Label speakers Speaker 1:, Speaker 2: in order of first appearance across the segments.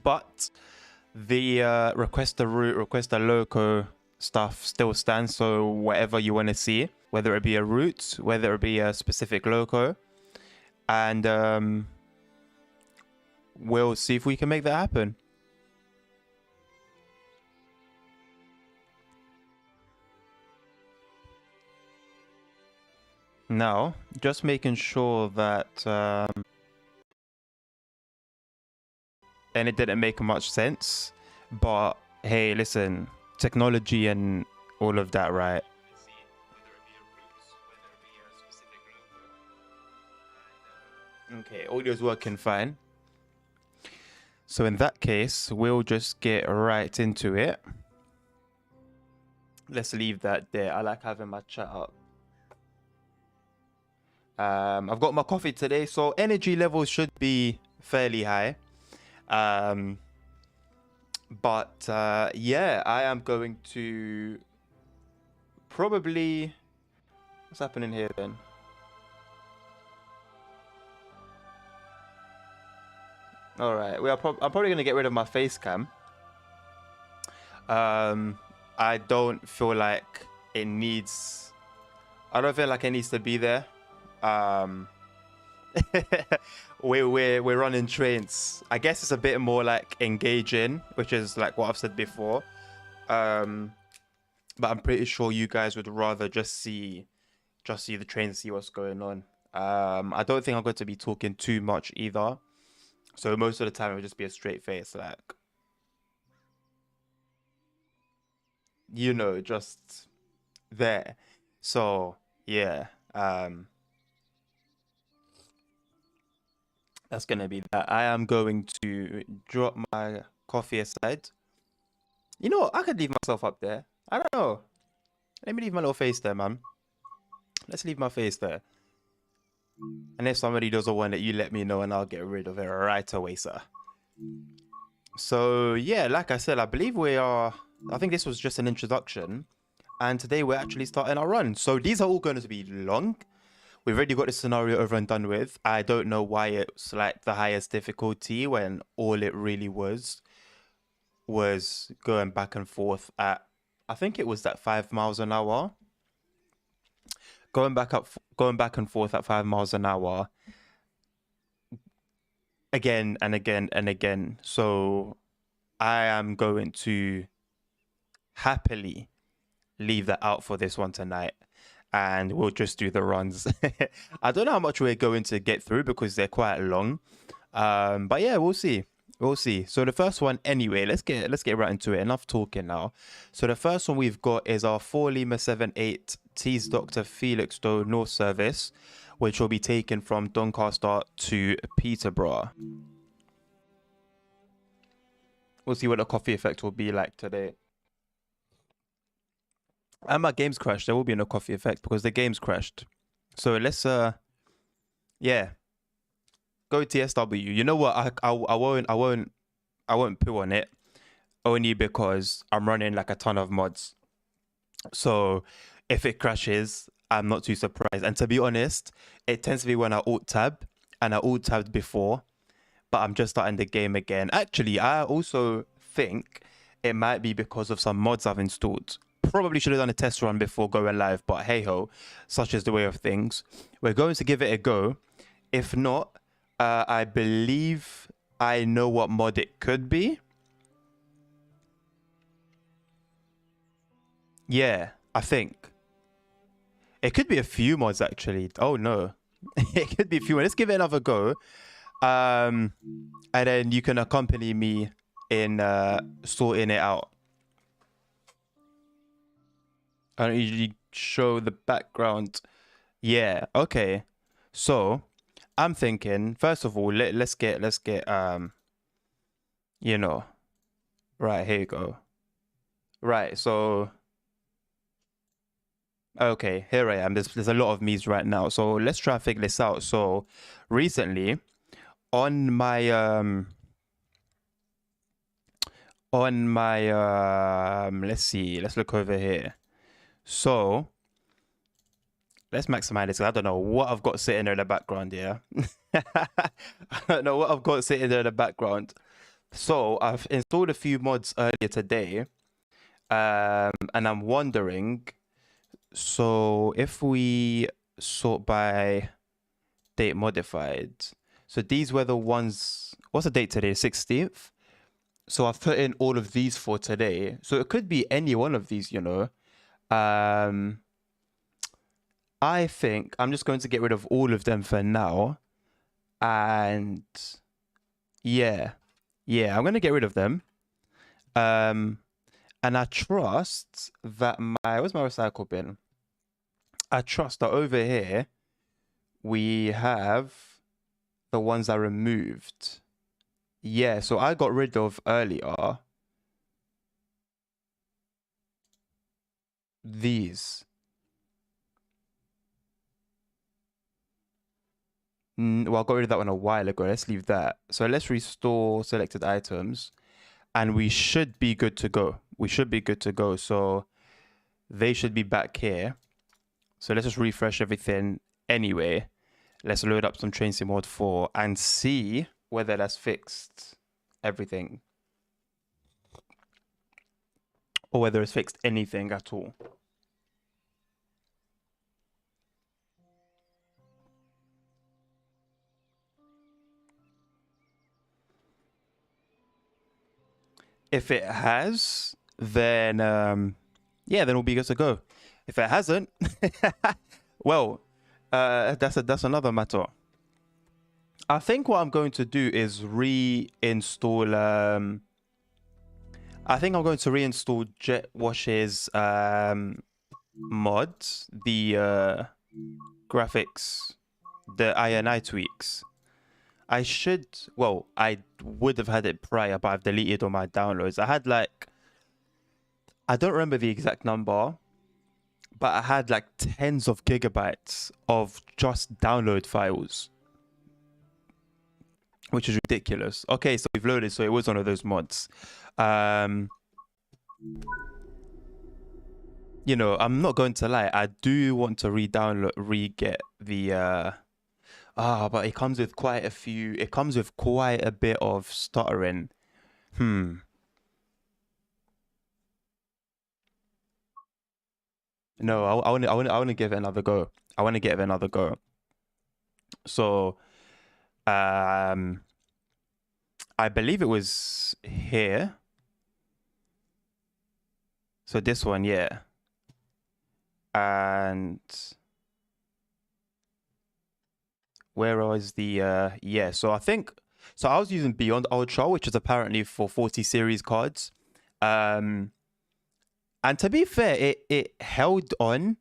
Speaker 1: but the request a route, request a loco stuff still stands. So whatever you want to see, whether it be a route, whether it be a specific loco, and we'll see if we can make that happen. Now, just making sure that and it didn't make much sense, but hey, listen, technology and all of that, right? Okay, audio's working fine. So in that case, we'll just get right into it. Let's leave that there. I like having my chat up. I've got my coffee today, so energy levels should be fairly high. But yeah, I am going to probably... What's happening here then? All right, I'm probably going to get rid of my face cam. I don't feel like it needs... I don't feel like it needs to be there. We're running trains. I guess it's a bit more like engaging, which is like what I've said before. But I'm pretty sure you guys would rather just see the train, see what's going on. I don't think I'm going to be talking too much either. So most of the time it'll just be a straight face, like, you know, just there. So yeah, that's gonna be that. I am going to drop my coffee aside. You know what? I could leave myself up there. I don't know. Let me leave my little face there, man. Let's leave my face there. And if somebody doesn't want it, you let me know and I'll get rid of it right away, sir. So yeah, like I said, I believe I think this was just an introduction. And today we're actually starting our run. So these are all going to be long. We've already got the scenario over and done with. I don't know why it's like the highest difficulty when all it really was going back and forth at, I think it was that 5 miles an hour. Going back and forth at 5 miles an hour again and again and again. So I am going to happily leave that out for this one tonight, and we'll just do the runs. I don't know how much we're going to get through because they're quite long. But yeah, we'll see. We'll see. So the first one, anyway, let's get right into it. Enough talking now. So the first one we've got is our 4 Lima 78 Tees Dr. Felixstowe North Service, which will be taken from Doncaster to Peterborough. We'll see what the coffee effect will be like today. And my game's crashed. There will be no coffee effect because the game's crashed. So let's yeah. Go TSW. You know what? I won't poo on it, only because I'm running like a ton of mods. So if it crashes, I'm not too surprised. And to be honest, it tends to be when I alt tab, and I alt tabbed before, but I'm just starting the game again. Actually, I also think it might be because of some mods I've installed. Probably should have done a test run before going live, but hey ho, such is the way of things. We're going to give it a go. If not, I believe I know what mod it could be. Yeah, I think. It could be a few mods actually. Oh no. It could be a few mods. Let's give it another go. And then you can accompany me in sorting it out. I don't usually show the background. Yeah, okay. So I'm thinking, first of all, let's get you know, right, here you go. Right, so okay, here I am. There's a lot of me's right now. So let's try and figure this out. So recently on my let's see, let's look over here. So let's maximize this. I don't know what I've got sitting there in the background here. I don't know what I've got sitting there in the background. So I've installed a few mods earlier today, and I'm wondering. So if we sort by date modified, so these were the ones. What's the date today? 16th. So I've put in all of these for today. So it could be any one of these, you know. Um, I think I'm just going to get rid of all of them for now. And yeah, yeah, I'm gonna get rid of them. Um, and I trust that where's my recycle bin? I trust that over here we have the ones I removed. Yeah, so I got rid of earlier these. Well, I got rid of that one a while ago. Let's leave that. So let's restore selected items and we should be good to go. We should be good to go. So they should be back here. So let's just refresh everything anyway. Let's load up some Train Sim Mod 4 and see whether that's fixed everything. Or whether it's fixed anything at all. If it has, then yeah, then we'll be good to go. If it hasn't, well, that's another matter. I think what I'm going to do is reinstall. I think I'm going to reinstall JetWash's mod, the graphics, the INI tweaks. I should, well, I would have had it prior, but I've deleted all my downloads. I had like, I don't remember the exact number, but I had like tens of gigabytes of just download files, which is ridiculous. Okay, so we've loaded, so it was one of those mods. You know, I'm not going to lie, I do want to re-get the but it comes with quite a few. It comes with quite a bit of stuttering. No, I want to give it another go. I want to give it another go. So, I believe it was here. So this one, yeah. And where was the yeah, so I think I was using Beyond Ultra, which is apparently for 40 series cards. And to be fair, it held on,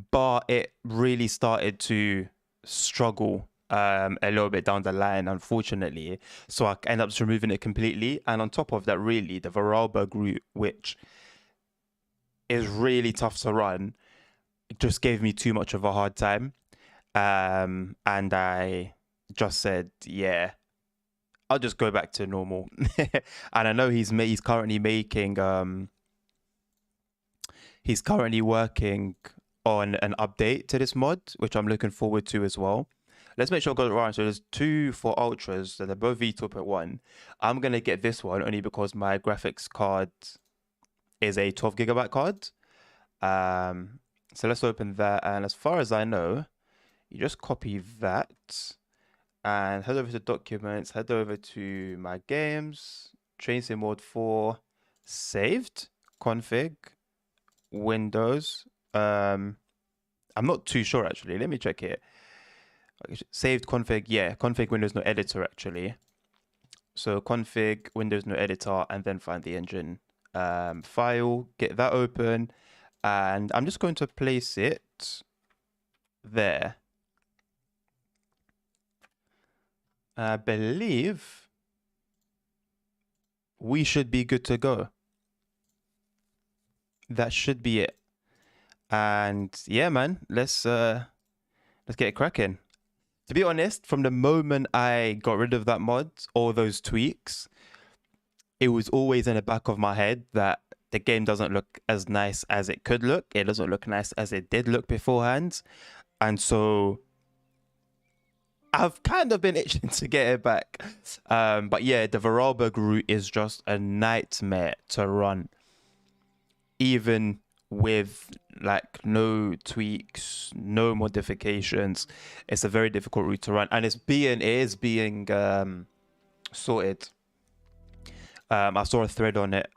Speaker 1: but it really started to struggle a little bit down the line, unfortunately. So I ended up just removing it completely. And on top of that, really, the Vorarlberg route, which is really tough to run, it just gave me too much of a hard time. And I just said, yeah, I'll just go back to normal. And I know he's currently making he's currently working on an update to this mod, which I'm looking forward to as well. Let's make sure I got it right. So there's 2 for Ultras, so they're both VTOP at 1. I'm gonna get this one only because my graphics card is a 12 gigabyte card. So let's open that, and as far as I know, you just copy that and head over to documents, head over to my games, Train Sim Mod 4, saved, config, Windows. I'm not too sure actually. Let me check here. Saved config, yeah, config Windows no editor actually. So config Windows no editor, and then find the engine file, get that open, and I'm just going to place it there. I believe we should be good to go. That should be it. And yeah, man, let's get it cracking. To be honest, from the moment I got rid of that mod or those tweaks, it was always in the back of my head that the game doesn't look as nice as it could look. It doesn't look nice as it did look beforehand. And so I've kind of been itching to get it back. But yeah, the Vorarlberg route is just a nightmare to run, even with like no tweaks, no modifications. It's a very difficult route to run, and it is being sorted. I saw a thread on it,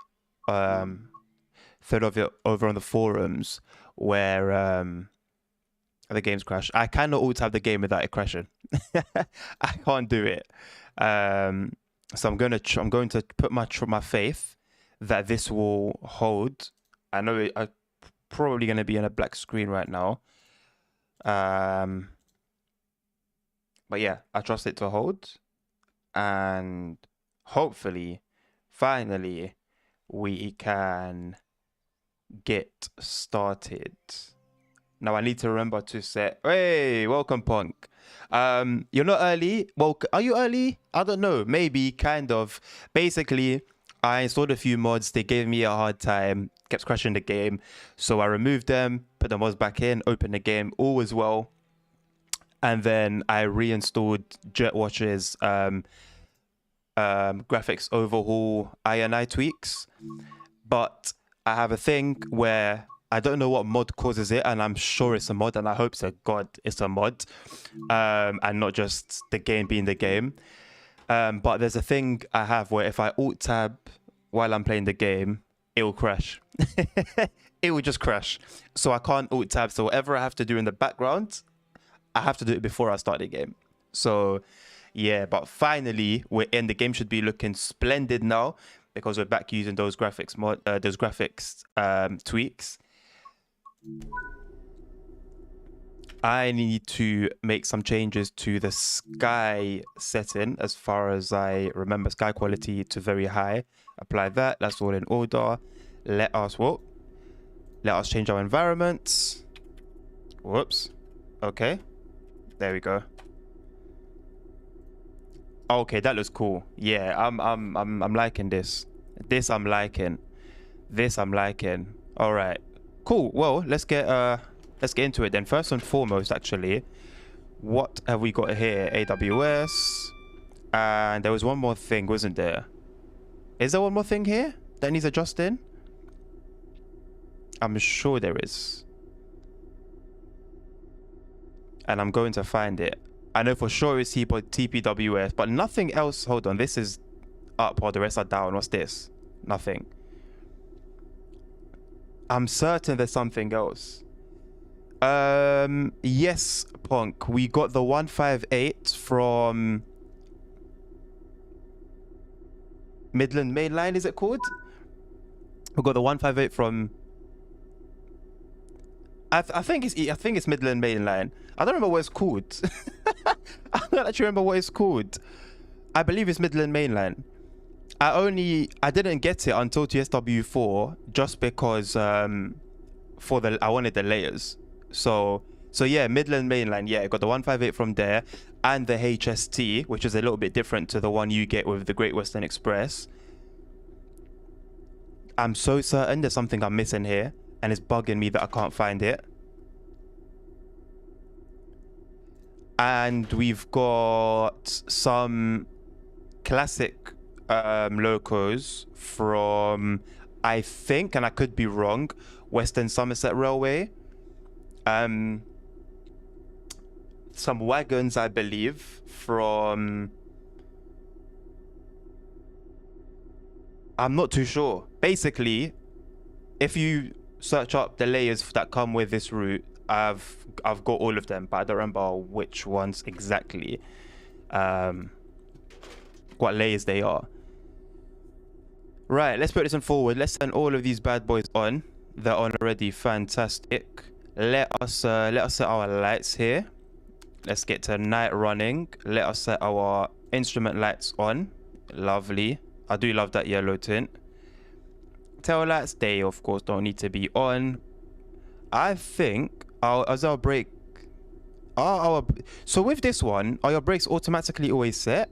Speaker 1: thread of it over on the forums where the game's crashed. I cannot alt tab the game without it crashing. I can't do it. So I'm going to put my faith that this will hold. I know I'm probably going to be on a black screen right now. But yeah, I trust it to hold, and hopefully, finally, we can get started. Now I need to remember to say, hey, welcome, Punk. You're not early. Well, are you early? I don't know. Maybe, kind of. Basically, I installed a few mods. They gave me a hard time. Kept crashing the game. So I removed them, put the mods back in, opened the game. All was well. And then I reinstalled JetWatch's graphics overhaul INI tweaks. But I have a thing where I don't know what mod causes it, and I'm sure it's a mod, and I hope to God it's a mod, and not just the game being the game. But there's a thing I have where if I alt tab while I'm playing the game, it will crash. It will just crash. So I can't alt tab. So whatever I have to do in the background, I have to do it before I start the game. So yeah, but finally we're in. The game should be looking splendid now because we're back using those graphics tweaks. I need to make some changes to the sky setting. As far as I remember, sky quality to very high. Apply that. That's all in order. Let us change our environments. Whoops. Okay, there we go. Okay, that looks cool. Yeah, I'm liking this. I'm liking. All right, cool. Well, let's get into it then. First and foremost, actually, what have we got here? AWS, and there was one more thing, wasn't there? Is there one more thing here that needs adjusting? I'm sure there is, and I'm going to find it. I know for sure it's TPWS, but nothing else. Hold on, this is up while the rest are down. What's this? Nothing. I'm certain there's something else. Yes, Punk. We got the 158 from Midland Main Line, is it called? We got the 158 from I think it's Midland Main Line. I don't remember what it's called. I don't actually remember what it's called. I believe it's Midland Main Line. I didn't get it until TSW4 just because I wanted the layers. So yeah, Midland Main Line. Yeah, I got the 158 from there and the HST, which is a little bit different to the one you get with the Great Western Express. I'm so certain there's something I'm missing here, and it's bugging me that I can't find it. And we've got some classic locos from, I think, and I could be wrong, Western Somerset Railway. Some wagons, I believe, from... I'm not too sure. Basically, if you search up the layers that come with this route, I've got all of them, but I don't remember which ones exactly, what layers they are. Right, let's put this on forward. Let's send all of these bad boys on. They're on already. Fantastic. Let us set our lights here. Let's get to night running. Let us set our instrument lights on. Lovely. I do love that yellow tint. Tail lights, they of course don't need to be on. I think so with this one, are your brakes automatically always set?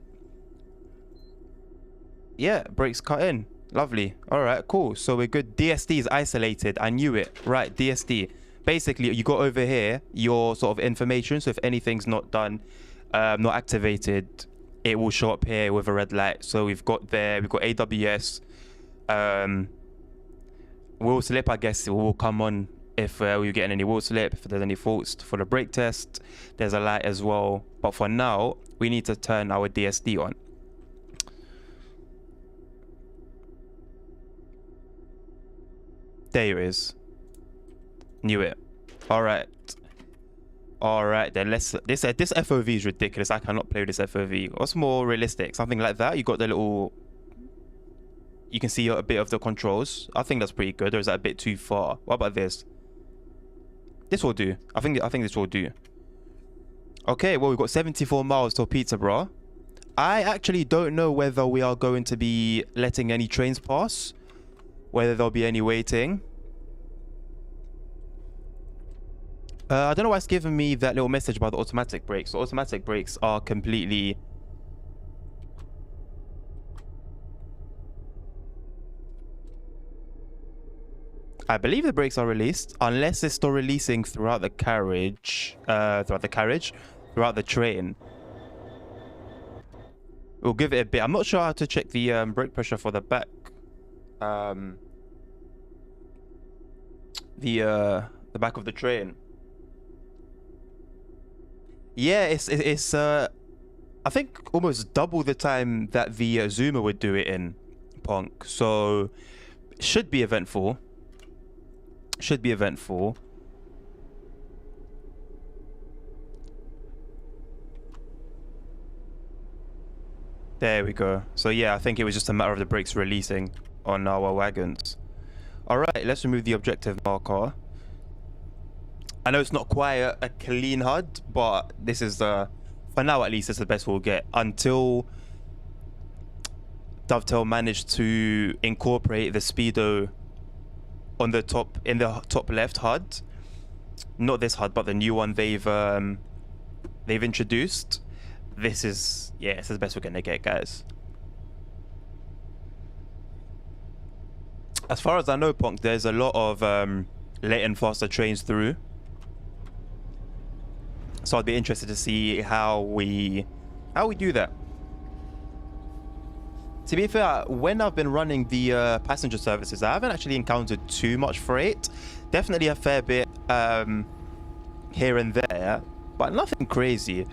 Speaker 1: Yeah, brakes cut in. Lovely. All right, cool. So we're good. DSD is isolated. I knew it. Right, DSD. Basically, you got over here your sort of information. So if anything's not done, not activated, it will show up here with a red light. So we've got AWS. Wheel slip, I guess it will come on if we're getting any wheel slip, if there's any faults for the brake test. There's a light as well. But for now, we need to turn our DSD on. There it is. Knew it. All right. Then let's. This FOV is ridiculous. I cannot play with this FOV. What's more realistic? Something like that. You got the little. You can see a bit of the controls. I think that's pretty good. Or is that a bit too far? What about this? This will do. I think this will do. Okay. Well, we've got 74 miles till Peterborough. I actually don't know whether we are going to be letting any trains pass. Whether there'll be any waiting. I don't know why it's giving me that little message about the automatic brakes. The automatic brakes are completely... I believe the brakes are released, unless it's still releasing throughout the carriage. Throughout the train. We'll give it a bit. I'm not sure how to check the brake pressure for the back. The back of the train. Yeah, it's I think almost double the time that the Zuma would do it in Ponk. So should be eventful. Should be eventful. There we go. So yeah, I think it was just a matter of the brakes releasing on our wagons. All right, let's remove the objective marker. I know it's not quite a clean HUD, but this is for now at least, it's the best we'll get until Dovetail managed to incorporate the speedo on the top, in the top left HUD. Not this HUD, but the new one they've introduced. This is, yeah, it's the best we're gonna get, guys. As far as I know, Ponk, there's a lot of late and faster trains through. So I'd be interested to see how we do that. To be fair, when I've been running the passenger services, I haven't actually encountered too much freight. Definitely a fair bit here and there, but nothing crazy.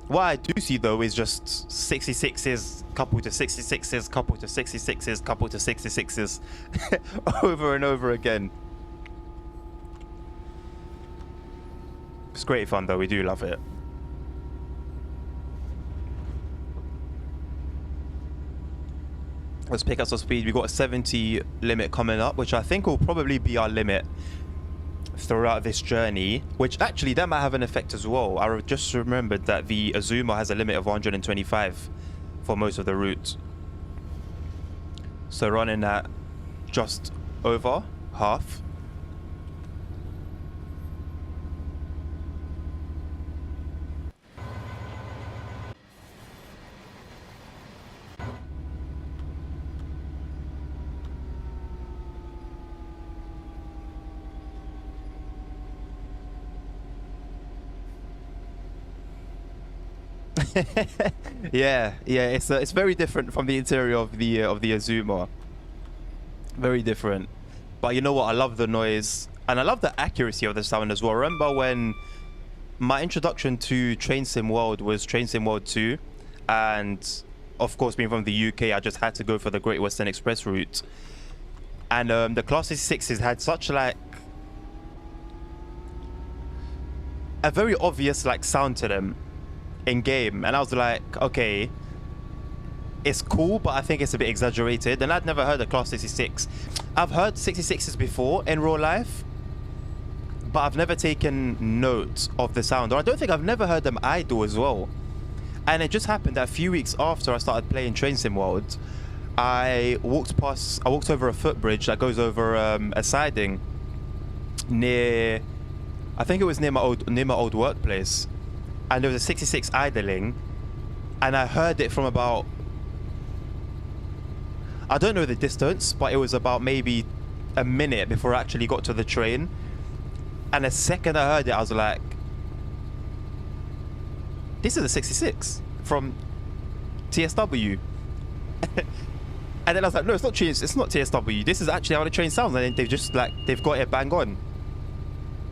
Speaker 1: What I do see though is just 66s coupled to 66s coupled to 66s coupled to 66s over and over again. It's great fun though, we do love it. Let's pick up some speed. We've got a 70 limit coming up, which I think will probably be our limit throughout this journey, which actually that might have an effect as well. I just remembered that the Azuma has a limit of 125 for most of the route. So running at just over half. yeah, it's very different from the interior of the Azuma. Very different. But you know what? I love the noise and I love the accuracy of the sound as well. Remember when my introduction to Train Sim World was Train Sim World 2, and of course being from the UK, I just had to go for the Great Western Express route. And the Class 66s had such like a very obvious like sound to them in game, and I was like, okay, it's cool, but I think it's a bit exaggerated. And I'd never heard a Class 66. I've heard 66s before in real life, but I've never taken note of the sound, or I don't think I've never heard them idle as well. And it just happened that a few weeks after I started playing Train Sim World, I walked over a footbridge that goes over a siding near, I think it was near my old workplace. And there was a 66 idling, and I heard it from about, I don't know the distance, but it was about maybe a minute before I actually got to the train. And the second I heard it, I was like, this is a 66 from TSW. And then I was like, no, it's not TSW. This is actually how the train sounds. And then they've just like, they've got it bang on.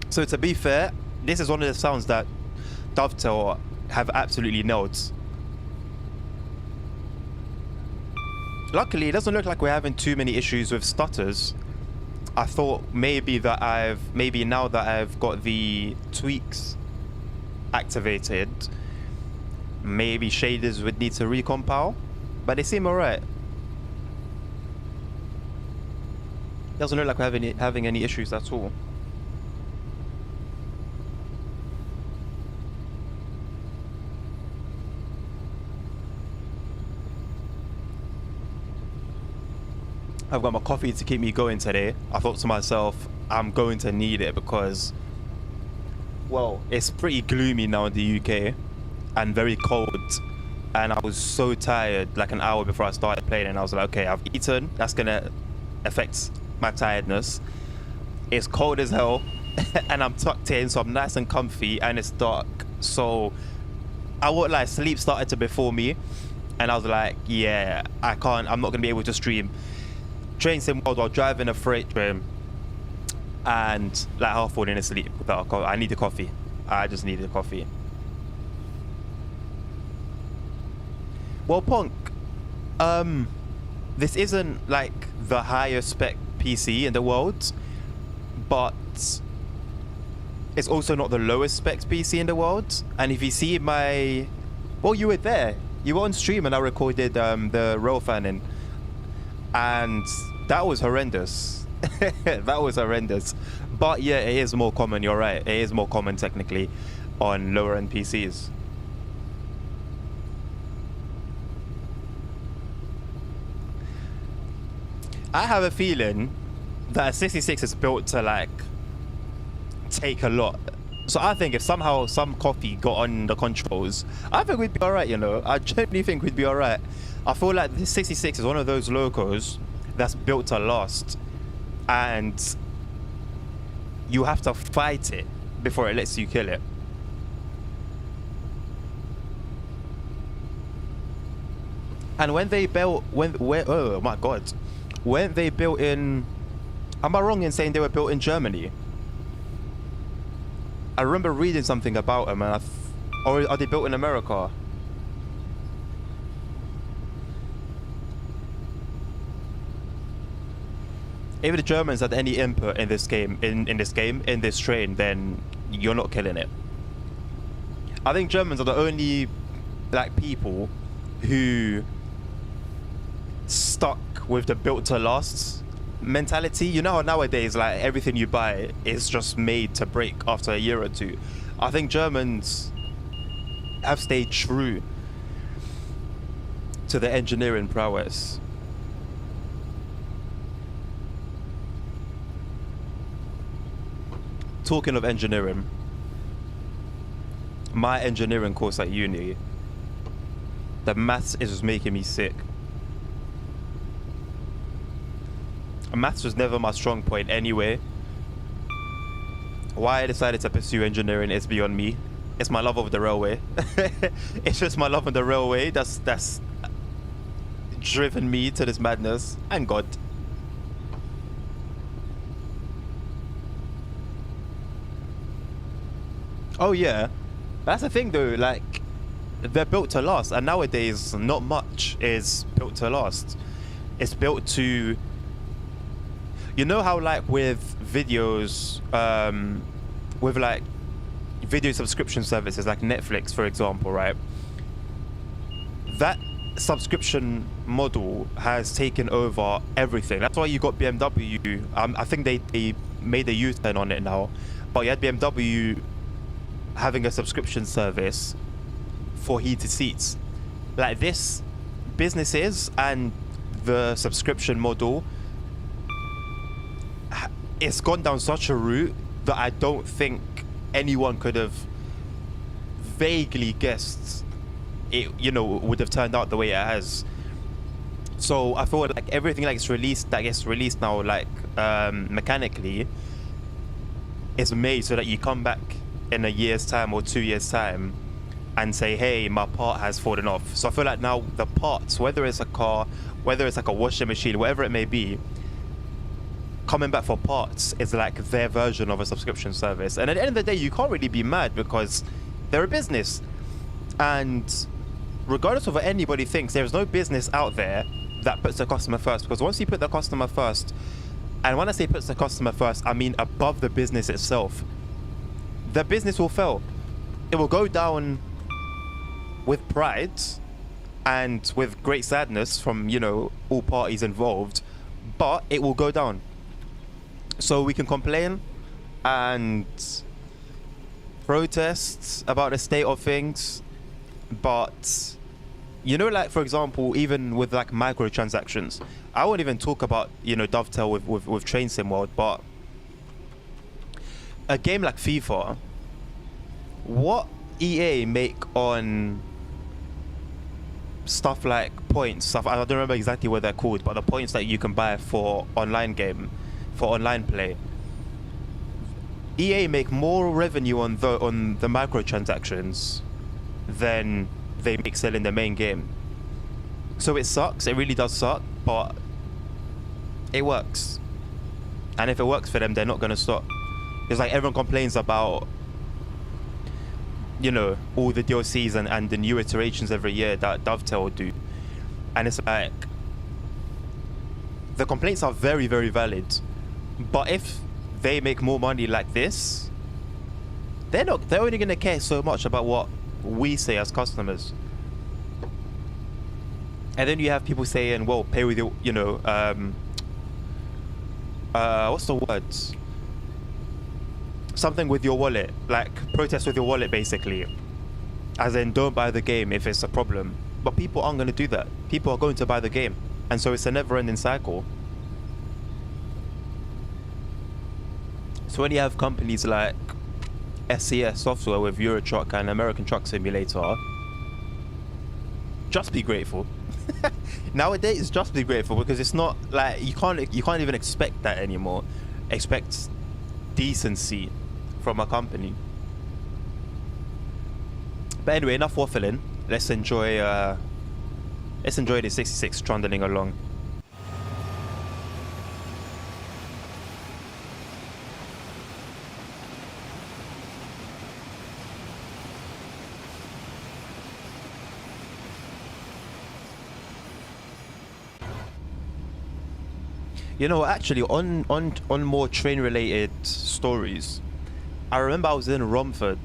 Speaker 1: So to be fair, this is one of the sounds that Dovetail have absolutely nailed. Luckily, it doesn't look like we're having too many issues with stutters. I thought maybe now that I've got the tweaks activated, maybe shaders would need to recompile, but they seem alright. Doesn't look like we're having any issues at all. I've got my coffee to keep me going today. I thought to myself, I'm going to need it because, well, it's pretty gloomy now in the UK and very cold. And I was so tired like an hour before I started playing, and I was like, okay, I've eaten. That's gonna affect my tiredness. It's cold as hell and I'm tucked in, so I'm nice and comfy, and it's dark. So I won't lie, sleep started to before me, and I was like, yeah, I'm not gonna be able to stream Train Sim World while driving a freight train and like half falling asleep without a coffee. I need a coffee. I just needed a coffee. Well, Punk, this isn't like the highest spec PC in the world, but it's also not the lowest spec PC in the world. And if you see my, well, you were there. You were on stream and I recorded the rail fanning, and that was horrendous. That was horrendous. But yeah, it is more common. You're right. It is more common technically on lower end PCs. I have a feeling that a 66 is built to like take a lot. So I think if somehow some coffee got on the controls, I think we'd be alright, you know. I genuinely think we'd be alright. I feel like the 66 is one of those locos that's built to last, and you have to fight it before it lets you kill it. And when they built, oh my god, when they built in, am I wrong in saying they were built in Germany? I remember reading something about them, and or are they built in America? If the Germans had any input in this game, in this train, then you're not killing it. I think Germans are the only like people who stuck with the built to last mentality. You know how nowadays like everything you buy is just made to break after a year or two. I think Germans have stayed true to the engineering prowess. Talking of engineering, my engineering course at uni, the maths is just making me sick. Maths was never my strong point anyway. Why I decided to pursue engineering is beyond me. It's my love of the railway. It's just my love of the railway that's driven me to this madness, and God. Oh yeah, that's the thing though, like they're built to last, and nowadays not much is built to last. It's built to, you know how like with videos, with like video subscription services like Netflix for example, right? That subscription model has taken over everything. That's why you got BMW. I think they made a U-turn on it now, but you had BMW having a subscription service for heated seats. Like this, businesses and the subscription model, it's gone down such a route that I don't think anyone could have vaguely guessed it, you know, would have turned out the way it has. So I feel like everything that gets released now, like mechanically, is made so that you come back in a year's time or 2 years time and say, hey, my part has fallen off. So I feel like now the parts, whether it's a car, whether it's like a washing machine, whatever it may be, coming back for parts is like their version of a subscription service. And at the end of the day, you can't really be mad because they're a business. And regardless of what anybody thinks, there's no business out there that puts the customer first. Because once you put the customer first, and when I say puts the customer first, I mean above the business itself, the business will fail. It will go down with pride and with great sadness from, you know, all parties involved, but it will go down. So we can complain and protest about the state of things, but you know, like for example, even with like microtransactions, I won't even talk about, you know, Dovetail with Train Sim World, but a game like FIFA, what EA make on stuff like points, stuff, I don't remember exactly what they're called, but the points that you can buy for online play, EA make more revenue on the microtransactions than they make selling the main game. So it sucks, it really does suck, but it works. And if it works for them, they're not gonna stop. It's like everyone complains about, you know, all the DLCs and the new iterations every year that Dovetail do. And it's like, the complaints are very, very valid. But if they make more money like this, they're only gonna care so much about what we say as customers. And then you have people saying, well, pay with your, you know, what's the words? Something with your wallet, like protest with your wallet basically. As in, don't buy the game if it's a problem. But people aren't going to do that. People are going to buy the game. And so it's a never-ending cycle. So when you have companies like SCS Software with Euro Truck and American Truck Simulator, just be grateful. Nowadays, just be grateful, because it's not like you can't even expect that anymore. Expect decency from a company. But anyway, enough waffling. Let's enjoy the 66 trundling along. You know, actually, on more train-related stories, I remember I was in Romford,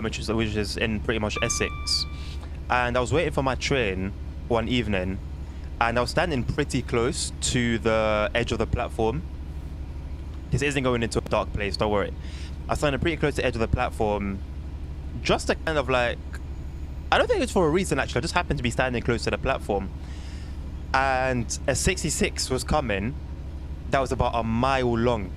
Speaker 1: which is in pretty much Essex, and I was waiting for my train one evening, and I was standing pretty close to the edge of the platform. This isn't going into a dark place, don't worry. I was standing pretty close to the edge of the platform, just to kind of like, I don't think it's for a reason actually, I just happened to be standing close to the platform. And a 66 was coming that was about a mile long,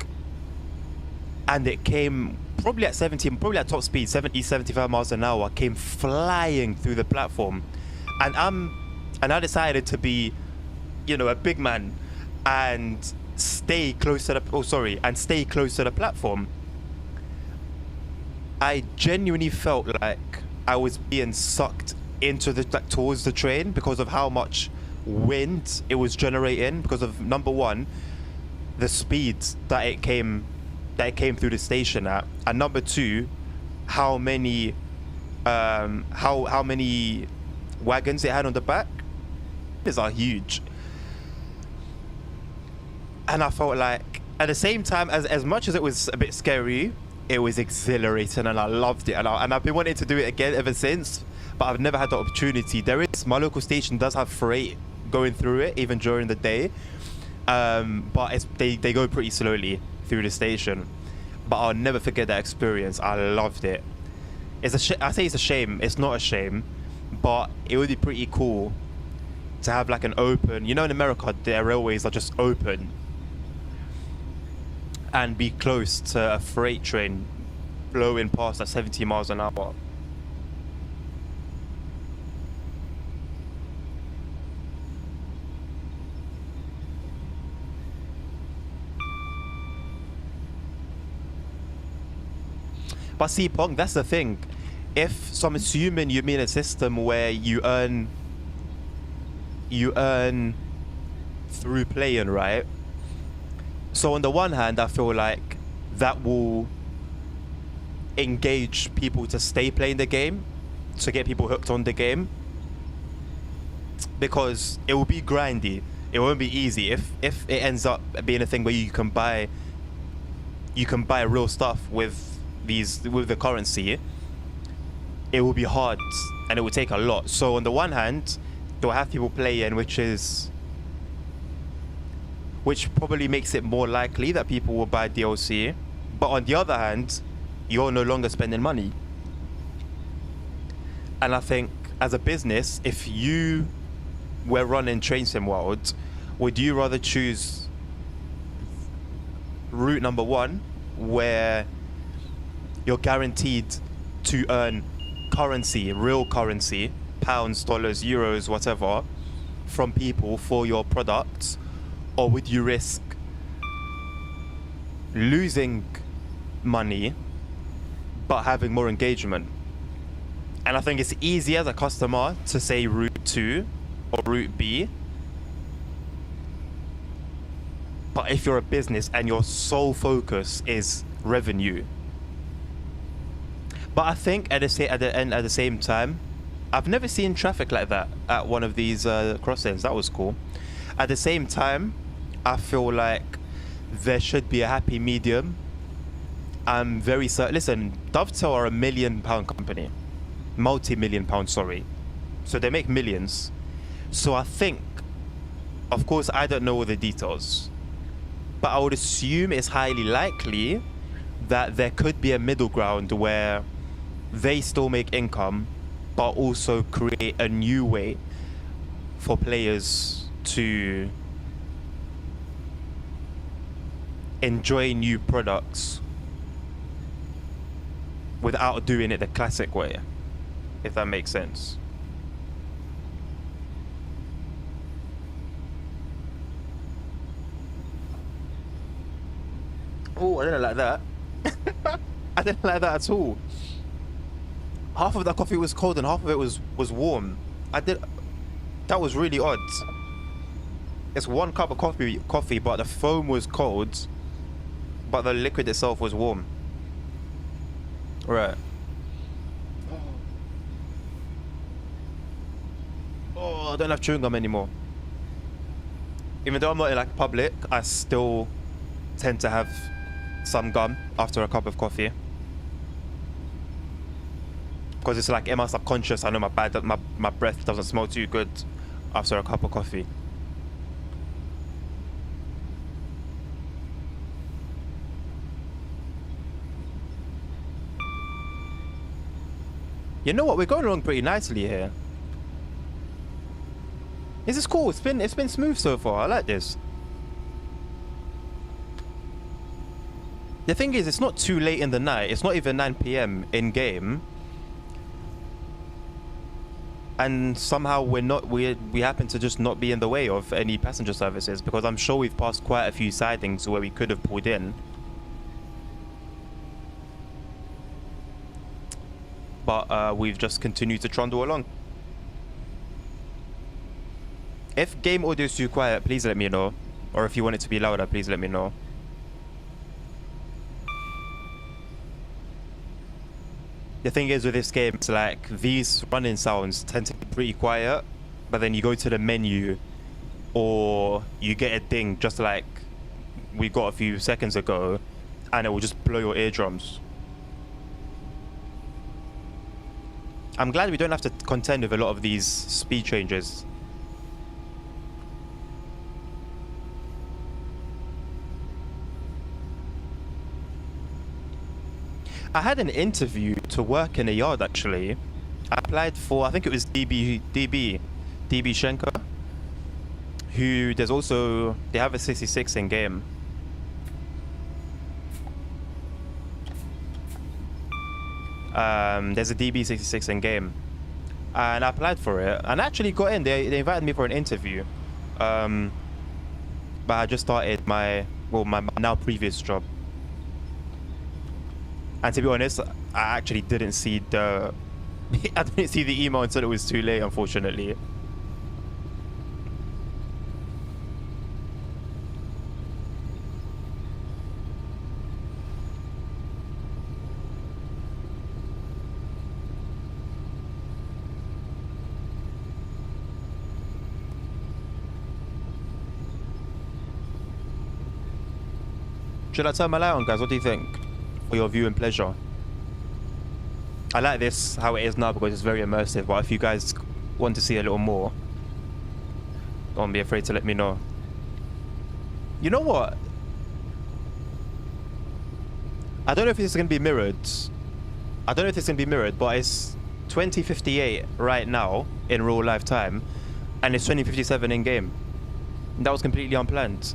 Speaker 1: and it came probably at top speed, 75 miles an hour, came flying through the platform. And I decided to be, you know, a big man and stay close to the platform. I genuinely felt like I was being sucked into towards the train because of how much wind it was generating, because of, number one, the speed that it came through the station at, and number two, how many wagons it had on the back. These are huge. And I felt like, at the same time, as much as it was a bit scary, it was exhilarating, and I loved it, and I've been wanting to do it again ever since, but I've never had the opportunity. My local station does have freight going through it even during the day, but they go pretty slowly through the station. But I'll never forget that experience. I loved it. I say it's a shame, it's not a shame, but it would be pretty cool to have like an open, you know, in America their railways are just open, and be close to a freight train blowing past at 70 miles an hour. But see, Pong, that's the thing. So I'm assuming you mean a system where you earn through playing, right? So on the one hand, I feel like that will engage people to stay playing the game, to get people hooked on the game, because it will be grindy. It won't be easy. If it ends up being a thing where you can buy real stuff with the currency, it will be hard and it will take a lot. So on the one hand, they'll have people playing, which probably makes it more likely that people will buy DLC. But on the other hand, you're no longer spending money. And I think as a business, if you were running Train Sim World, would you rather choose route number one, where you're guaranteed to earn currency, real currency, pounds, dollars, euros, whatever, from people for your products? Or would you risk losing money but having more engagement? And I think it's easy as a customer to say route 2 or route B. But if you're a business and your sole focus is revenue. But I think at the same time, I've never seen traffic like that at one of these crossings. That was cool. At the same time, I feel like there should be a happy medium. I'm very certain. Listen, Dovetail are £1 million company, multi-million pound, sorry. So they make millions. So I think, of course, I don't know all the details, but I would assume it's highly likely that there could be a middle ground where they still make income, but also create a new way for players to enjoy new products without doing it the classic way, if that makes sense. Oh, I didn't like that. I didn't like that at all. Half of that coffee was cold and half of it was warm. That was really odd. It's 1 cup of coffee, but the foam was cold, but the liquid itself was warm. Right. Oh, I don't have chewing gum anymore. Even though I'm not in like public, I still tend to have some gum after a cup of coffee. Because it's like in my subconscious, I know my breath doesn't smell too good after a cup of coffee. You know what? We're going along pretty nicely here. This is cool. It's been smooth so far. I like this. The thing is, it's not too late in the night. It's not even 9 PM in game. And somehow we happen to just not be in the way of any passenger services, because I'm sure we've passed quite a few sidings where we could have pulled in. But we've just continued to trundle along. If game audio is too quiet, please let me know. Or if you want it to be louder, please let me know. The thing is with this game, it's like these running sounds tend to be pretty quiet, but then you go to the menu or you get a ding just like we got a few seconds ago, and it will just blow your eardrums. I'm glad we don't have to contend with a lot of these speed changes. I had an interview to work in a yard actually. I applied for, I think it was DB Schenker, who they have a 66 in game. There's a DB66 in game, and I applied for it and actually got in. They invited me for an interview, but I just started my now previous job, and to be honest, I actually didn't see the I didn't see the email until it was too late, unfortunately. Should I turn my light on, guys? What do you think? For your viewing pleasure. I like this, how it is now, because it's very immersive. But if you guys want to see a little more, don't be afraid to let me know. You know what? I don't know if this is going to be mirrored. I don't know if it's going to be mirrored, but it's 2058 right now in real life time. And it's 2057 in game. That was completely unplanned.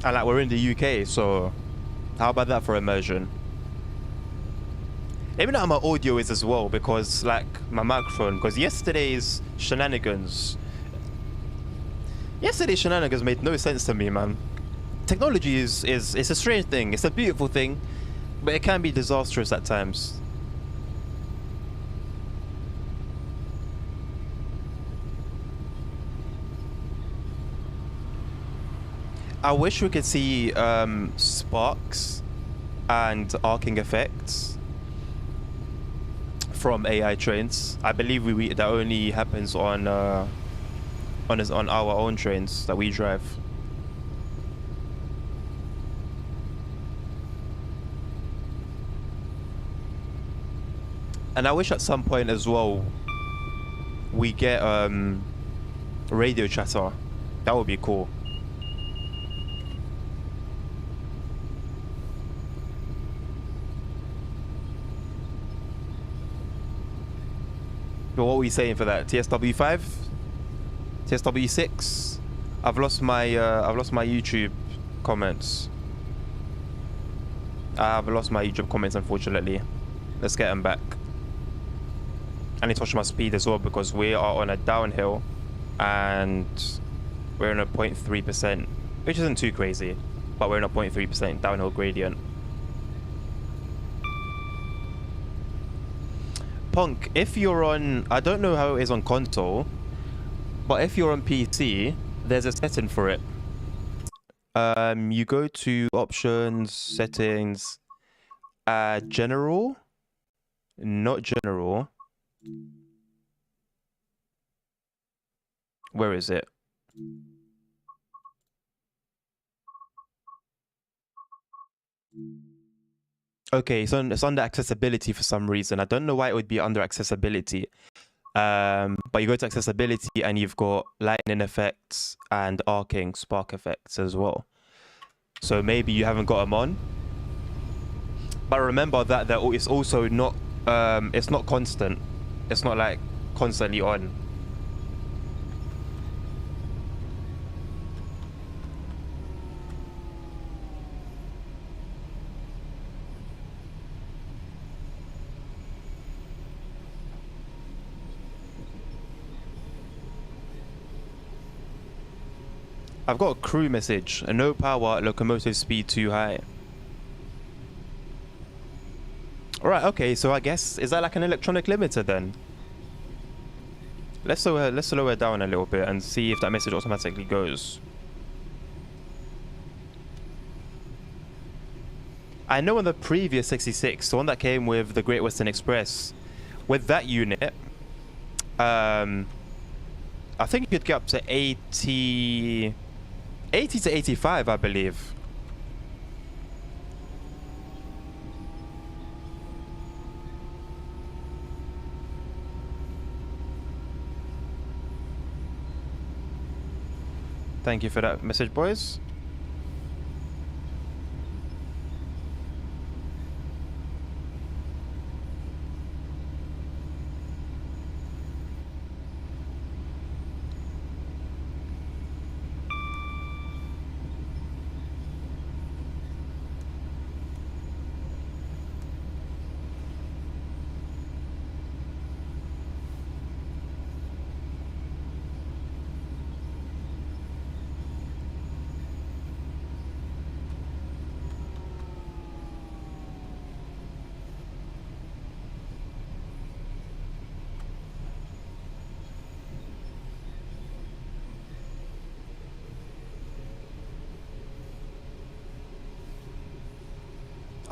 Speaker 1: And like, we're in the UK, so how about that for immersion? Let me know how my audio is as well, because like my microphone, because yesterday's shenanigans made no sense to me, man. Technology is it's a strange thing. It's a beautiful thing, but it can be disastrous at times. I wish we could see sparks and arcing effects from AI trains. I believe that only happens on our own trains that we drive. And I wish at some point as well we get radio chatter. That would be cool. But what are we saying for that? TSW5? TSW6? I've lost my YouTube comments. I've lost my YouTube comments, unfortunately. Let's get them back. I need to watch my speed as well, because we are on a downhill and we're in a 0.3%, which isn't too crazy, but we're in a 0.3% downhill gradient. Punk, if you're on, I don't know how it is on console, but if you're on PC, there's a setting for it. You go to options, settings, general, not general. Where is it? Okay, so it's under accessibility for some reason. I don't know why it would be under accessibility. But you go to accessibility and you've got lightning effects and arcing spark effects as well. So maybe you haven't got them on. But remember that it's also not it's not constant. It's not like constantly on. I've got a crew message. A no power, locomotive speed too high. Alright, okay, so I guess, is that like an electronic limiter then? Let's slow her down a little bit and see if that message automatically goes. I know on the previous 66, the one that came with the Great Western Express, with that unit, I think you could get up to 80 to 85, I believe. Thank you for that message, boys.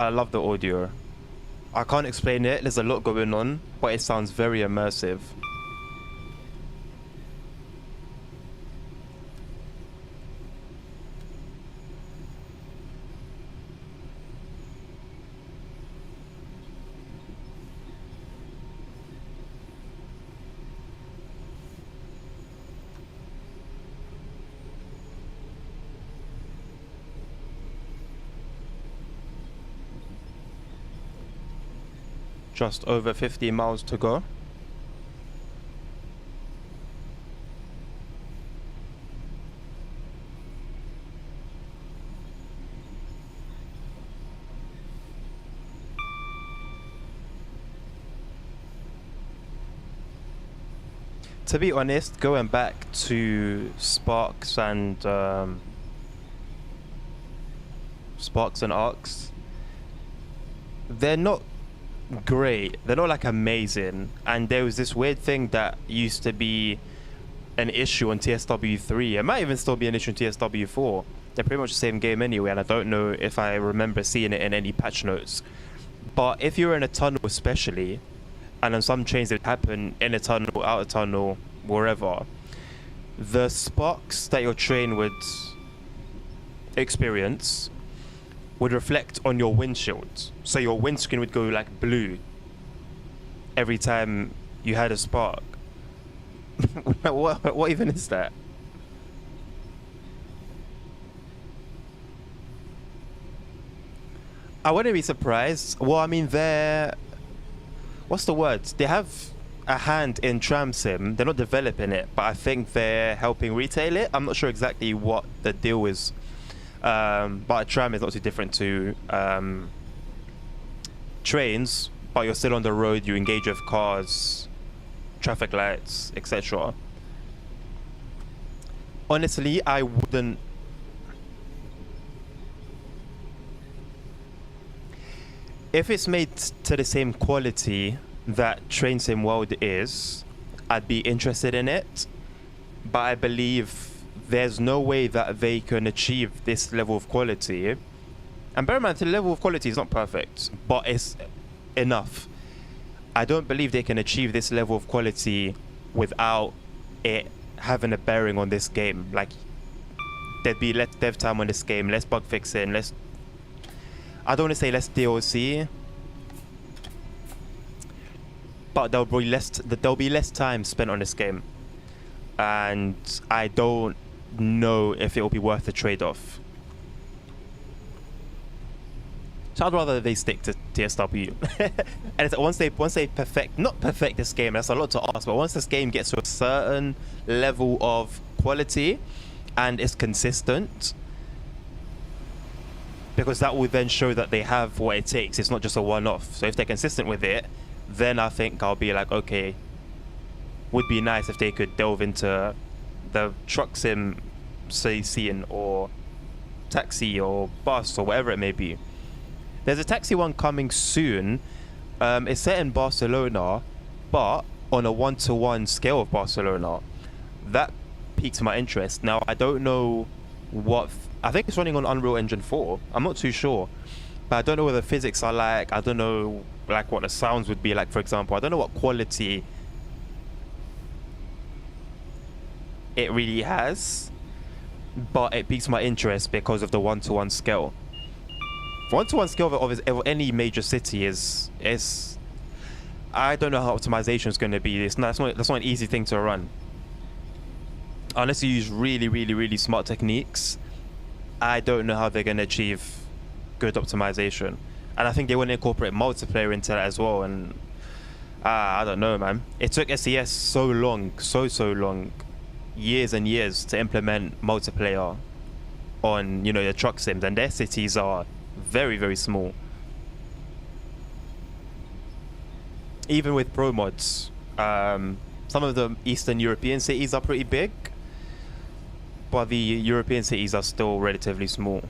Speaker 1: I love the audio. I can't explain it. There's a lot going on, but it sounds very immersive. Just over 50 miles to go. To be honest, going back to Sparks and Arcs, they're not great. They're not like amazing. And there was this weird thing that used to be an issue on TSW3. It might even still be an issue on TSW4. They're pretty much the same game anyway, and I don't know if I remember seeing it in any patch notes. But if you're in a tunnel especially, and on some trains it would happen in a tunnel, out a tunnel, wherever, the sparks that your train would experience would reflect on your windshield. So your windscreen would go like blue every time you had a spark. What even is that? I wouldn't be surprised. Well, I mean, what's the word? They have a hand in Tram Sim. They're not developing it, but I think they're helping retail it. I'm not sure exactly what the deal is. But a tram is not too different to trains, but you're still on the road, you engage with cars, traffic lights, etc. Honestly, I wouldn't... If it's made to the same quality that Train Sim World is, I'd be interested in it. But I believe there's no way that they can achieve this level of quality. And bear in mind, the level of quality is not perfect, but it's enough. I don't believe they can achieve this level of quality without it having a bearing on this game. Like, there'd be less dev time on this game, less bug fixing, less... I don't want to say less DLC, but there'll be less time spent on this game. And I don't know if it will be worth the trade-off. So I'd rather they stick to TSW. And it's, once they not perfect this game, that's a lot to ask, but once this game gets to a certain level of quality and is consistent, because that will then show that they have what it takes. It's not just a one-off. So if they're consistent with it, then I think I'll be like, okay, would be nice if they could delve into the truck sim scene or taxi or bus or whatever it may be. There's a taxi one coming soon. It's set in Barcelona, but on a 1-to-1 scale of Barcelona. That piques my interest. Now, I don't know what... I think it's running on Unreal Engine 4. I'm not too sure. But I don't know what the physics are like. I don't know like what the sounds would be like, for example. I don't know what quality it really has. But it piques my interest because of the 1-to-1 scale. 1-to-1 scale of any major city is I don't know how optimization is going to be. That's not an easy thing to run. Unless you use really, really, really smart techniques, I don't know how they're going to achieve good optimization. And I think they want to incorporate multiplayer into that as well. And I don't know, man. It took SES so long, so long, years and years to implement multiplayer on, you know, the truck sims, and their cities are very, very small. Even with pro mods, some of the Eastern European cities are pretty big, but the European cities are still relatively small.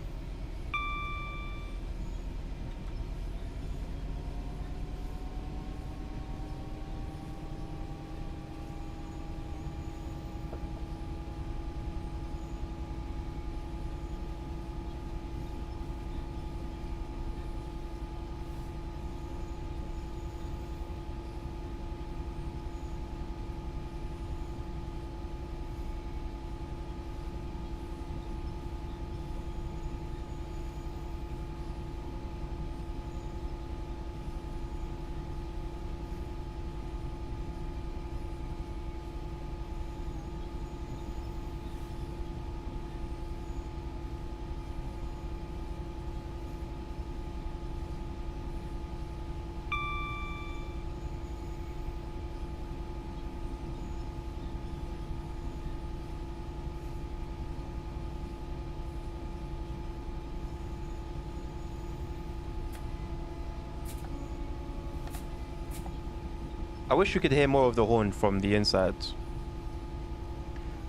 Speaker 1: I wish we could hear more of the horn from the inside.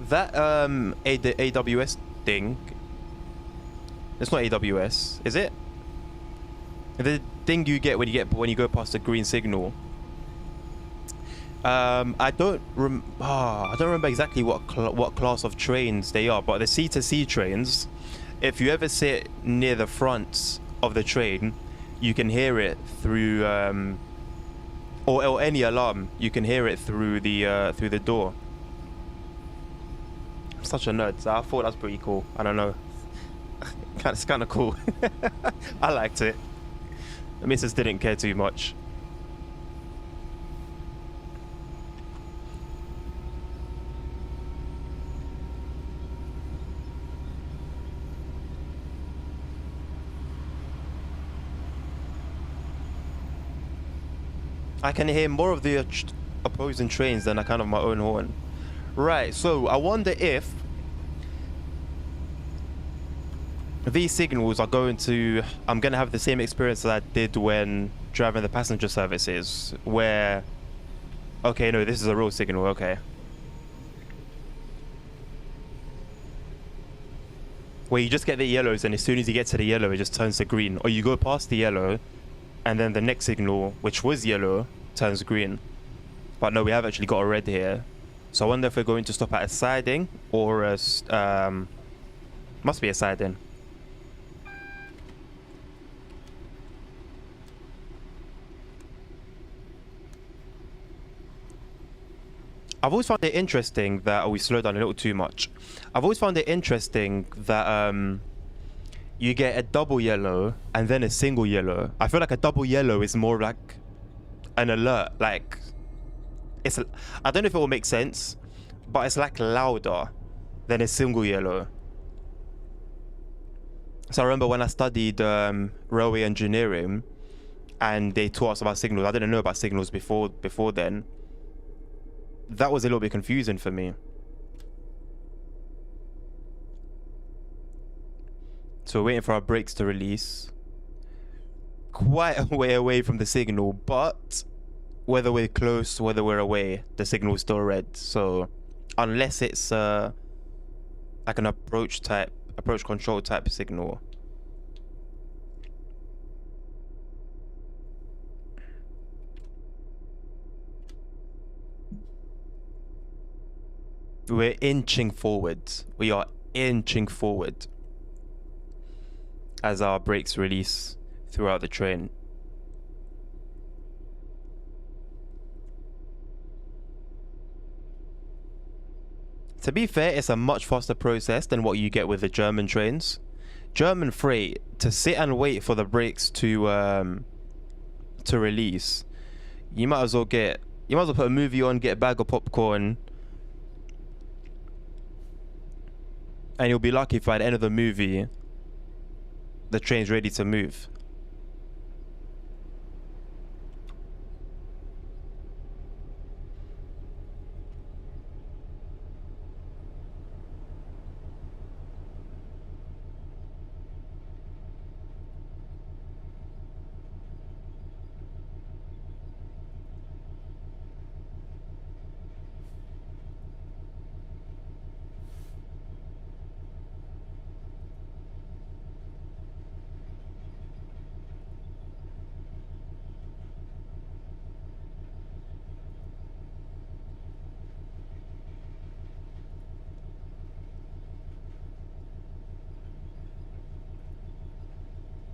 Speaker 1: That AWS thing. It's not AWS, is it? The thing you get when you go past the green signal. I don't remember exactly what class of trains they are, but the C2C trains, if you ever sit near the front of the train, you can hear it through or any alarm, you can hear it through the door. I'm such a nerd, so I thought that's pretty cool. I don't know. It's kind of cool. I liked it. The missus didn't care too much. I can hear more of the opposing trains than I can of my own horn. Right, so I wonder if these signals are going to... I'm going to have the same experience that I did when driving the passenger services, where... Okay, no, this is a real signal, okay. Where you just get the yellows, and as soon as you get to the yellow, it just turns to green. Or you go past the yellow, and then the next signal, which was yellow, turns green. But no, we have actually got a red here. So I wonder if we're going to stop at a siding or a... must be a siding. I've always found it interesting that... Oh, we slowed down a little too much. I've always found it interesting that you get a double yellow and then a single yellow. I feel like a double yellow is more like an alert. Like, it's... I don't know if it will make sense, but it's like louder than a single yellow. So I remember when I studied railway engineering and they taught us about signals. I didn't know about signals before then. That was a little bit confusing for me. So we're waiting for our brakes to release. Quite a way away from the signal, but whether we're close, whether we're away, the signal is still red. So unless it's like an approach control type signal. We're inching forward. We are inching forward as our brakes release throughout the train. To be fair, it's a much faster process than what you get with the German trains. German freight, to sit and wait for the brakes to release, you might as well put a movie on, get a bag of popcorn, and you'll be lucky if by the end of the movie the train's ready to move.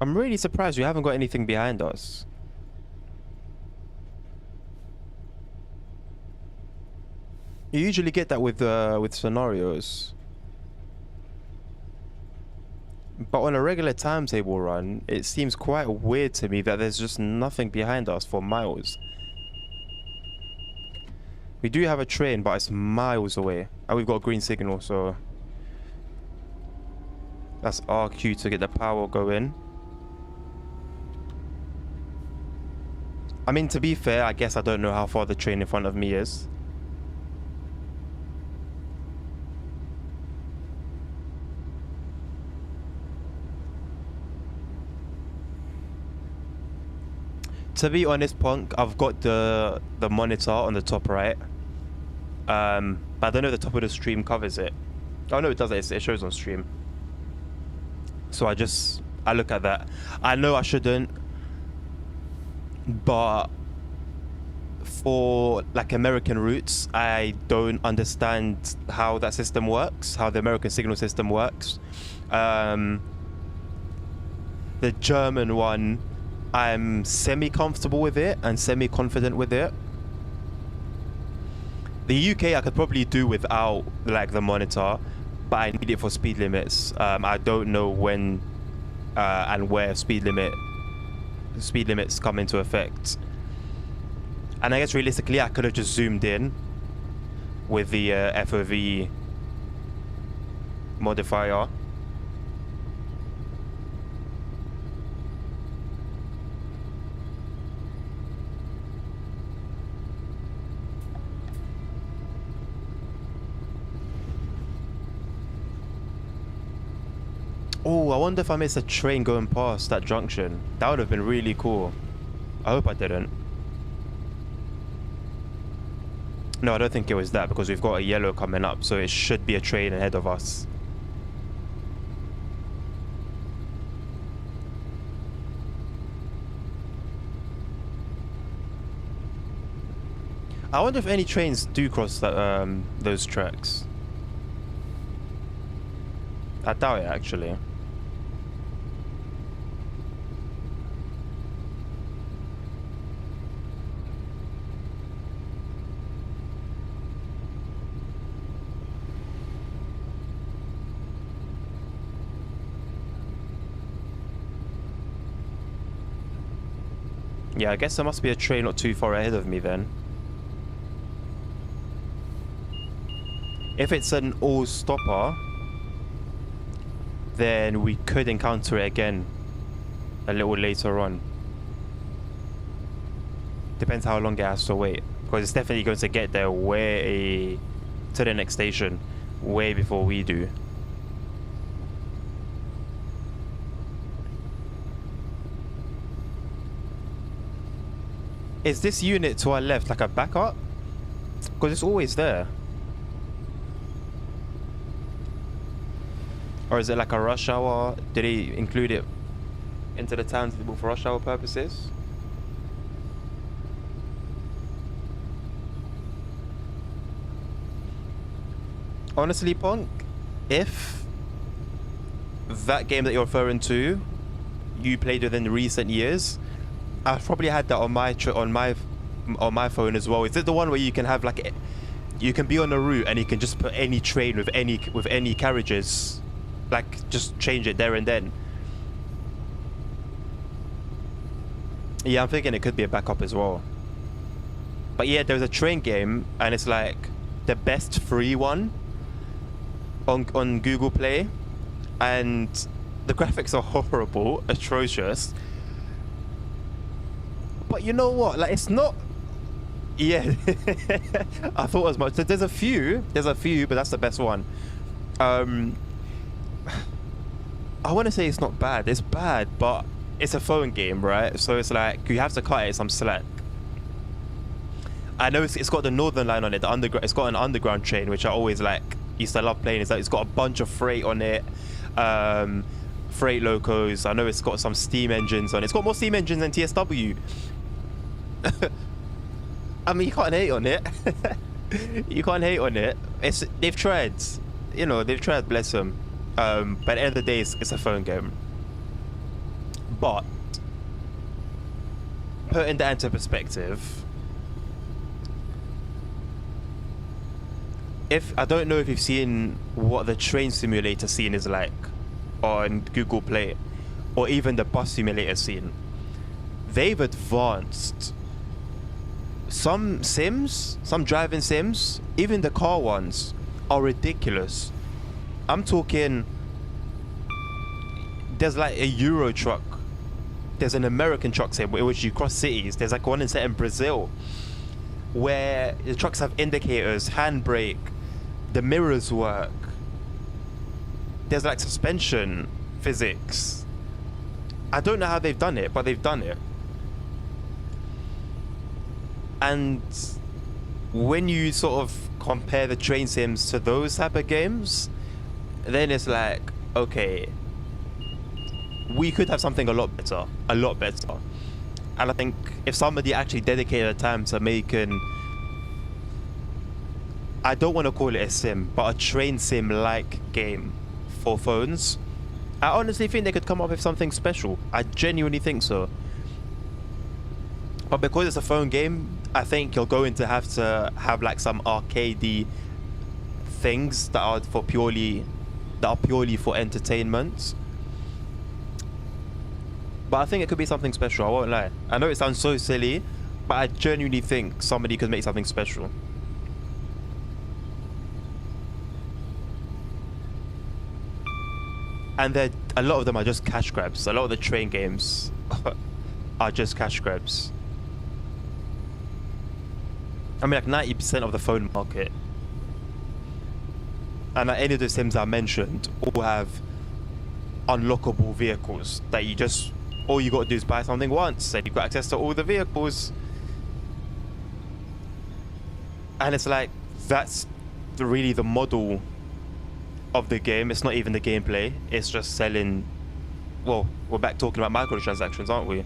Speaker 1: I'm really surprised we haven't got anything behind us. You usually get that with scenarios. But on a regular timetable run, it seems quite weird to me that there's just nothing behind us for miles. We do have a train, but it's miles away. And we've got a green signal, so... That's our cue to get the power going. I mean, to be fair, I guess I don't know how far the train in front of me is. To be honest, Punk, I've got the monitor on the top right. But I don't know if the top of the stream covers it. Oh no, it does. It shows on stream. So I look at that. I know I shouldn't, but for like American roots, I don't understand how that system works, how the American signal system works. The German one, I'm semi-comfortable with it and semi-confident with it. The UK I could probably do without like the monitor, but I need it for speed limits. I don't know when and where speed limits come into effect. And I guess realistically I could have just zoomed in with the FOV modifier. Oh, I wonder if I missed a train going past that junction. That would have been really cool. I hope I didn't. No, I don't think it was that, because we've got a yellow coming up, so it should be a train ahead of us. I wonder if any trains do cross that, those tracks. I doubt it, actually. Yeah, I guess there must be a train not too far ahead of me then. If it's an all-stopper, then we could encounter it again a little later on. Depends how long it has to wait, because it's definitely going to get there way to the next station way before we do. Is this unit to our left like a backup? Because it's always there. Or is it like a rush hour? Did he include it into the timetable for rush hour purposes? Honestly, Punk, if that game that you're referring to, you played within recent years, I've probably had that on my phone as well. Is it the one where you can have like, you can be on a route and you can just put any train with any carriages, like just change it there and then? Yeah, I'm thinking it could be a backup as well. But yeah, there's a train game and it's like the best free one on Google Play, and the graphics are horrible, atrocious. But you know what? Like, it's not. Yeah, I thought as much. There's a few, but that's the best one. I want to say it's not bad. It's bad, but it's a phone game, right? So it's like you have to cut it some slack. I know it's got the Northern Line on it. The underground. It's got an underground train, which I always like. Used to love playing. Is that it's got a bunch of freight on it. Freight locos. I know it's got some steam engines on it. It's got more steam engines than TSW. I mean, you can't hate on it. You can't hate on it. They've tried. You know, they've tried, bless them. But at the end of the day, it's a phone game. But putting that into perspective, I don't know if you've seen what the train simulator scene is like on Google Play, or even the bus simulator scene. They've advanced. Some sims, some driving sims, even the car ones, are ridiculous. I'm talking, there's like a Euro truck. There's an American truck sim in which you cross cities. There's like one set in Brazil where the trucks have indicators, handbrake, the mirrors work. There's like suspension physics. I don't know how they've done it, but they've done it. And when you sort of compare the train sims to those type of games, then it's like, okay, we could have something a lot better, a lot better. And I think if somebody actually dedicated the time to making, I don't want to call it a sim, but a train sim like game for phones, I honestly think they could come up with something special. I genuinely think so. But because it's a phone game, I think you're going to have like some arcadey things that are purely for entertainment. But I think it could be something special, I won't lie. I know it sounds so silly, but I genuinely think somebody could make something special. And a lot of them are just cash grabs. A lot of the train games are just cash grabs. I mean, like 90% of the phone market, and any of the sims I mentioned, all have unlockable vehicles that you just, all you got to do is buy something once and you've got access to all the vehicles. And it's like, that's really the model of the game. It's not even the gameplay, it's just selling. Well, we're back talking about microtransactions, aren't we?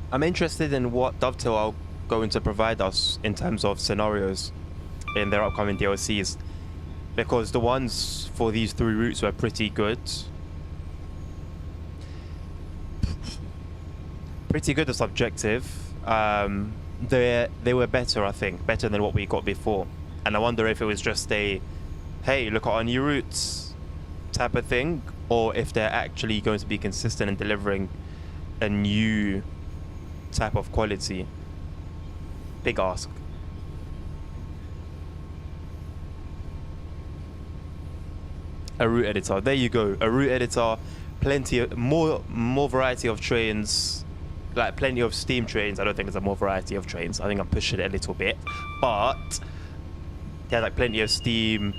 Speaker 1: I'm interested in what Dovetail are going to provide us in terms of scenarios in their upcoming DLCs, because the ones for these 3 routes were pretty good. Pretty good is subjective. They were better, I think, better than what we got before. And I wonder if it was just a, hey, look at our new routes type of thing, or if they're actually going to be consistent in delivering a new type of quality. Big ask. A route editor, there you go. A route editor, plenty of more variety of trains, like plenty of steam trains. I don't think there's a more variety of trains. I think I'm pushing it a little bit, but yeah, like plenty of steam.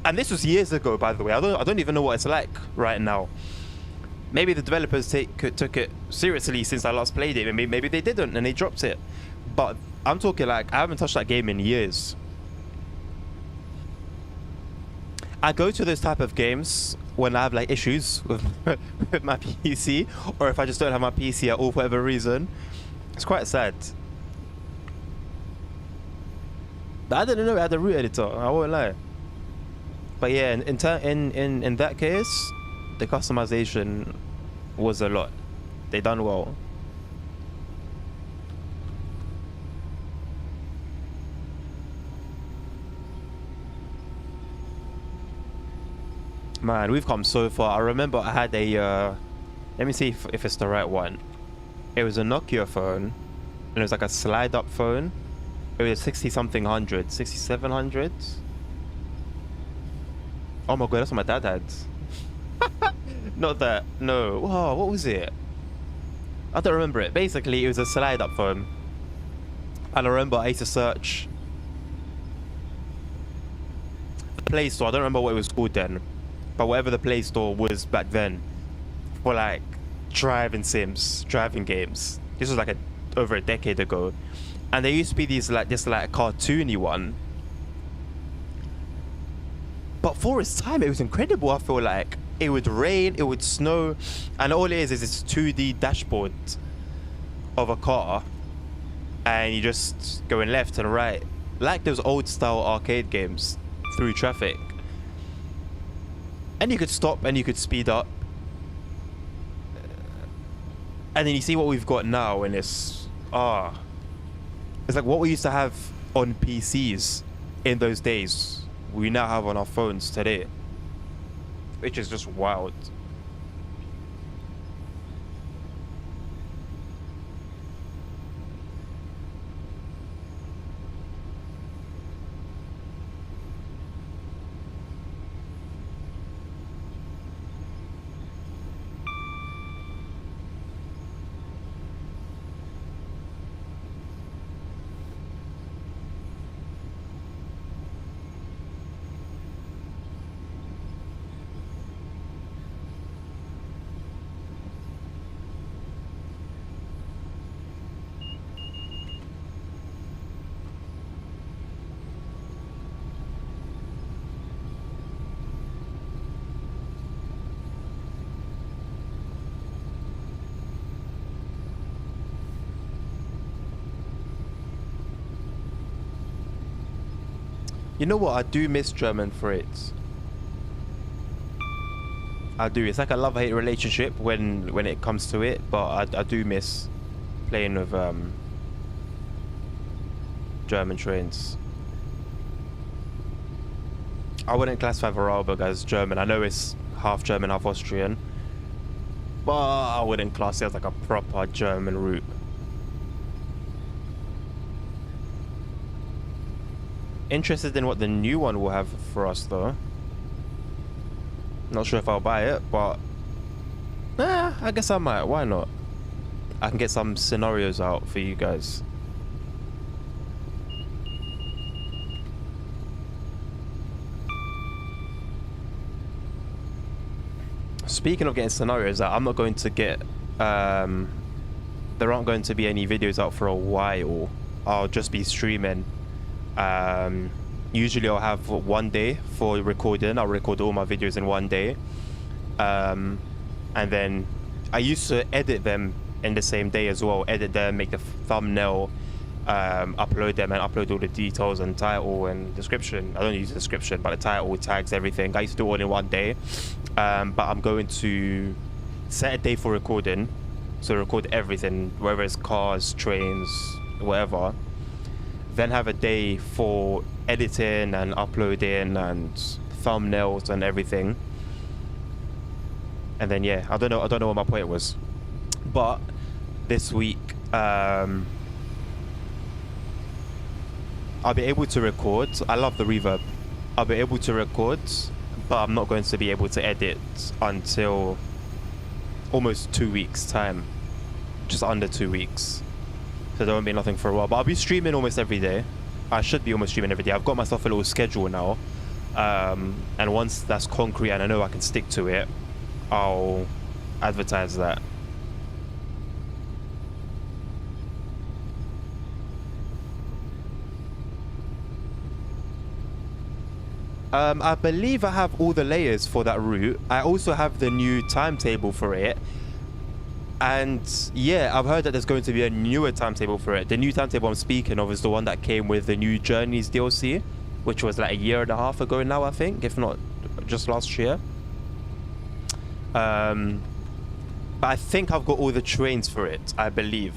Speaker 1: And this was years ago, by the way. I don't even know what it's like right now. Maybe the developers took it seriously since I last played it. Maybe they didn't and they dropped it. But I'm talking like, I haven't touched that game in years. I go to those type of games when I have like issues with, with my PC, or if I just don't have my PC at all for whatever reason. It's quite sad. But I didn't know it had a route editor, I won't lie. But yeah, in that case, the customization was a lot. They done well. Man, we've come so far. I remember I had a let me see if it's the right one. It was a Nokia phone, and it was like a slide up phone. It was 60-something 6700. Oh my god, that's what my dad had. Not that, no. Whoa, what was it? I don't remember it. Basically, it was a slide-up phone. And I remember I used to search the Play Store. I don't remember what it was called then, but whatever the Play Store was back then, for like driving sims, driving games. This was like over a decade ago. And there used to be these like this like cartoony one. But for its time, it was incredible. I feel like it would rain, it would snow, and all it is this 2D dashboard of a car, and you just going left and right, like those old style arcade games through traffic. And you could stop and you could speed up. And then you see what we've got now, and it's like what we used to have on PCs in those days, we now have on our phones today, which is just wild. You know what? I do miss German Fritz. I do. It's like a love-hate relationship when it comes to it, but I do miss playing with German trains. I wouldn't classify Vorarlberg as German. I know it's half German, half Austrian, but I wouldn't class it as like a proper German route. Interested in what the new one will have for us though. Not sure if I'll buy it, but I guess I might. Why not? I can get some scenarios out for you guys. Speaking of getting scenarios out, I'm not going to get there aren't going to be any videos out for a while. I'll just be streaming. Usually I'll have 1 day for recording. I'll record all my videos in 1 day, and then I used to edit them in the same day as well. Edit them, make the thumbnail, upload them, and upload all the details and title and description. I don't use the description, but the title, tags, everything. I used to do it all in 1 day, but I'm going to set a day for recording, so record everything, whether it's cars, trains, whatever. Then have a day for editing and uploading and thumbnails and everything. And then I don't know what my point was, but this week I'll be able to record. I love the reverb. I'll be able to record, but I'm not going to be able to edit until almost 2 weeks time, just under 2 weeks. So there won't be nothing for a while, but I'll be streaming almost every day. I should be almost streaming every day. I've got myself a little schedule now, and once that's concrete and I know I can stick to it, I'll advertise that. I believe I have all the layers for that route. I also have the new timetable for it. And yeah, I've heard that there's going to be a newer timetable for it. The new timetable I'm speaking of is the one that came with the new Journeys DLC, which was like 1.5 years ago now, I think, if not just last year. But I think I've got all the trains for it, I believe.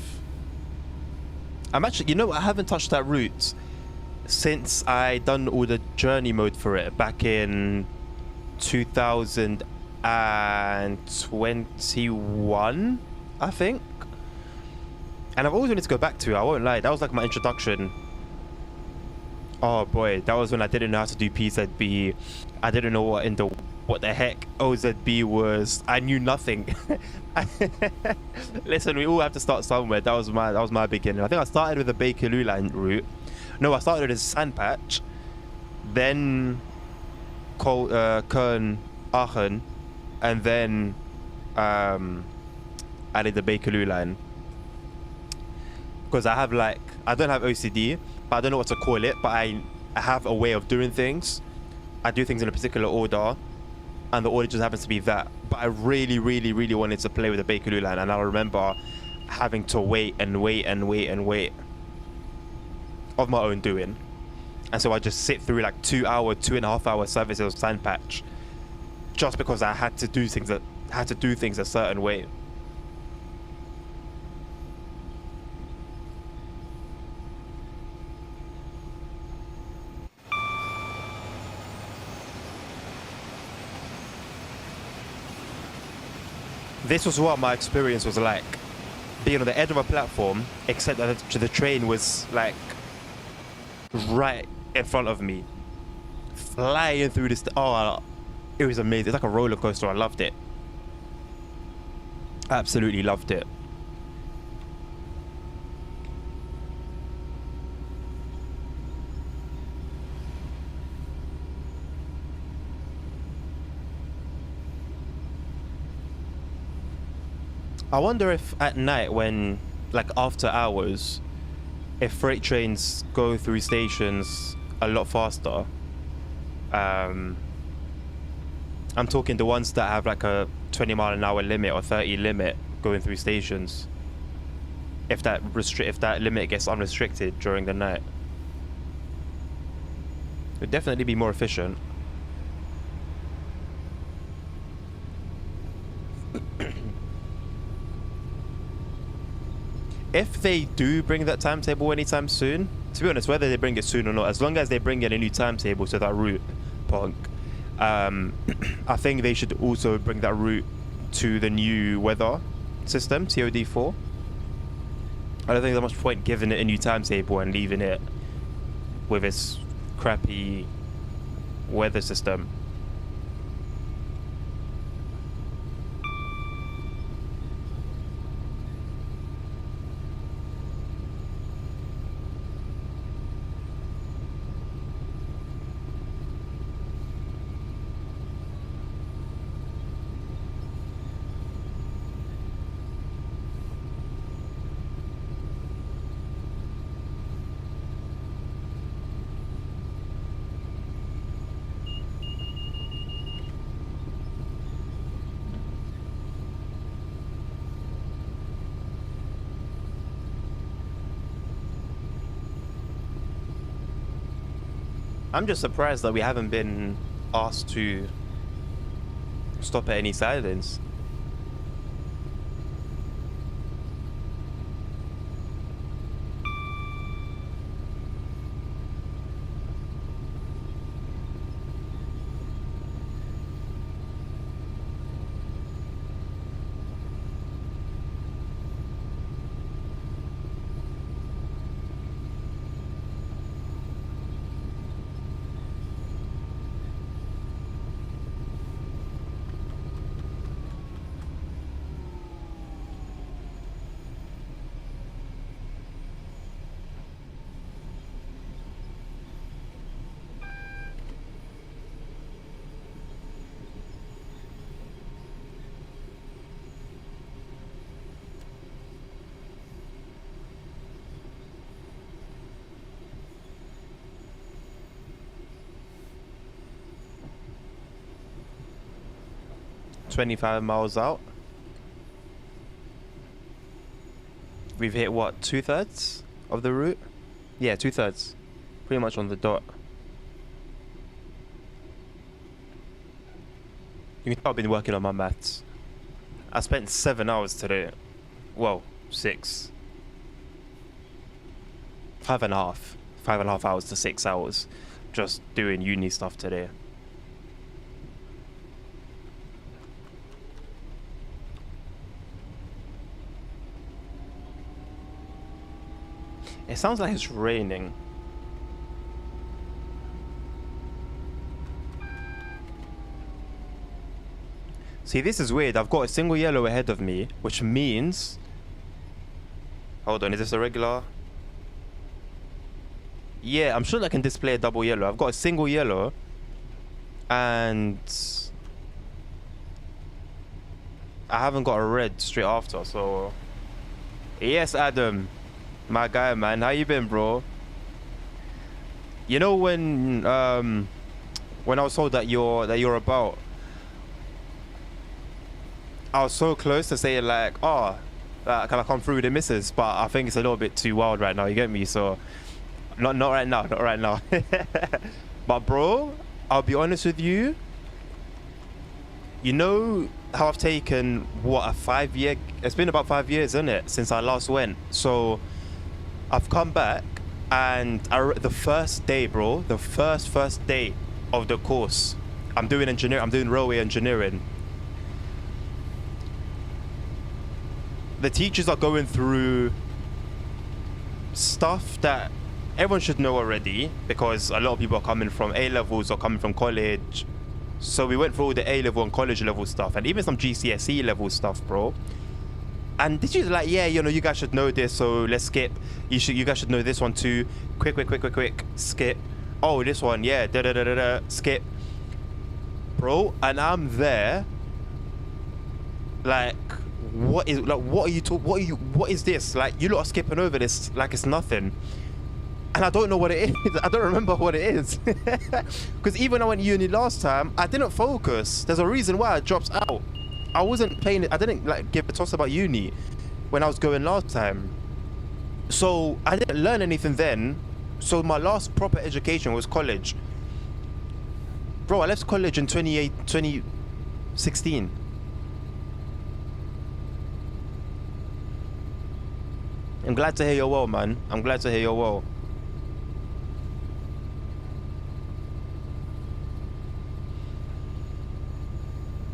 Speaker 1: I'm actually, I haven't touched that route since I done all the journey mode for it back in 2021, I think. And I've always wanted to go back to it, I won't lie. That was like my introduction. Oh boy, that was when I didn't know how to do PZB. I didn't know what the heck OZB was. I knew nothing. Listen, we all have to start somewhere. That was my beginning. I think I started with the Bakerloo line route. No, I started with Sandpatch, then Köln, Aachen, and then I did the Bakerloo line. Because I don't have OCD, but I don't know what to call it, but I have a way of doing things. I do things in a particular order, and the order just happens to be that. But I really, really, really wanted to play with the Bakerloo line, and I remember having to wait and wait and wait and wait of my own doing. And so I just sit through like 2.5 hour services of Sandpatch just because I had to do things a certain way. This was what my experience was like, being on the edge of a platform, except that the train was like right in front of me, flying through this. Oh, it was amazing. It's like a roller coaster. I loved it. Absolutely loved it. I wonder if at night, when like after hours, if freight trains go through stations a lot faster. I'm talking the ones that have like a 20-mile-an-hour limit or 30 limit going through stations. If that limit gets unrestricted during the night. Would definitely be more efficient. If they do bring that timetable anytime soon, to be honest, whether they bring it soon or not, as long as they bring in a new timetable to that route, Punk, I think they should also bring that route to the new weather system, TOD4. I don't think there's much point giving it a new timetable and leaving it with its crappy weather system. I'm just surprised that we haven't been asked to stop at any silence. $25 miles out. We've hit what, 2/3 of the route? Yeah, 2/3. Pretty much on the dot. You can tell I've been working on my maths. I spent 7 hours today. Well, 6. 5.5. 5.5 hours to 6 hours just doing uni stuff today. It sounds like it's raining. See, this is weird. I've got a single yellow ahead of me, which means... Hold on, is this a regular? Yeah, I'm sure I can display a double yellow. I've got a single yellow. And... I haven't got a red straight after, so... Yes, Adam. My guy, man. How you been, bro? You know when I was told that you're about... I was so close to saying like, oh, can I come through with the missus? But I think it's a little bit too wild right now, you get me? So, not right now, not right now. But bro, I'll be honest with you. You know how I've taken, what, a 5-year... It's been about 5 years, isn't it? Since I last went. So, I've come back and the first day, bro, the first day of the course, I'm doing railway engineering. The teachers are going through stuff that everyone should know already because a lot of people are coming from A-levels or coming from college. So we went through all the A-level and college level stuff and even some GCSE level stuff, bro. And the teachers are like, yeah, you know, you guys should know this, so let's skip. You guys should know this one too. Quick, skip. Oh, this one, yeah, skip. Bro, and I'm there like, what is this? Like, you lot are skipping over this like it's nothing. And I don't know what it is. I don't remember what it is. Because even when I went to uni last time, I didn't focus. There's a reason why I dropped out. I wasn't playing it. I didn't like give a toss about uni when I was going last time. So I didn't learn anything then. So my last proper education was college. Bro, I left college in 2016. I'm glad to hear you're well, man. I'm glad to hear you're well.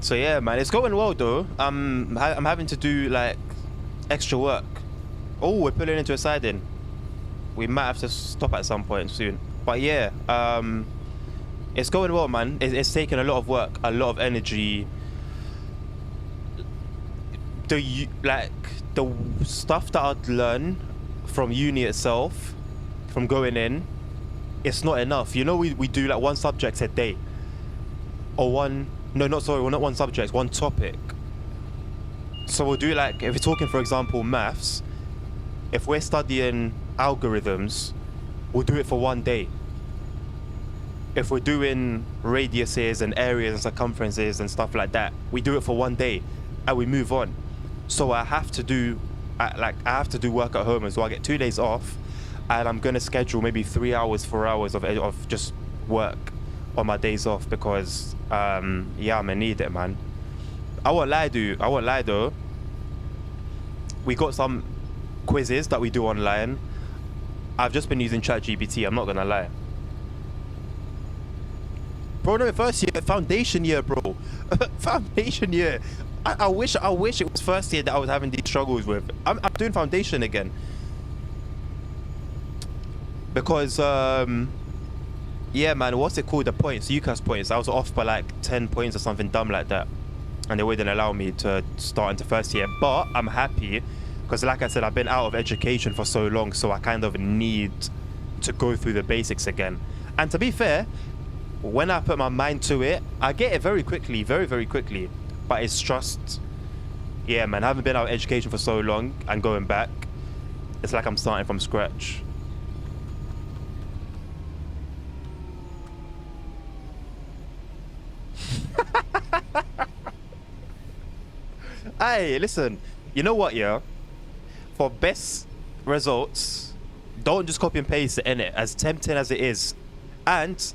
Speaker 1: So yeah, man, it's going well though. I'm having to do like extra work. Oh, we're pulling into a siding. We might have to stop at some point soon. But yeah, it's going well, man. It's taken a lot of work, a lot of energy. The stuff that I'd learn from uni itself, from going in, it's not enough. You know, we do like one subject a day, or one. No, not sorry. Well, not one subject, one topic. So we'll do like, if we're talking, for example, maths. If we're studying algorithms, we'll do it for one day. If we're doing radiuses and areas and circumferences and stuff like that, we do it for one day, and we move on. So I have to do work at home as well. I get 2 days off, and I'm gonna schedule maybe 3 hours, 4 hours of just work on my days off because yeah, I'm gonna need it, man. I won't lie though. We got some quizzes that we do online. I've just been using ChatGPT. I'm not gonna lie. Bro, no, first year, foundation year, bro. Foundation year. I wish it was first year that I was having these struggles with. I'm doing foundation again. Because, yeah, man, what's it called? The points, UCAS points. I was off by like 10 points or something dumb like that. And they wouldn't allow me to start into first year. But I'm happy because, like I said, I've been out of education for so long. So I kind of need to go through the basics again. And to be fair, when I put my mind to it, I get it very quickly, very, very quickly. But it's just, yeah, man, I haven't been out of education for so long and going back, it's like I'm starting from scratch. Hey, listen, you know what, yeah? For best results, don't just copy and paste it in it, as tempting as it is. And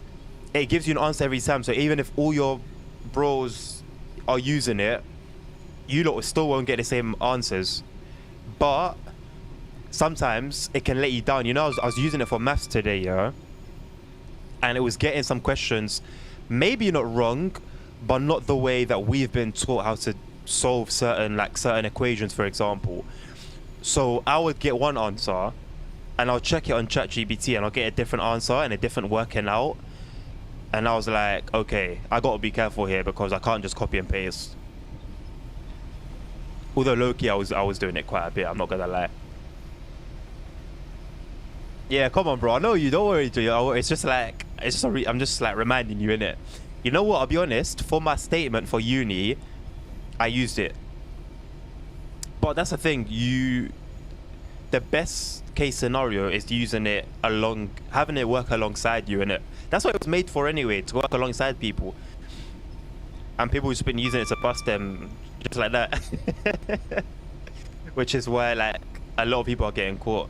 Speaker 1: it gives you an answer every time. So even if all your bros are using it, you lot still won't get the same answers. But sometimes it can let you down. You know, I was using it for maths today, yeah? And it was getting some questions, maybe not wrong, but not the way that we've been taught how to solve certain equations, for example. So I would get one answer and I'll check it on ChatGPT and I'll get a different answer and a different working out. And I was like, okay, I gotta be careful here because I can't just copy and paste. Although low-key, I was doing it quite a bit, I'm not gonna lie. Yeah, come on, bro. I know you. Don't worry, it's just like, I'm just like reminding you, innit? You know what? I'll be honest. For my statement for uni, I used it. But that's the thing. The best case scenario is using it having it work alongside you, innit? That's what it was made for anyway, to work alongside people. And people who've been using it to bust them just like that. Which is why like a lot of people are getting caught.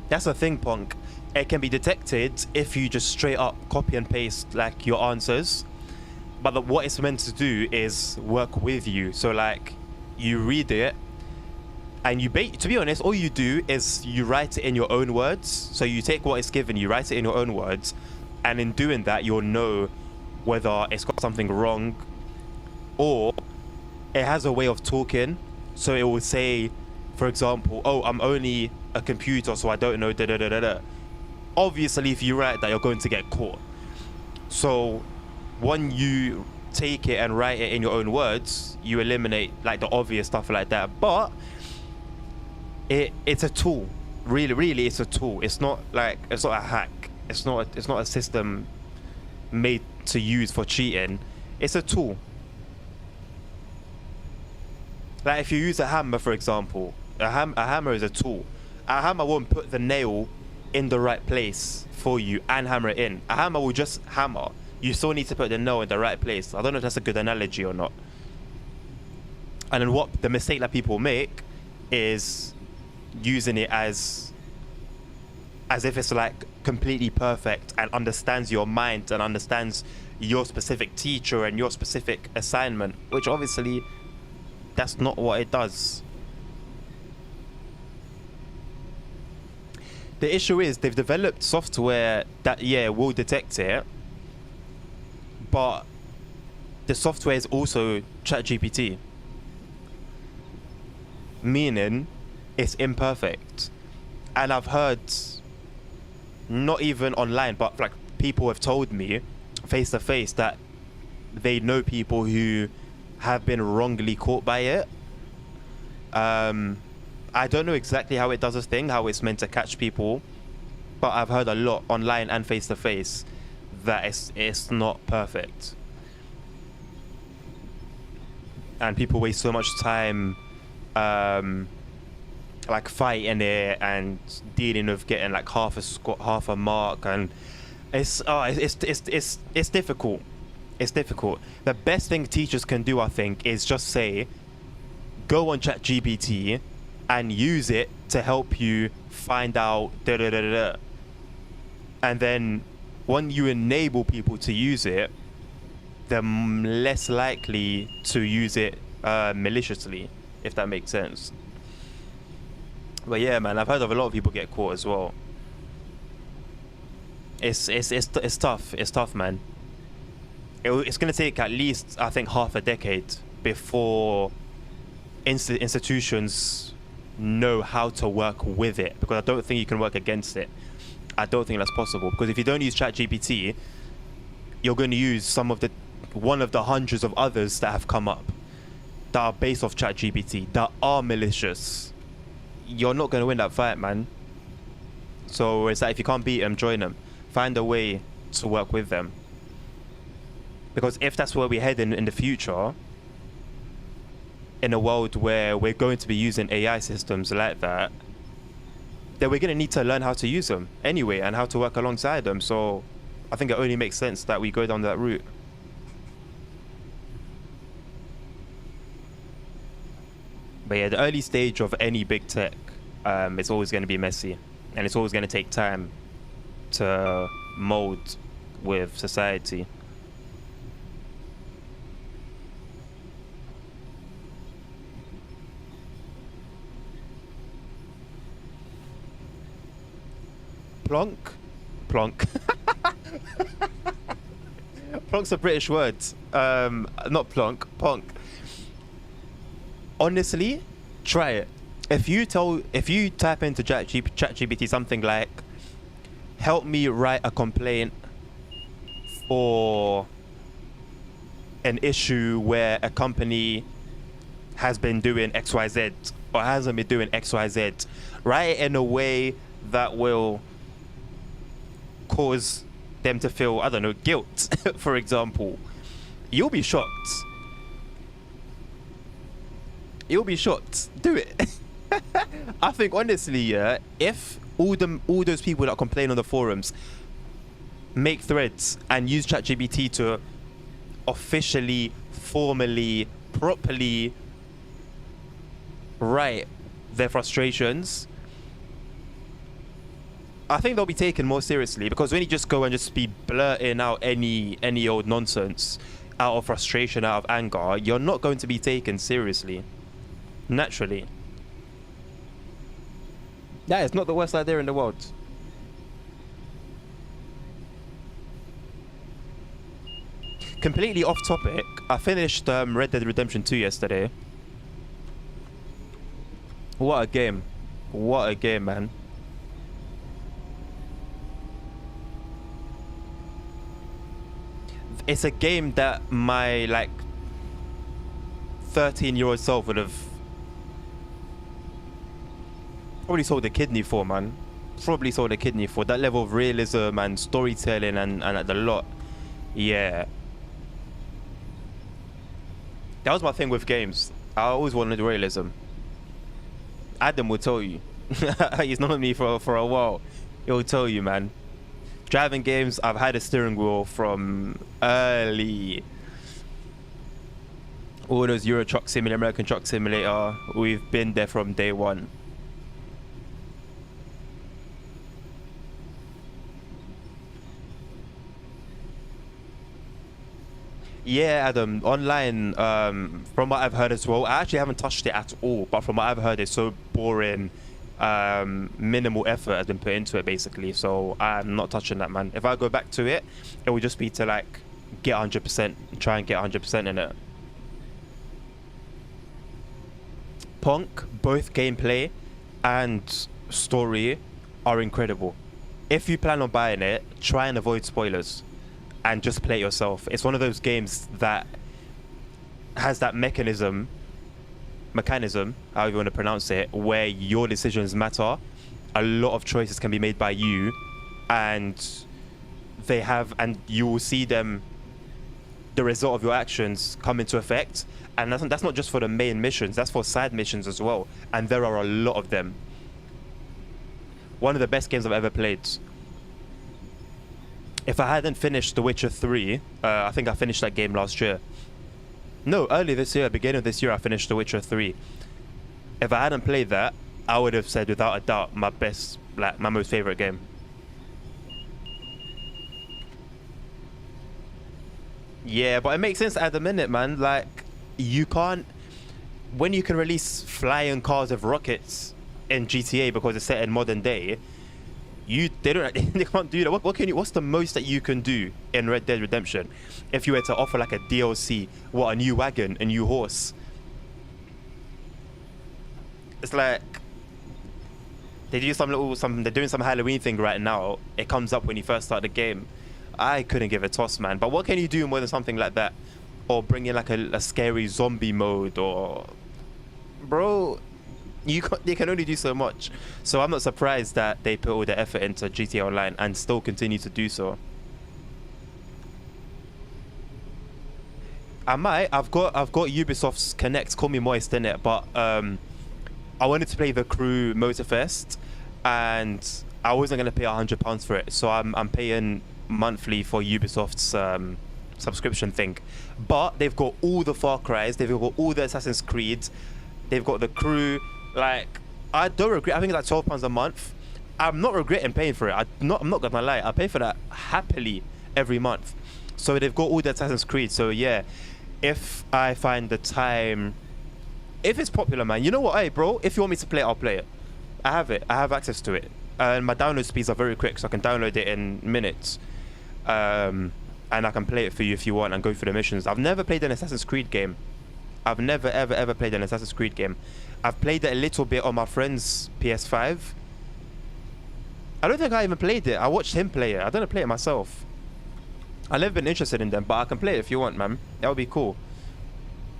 Speaker 1: That's the thing, Punk. It can be detected if you just straight up copy and paste like your answers. But what it's meant to do is work with you. So like you read it and to be honest, all you do is you write it in your own words. So you take what is given, you write it in your own words. And in doing that, you'll know whether it's got something wrong or it has a way of talking. So it will say, for example, oh, I'm only a computer, so I don't know da-da-da-da-da. Obviously, if you write that, you're going to get caught. So when you take it and write it in your own words, you eliminate like the obvious stuff like that. But it's a tool. Really, it's a tool. It's not a hack. It's not a system made to use for cheating. It's a tool. Like if you use a hammer, for example, a hammer is a tool. A hammer won't put the nail in the right place for you and hammer it in. A hammer will just hammer. You still need to put the nail in the right place. I don't know if that's a good analogy or not. And then what the mistake that people make is using it as if it's like completely perfect and understands your mind and understands your specific teacher and your specific assignment, which obviously that's not what it does. The issue is they've developed software that, yeah, will detect it, but the software is also ChatGPT, meaning it's imperfect. And I've heard, not even online, but like people have told me face to face that they know people who have been wrongly caught by it. I don't know exactly how it does this thing, how it's meant to catch people, but I've heard a lot online and face to face that it's not perfect. And people waste so much time like fighting it and dealing with getting like half a mark, and it's difficult. It's difficult. The best thing teachers can do, I think, is just say, go on ChatGPT and use it to help you find out da da da da da. And then when you enable people to use it, they're less likely to use it maliciously, if that makes sense. But yeah, man, I've heard of a lot of people get caught as well. It's tough. It's tough, man. It's gonna take at least, I think, half a decade before institutions know how to work with it, because I don't think you can work against it. I don't think that's possible, because if you don't use ChatGPT, you're going to use one of the hundreds of others that have come up that are based off ChatGPT, that are malicious. You're not going to win that fight, man. So it's like, if you can't beat them, join them. Find a way to work with them. Because if that's where we're heading in the future, in a world where we're going to be using AI systems like that, then we're going to need to learn how to use them anyway and how to work alongside them. So I think it only makes sense that we go down that route. But yeah, the early stage of any big tech, it's always going to be messy, and it's always going to take time to mold with society. Plonk? Plonk. Plonk's a British word. Not plonk, ponk. Honestly, try it. If you type into ChatGPT something like, help me write a complaint for an issue where a company has been doing XYZ or hasn't been doing XYZ, write it in a way that will cause them to feel, I don't know, guilt, for example. You'll be shocked. You'll be shocked. Do it. I think honestly, yeah, if all those people that complain on the forums make threads and use ChatGPT to officially, formally, properly write their frustrations, I think they'll be taken more seriously. Because when you just go and just be blurting out any old nonsense out of frustration, out of anger, you're not going to be taken seriously. Naturally. Yeah, it's not the worst idea in the world. Completely off topic, I finished Red Dead Redemption 2 yesterday. What a game. What a game, man. It's a game that my, like, 13-year-old self would have probably sold a kidney for, man. Probably sold a kidney for. That level of realism and storytelling and the lot. Yeah. That was my thing with games. I always wanted realism. Adam will tell you. He's known me for a while. He'll tell you, man. Driving games, I've had a steering wheel from early. All those Euro Truck Simulator, American Truck Simulator, we've been there from day one. Yeah, Adam, online, from what I've heard as well, I actually haven't touched it at all, but from what I've heard, it's so boring. Minimal effort has been put into it, basically, so I'm not touching that, man. If I go back to it, it would just be to, like, get 100%, try and get 100% in it. Punk, both gameplay and story are incredible. If you plan on buying it, try and avoid spoilers and just play it yourself. It's one of those games that has that mechanism, however you want to pronounce it, where your decisions matter. A lot of choices can be made by you, and you will see them, the result of your actions come into effect. And that's not just for the main missions, that's for side missions as well, and there are a lot of them. One of the best games I've ever played. If I hadn't finished The Witcher 3, I think I finished that game last year. No, early this year, beginning of this year, I finished The Witcher 3. If I hadn't played that, I would have said without a doubt my best, like my most favorite game. Yeah, but it makes sense at the minute, man. Like, you can't, when you can release flying cars with rockets in GTA because it's set in modern day, they can't do that. What's the most that you can do in Red Dead Redemption if you were to offer like a DLC? What, a new wagon, a new horse? It's like they're doing some Halloween thing right now. It comes up when you first start the game. I couldn't give a toss, man. But what can you do more than something like that? Or bring in like a scary zombie mode, or bro, they can only do so much. So I'm not surprised that they put all the effort into GTA Online and still continue to do so. I've got Ubisoft's Connect, call me moist in it, but I wanted to play the Crew Motorfest, and I wasn't gonna pay £100 for it, so I'm paying monthly for Ubisoft's subscription thing. But they've got all the Far Cry's, they've got all the Assassin's Creeds, they've got the Crew. Like, I don't regret. I think it's like £12 a month. I'm not regretting paying for it. I'm not gonna lie. I pay for that happily every month. So they've got all the Assassin's Creed. So yeah, if I find the time, if it's popular, man, you know what, hey bro, if you want me to play it, I'll play it. I have it. I have access to it, and my download speeds are very quick, so I can download it in minutes. And I can play it for you if you want and go through the missions. I've never played an Assassin's Creed game. I've never ever played an Assassin's Creed game. I've played it a little bit on my friend's PS5. I don't think I even played it. I watched him play it. I don't play it myself. I've never been interested in them, but I can play it if you want, man. That would be cool.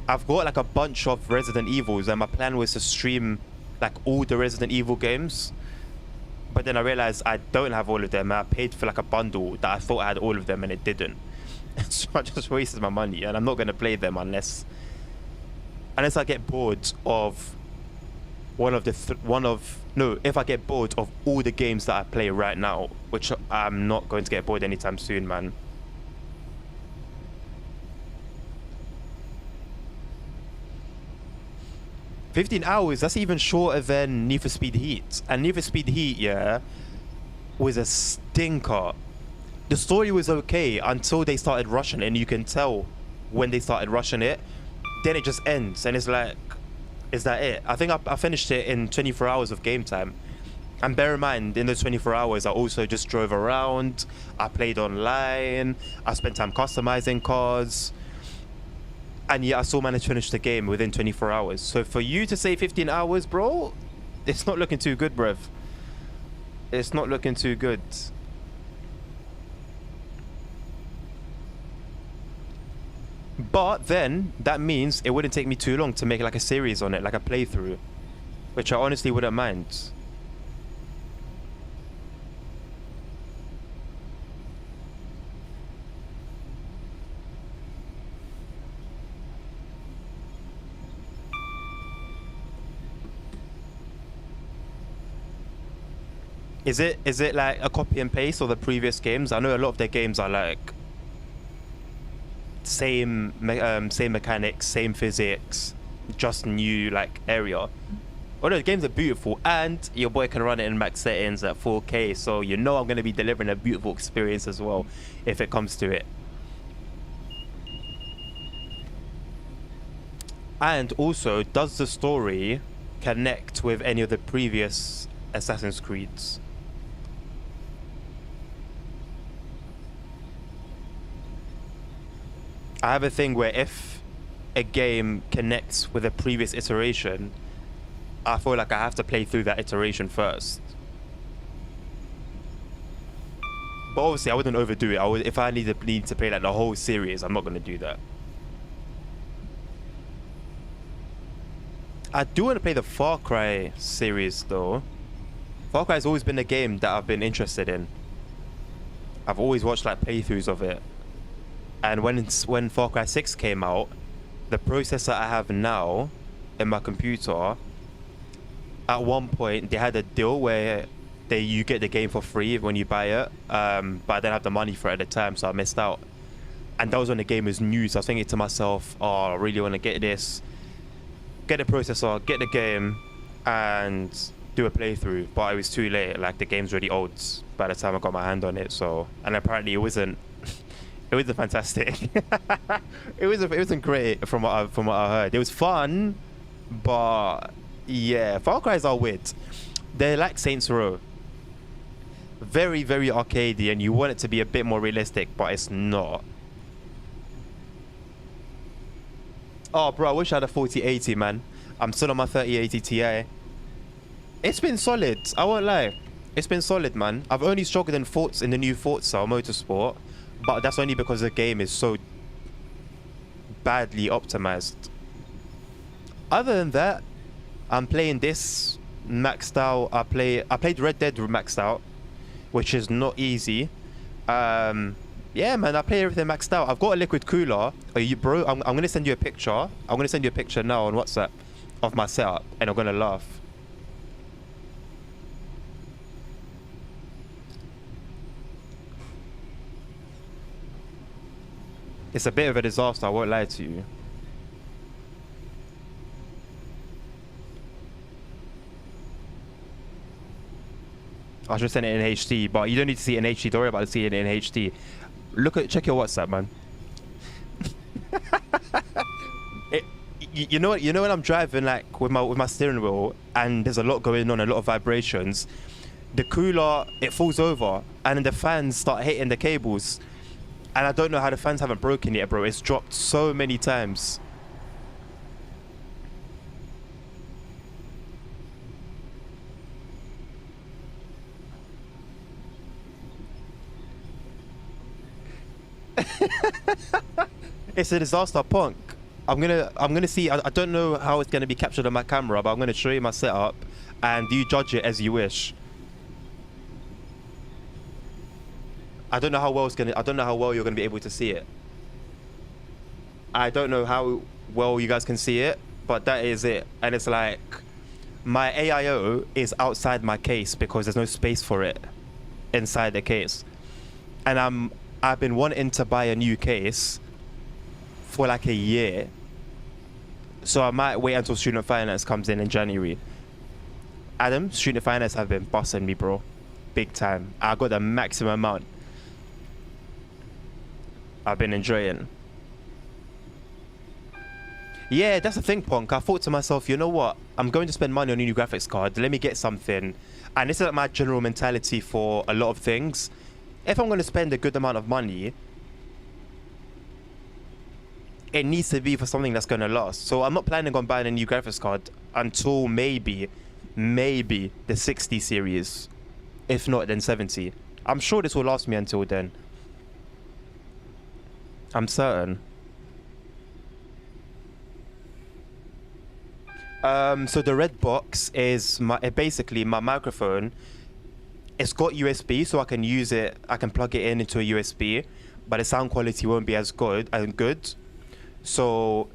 Speaker 1: I've got like a bunch of Resident Evils, and my plan was to stream like all the Resident Evil games. But then I realized I don't have all of them. I paid for like a bundle that I thought I had all of them, and it didn't. So I just wasted my money, and I'm not going to play them unless I get bored of if I get bored of all the games that I play right now, which I'm not going to get bored anytime soon, man. $15 hours, that's even shorter than Need for Speed Heat. And Need for Speed Heat, yeah, was a stinker. The story was okay until they started rushing it, and you can tell when they started rushing it. Then it just ends, and it's like, is that it? I think I finished it in 24 hours of game time. And bear in mind, in those 24 hours, I also just drove around, I played online, I spent time customizing cars, and yeah, I still managed to finish the game within 24 hours. So for you to say 15 hours, bro, it's not looking too good, bruv. It's not looking too good. But then, that means it wouldn't take me too long to make like a series on it, like a playthrough, which I honestly wouldn't mind. Is it like a copy and paste of the previous games? I know a lot of their games are like same mechanics, same physics, just new like area. Oh no, the games are beautiful, and your boy can run it in max settings at 4K, so you know I'm going to be delivering a beautiful experience as well if it comes to it. And also, does the story connect with any of the previous Assassin's Creeds? I have a thing where if a game connects with a previous iteration, I feel like I have to play through that iteration first. But obviously, I wouldn't overdo it. If I need to play like the whole series, I'm not going to do that. I do want to play the Far Cry series though. Far Cry has always been a game that I've been interested in. I've always watched like playthroughs of it. And when Far Cry 6 came out, the processor I have now in my computer, at one point they had a deal where you get the game for free when you buy it, but I didn't have the money for it at the time, so I missed out. And that was when the game was new, so I was thinking to myself, oh, I really want to get this, get the processor, get the game, and do a playthrough. But it was too late. Like the game's already old by the time I got my hand on it. So, and apparently it wasn't. It wasn't fantastic. it wasn't great from what I heard. It was fun, but yeah, Far Cry's are weird. They're like Saints Row. Very, very arcadey, and you want it to be a bit more realistic, but it's not. Oh, bro, I wish I had a 4080, man. I'm still on my 3080 Ti. It's been solid. I won't lie. It's been solid, man. I've only struggled in the new Forza Motorsport, but that's only because the game is so badly optimized. Other than that, I'm playing this maxed out. I played Red Dead maxed out, which is not easy. Yeah, man, I play everything maxed out. I've got a liquid cooler. Oh, bro, I'm gonna send you a picture. I'm gonna send you a picture now on WhatsApp of my setup, and I'm gonna laugh. It's a bit of a disaster, I won't lie to you. I should send it in HD, but you don't need to see it in HD. Don't worry about seeing it in HD. Check your WhatsApp, man. You know what? You know when I'm driving like with my steering wheel and there's a lot going on, a lot of vibrations. The cooler, it falls over, and then the fans start hitting the cables. And I don't know how the fans haven't broken yet, bro. It's dropped so many times. It's a disaster, punk. I'm gonna see. I don't know how it's gonna be captured on my camera, but I'm gonna show you my setup, and you judge it as you wish. I don't know how well you're gonna be able to see it. I don't know how well you guys can see it, but that is it. And it's like my AIO is outside my case because there's no space for it inside the case. And I've been wanting to buy a new case for like a year. So I might wait until student finance comes in January. Adam, student finance have been busting me, bro. Big time. I got the maximum amount. I've been enjoying. Yeah, that's the thing, punk. I thought to myself, you know what? I'm going to spend money on a new graphics card. Let me get something. And this is like my general mentality for a lot of things. If I'm going to spend a good amount of money, it needs to be for something that's going to last. So I'm not planning on buying a new graphics card until maybe the 60 series. If not, then 70. I'm sure this will last me until then. I'm certain. So the red box is basically my microphone. It's got USB, so I can use it. I can plug it into a USB, but the sound quality won't be as good. So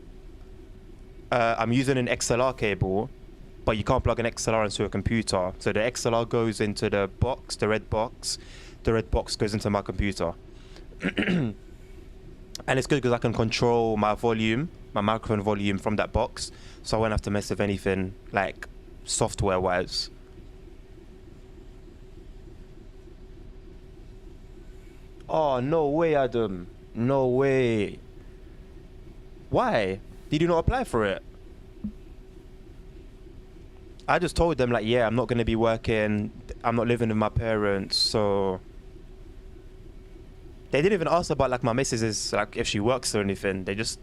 Speaker 1: I'm using an XLR cable, but you can't plug an XLR into a computer. So the XLR goes into the box, the red box. The red box goes into my computer. And it's good because I can control my volume, my microphone volume from that box, so I won't have to mess with anything like software wise. Oh, no way, Adam. No way. Why? Did you not apply for it? I just told them, like, yeah, I'm not going to be working. I'm not living with my parents, so... They didn't even ask about, like, my missus, like, if she works or anything. They just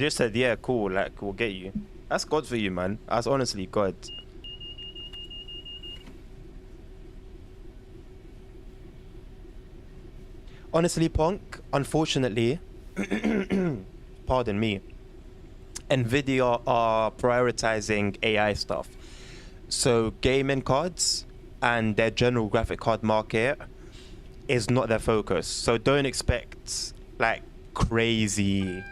Speaker 1: said, yeah, cool, like, we'll get you. That's God for you, man. That's honestly God. Honestly, Punk, unfortunately, pardon me, Nvidia are prioritizing AI stuff. So gaming cards and their general graphic card market is not their focus. So don't expect like crazy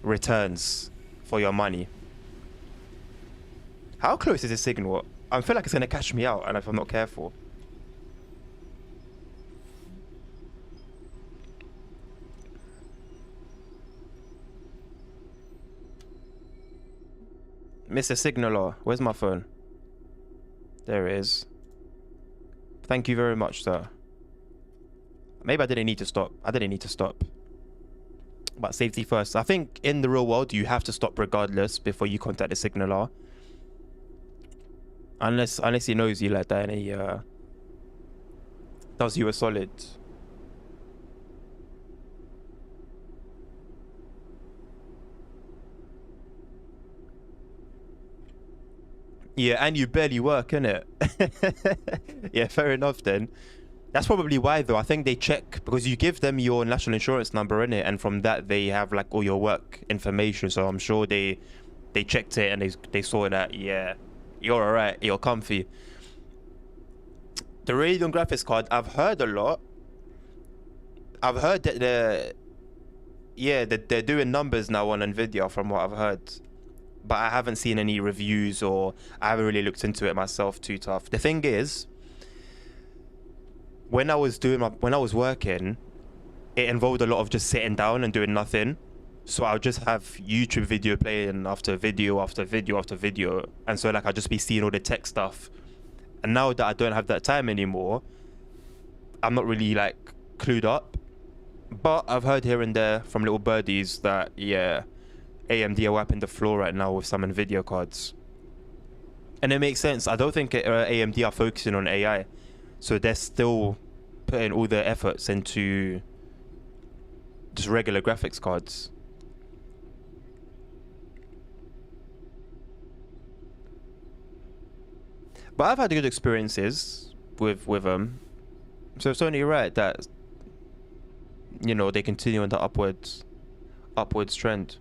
Speaker 1: returns for your money. How close is this signal? I feel like it's gonna catch me out, and if I'm not careful. Mr. Signaler, where's my phone? There it is. Thank you very much, sir. Maybe I didn't need to stop. I didn't need to stop. But safety first. I think in the real world, you have to stop regardless before you contact the signaler. Unless he knows you like that and he does you a solid. Yeah, and you barely work, innit? Yeah, fair enough then. That's probably why though. I think they check because you give them your national insurance number, innit? And from that they have like all your work information. So I'm sure they checked it and they saw that, yeah, you're alright, you're comfy. The Radeon graphics card, I've heard a lot. I've heard that they're doing numbers now on Nvidia from what I've heard. But I haven't seen any reviews or I haven't really looked into it myself too tough. The thing is, when I was working, it involved a lot of just sitting down and doing nothing. So I'll just have YouTube video playing after video after video after video. And so like I'll just be seeing all the tech stuff. And now that I don't have that time anymore, I'm not really like clued up. But I've heard here and there from little birdies that, yeah, AMD are wiping the floor right now with some Nvidia cards. And it makes sense. I don't think AMD are focusing on AI. So they're still putting all their efforts into just regular graphics cards. But I've had good experiences with them. So it's only right that, you know, they continue on the upwards trend.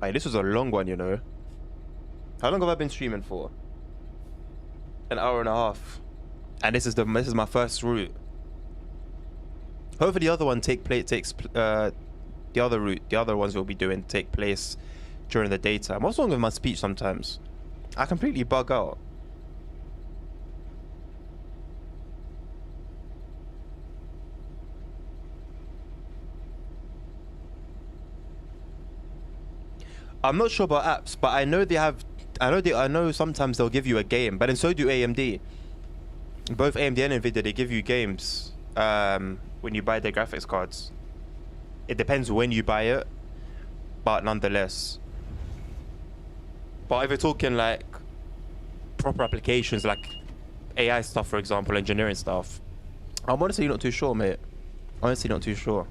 Speaker 1: Hey, this was a long one, you know. How long have I been streaming for? An hour and a half. And this is my first route. Hopefully the other one the other ones we'll be doing take place during the daytime. What's wrong with my speech sometimes? I completely bug out. I'm not sure about apps, but I know they have. I know sometimes they'll give you a game, but then so do AMD. Both AMD and Nvidia, they give you games when you buy their graphics cards. It depends when you buy it, but nonetheless. But if you're talking like proper applications, like AI stuff, for example, engineering stuff, I'm honestly not too sure, mate. Honestly, not too sure.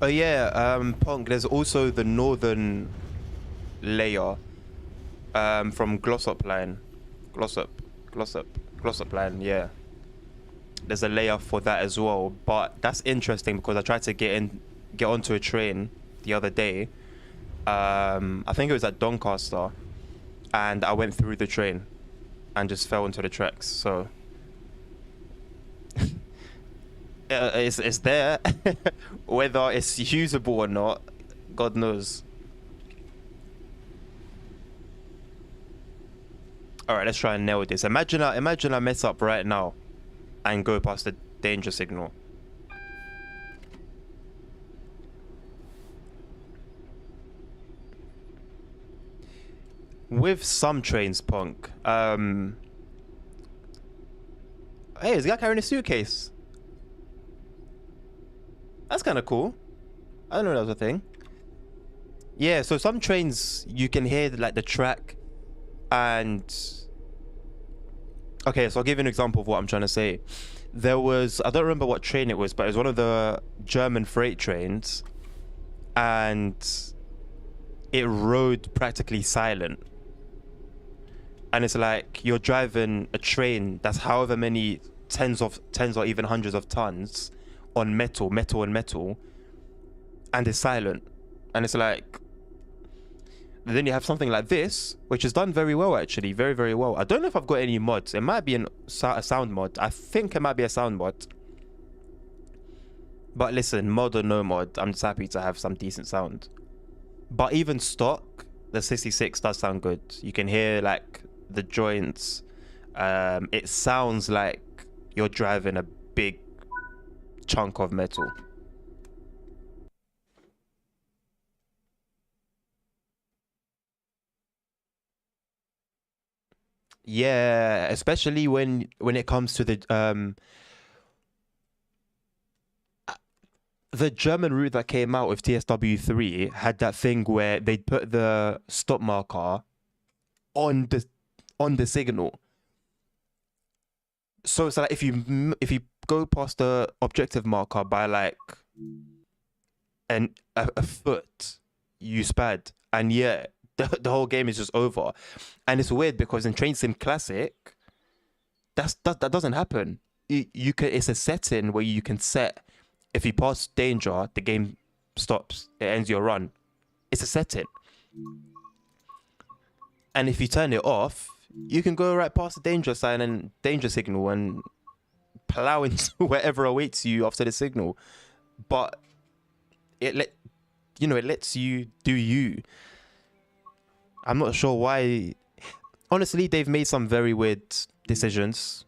Speaker 1: Oh yeah, Pong, there's also the northern layer from Glossop line. Glossop, Glossop, Glossop line. Yeah, there's a layer for that as well. But that's interesting because I tried to get onto a train the other day. I think it was at Doncaster, and I went through the train and just fell into the tracks. So it's there. Whether it's usable or not, God knows. All right, let's try and nail this. Imagine I mess up right now and go past the danger signal. With some trains, Punk. Hey, is the guy carrying a suitcase? That's kind of cool. I don't know that was a thing. Yeah, so some trains you can hear like the track, and okay, so I'll give you an example of what I'm trying to say. There was, I don't remember what train it was, but it was one of the German freight trains, and it rode practically silent. And it's like you're driving a train that's however many tens or even hundreds of tons on metal, and it's silent. And it's like, then you have something like this, which is done very well, actually, very, very well. I don't know if I've got any mods. It might be a sound mod. I think it might be a sound mod. But listen, mod or no mod, I'm just happy to have some decent sound. But even stock, the 66 does sound good. You can hear like the joints. It sounds like you're driving a big chunk of metal. Yeah, especially when it comes to the German route that came out with TSW3 had that thing where they'd put the stop marker on the signal. So it's like if you go past the objective marker by like a foot, you spad, and yeah, the whole game is just over. And it's weird because in Train Sim Classic, that doesn't happen. You can, it's a setting where you can set, if you pass danger, the game stops. It ends your run. It's a setting. And if you turn it off, you can go right past the danger sign and danger signal and plow into wherever awaits you after the signal. But it lets you do you. I'm not sure why. Honestly, they've made some very weird decisions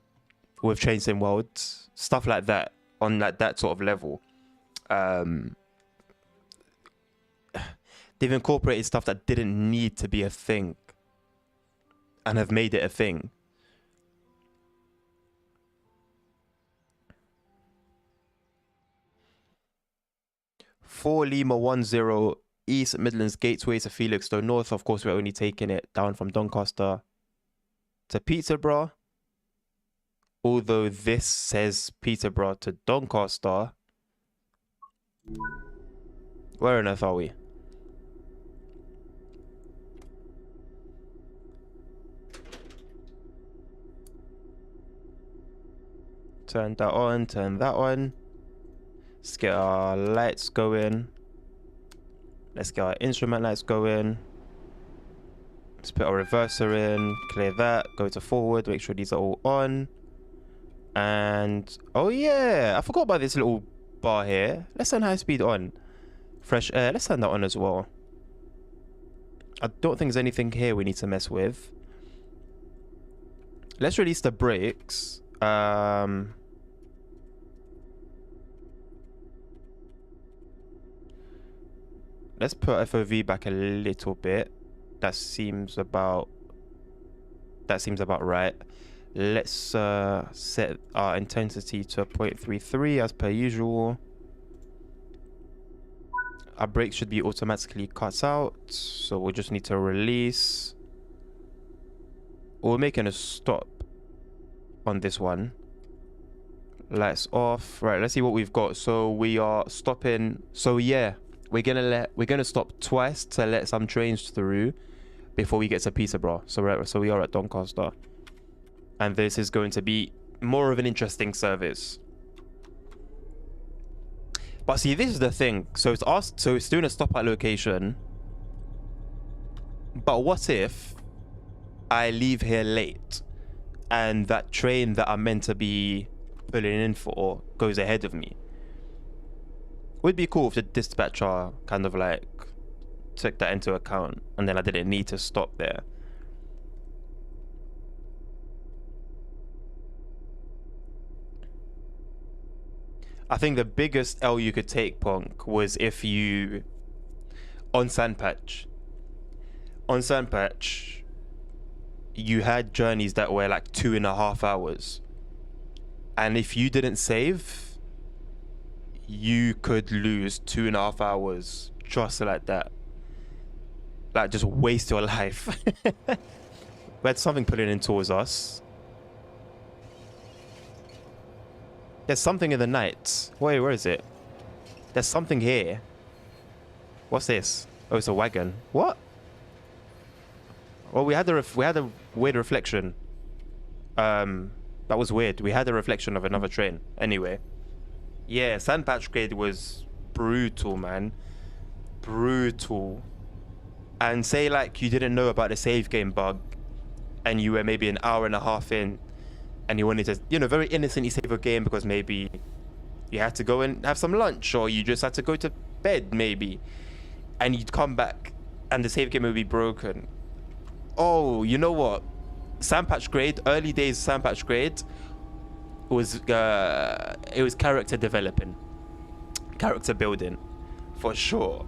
Speaker 1: with Train Sim World, stuff like that, on that sort of level. They've incorporated stuff that didn't need to be a thing and have made it a thing. For Lima 10 East Midlands Gateway to Felixstowe North. Of course, we're only taking it down from Doncaster to Peterborough. Although this says Peterborough to Doncaster. Where on earth are we? Turn that on, turn that on. Let's get our lights going. Let's get our instrument lights going. Let's put our reverser in, clear that, go to forward, make sure these are all on. And, oh yeah, I forgot about this little bar here. Let's turn high speed on. Fresh air, let's turn that on as well. I don't think there's anything here we need to mess with. Let's release the brakes. Let's put FOV back a little bit. That seems about right. Let's set our intensity to 0.33 as per usual. Our brakes should be automatically cut out, so we'll just need to release. We're making a stop on this one. Lights off. Right, let's see what we've got. So we are stopping. So yeah, we're gonna stop twice to let some trains through before we get to Peterborough. So we are at Doncaster. and this is going to be more of an interesting service. But see, this is the thing. So it's asked, so it's doing a stop at location. But what if I leave here late and that train that I'm meant to be pulling in for goes ahead of me? Would be cool if the dispatcher kind of like took that into account and then I didn't need to stop there. I think the biggest L you could take, Punk, was if you on Sandpatch. On Sandpatch, you had journeys that were like 2.5 hours. And if you didn't save, you could lose 2.5 hours just like that. Like, just waste your life. We had something pulling in towards us. There's something in the night. Wait, where is it? There's something here. What's this? Oh, it's a wagon. What? Well, we had a weird reflection. That was weird. We had a reflection of another train. Anyway. Yeah, Sandpatch Grade was brutal, man. Brutal. And say like you didn't know about the save game bug and you were maybe an hour and a half in and you wanted to, you know, very innocently save a game because maybe you had to go and have some lunch or you just had to go to bed maybe, and you'd come back and the save game would be broken. Oh, you know what? Sandpatch Grade, early days Sandpatch Grade was it was character developing, character building, for sure.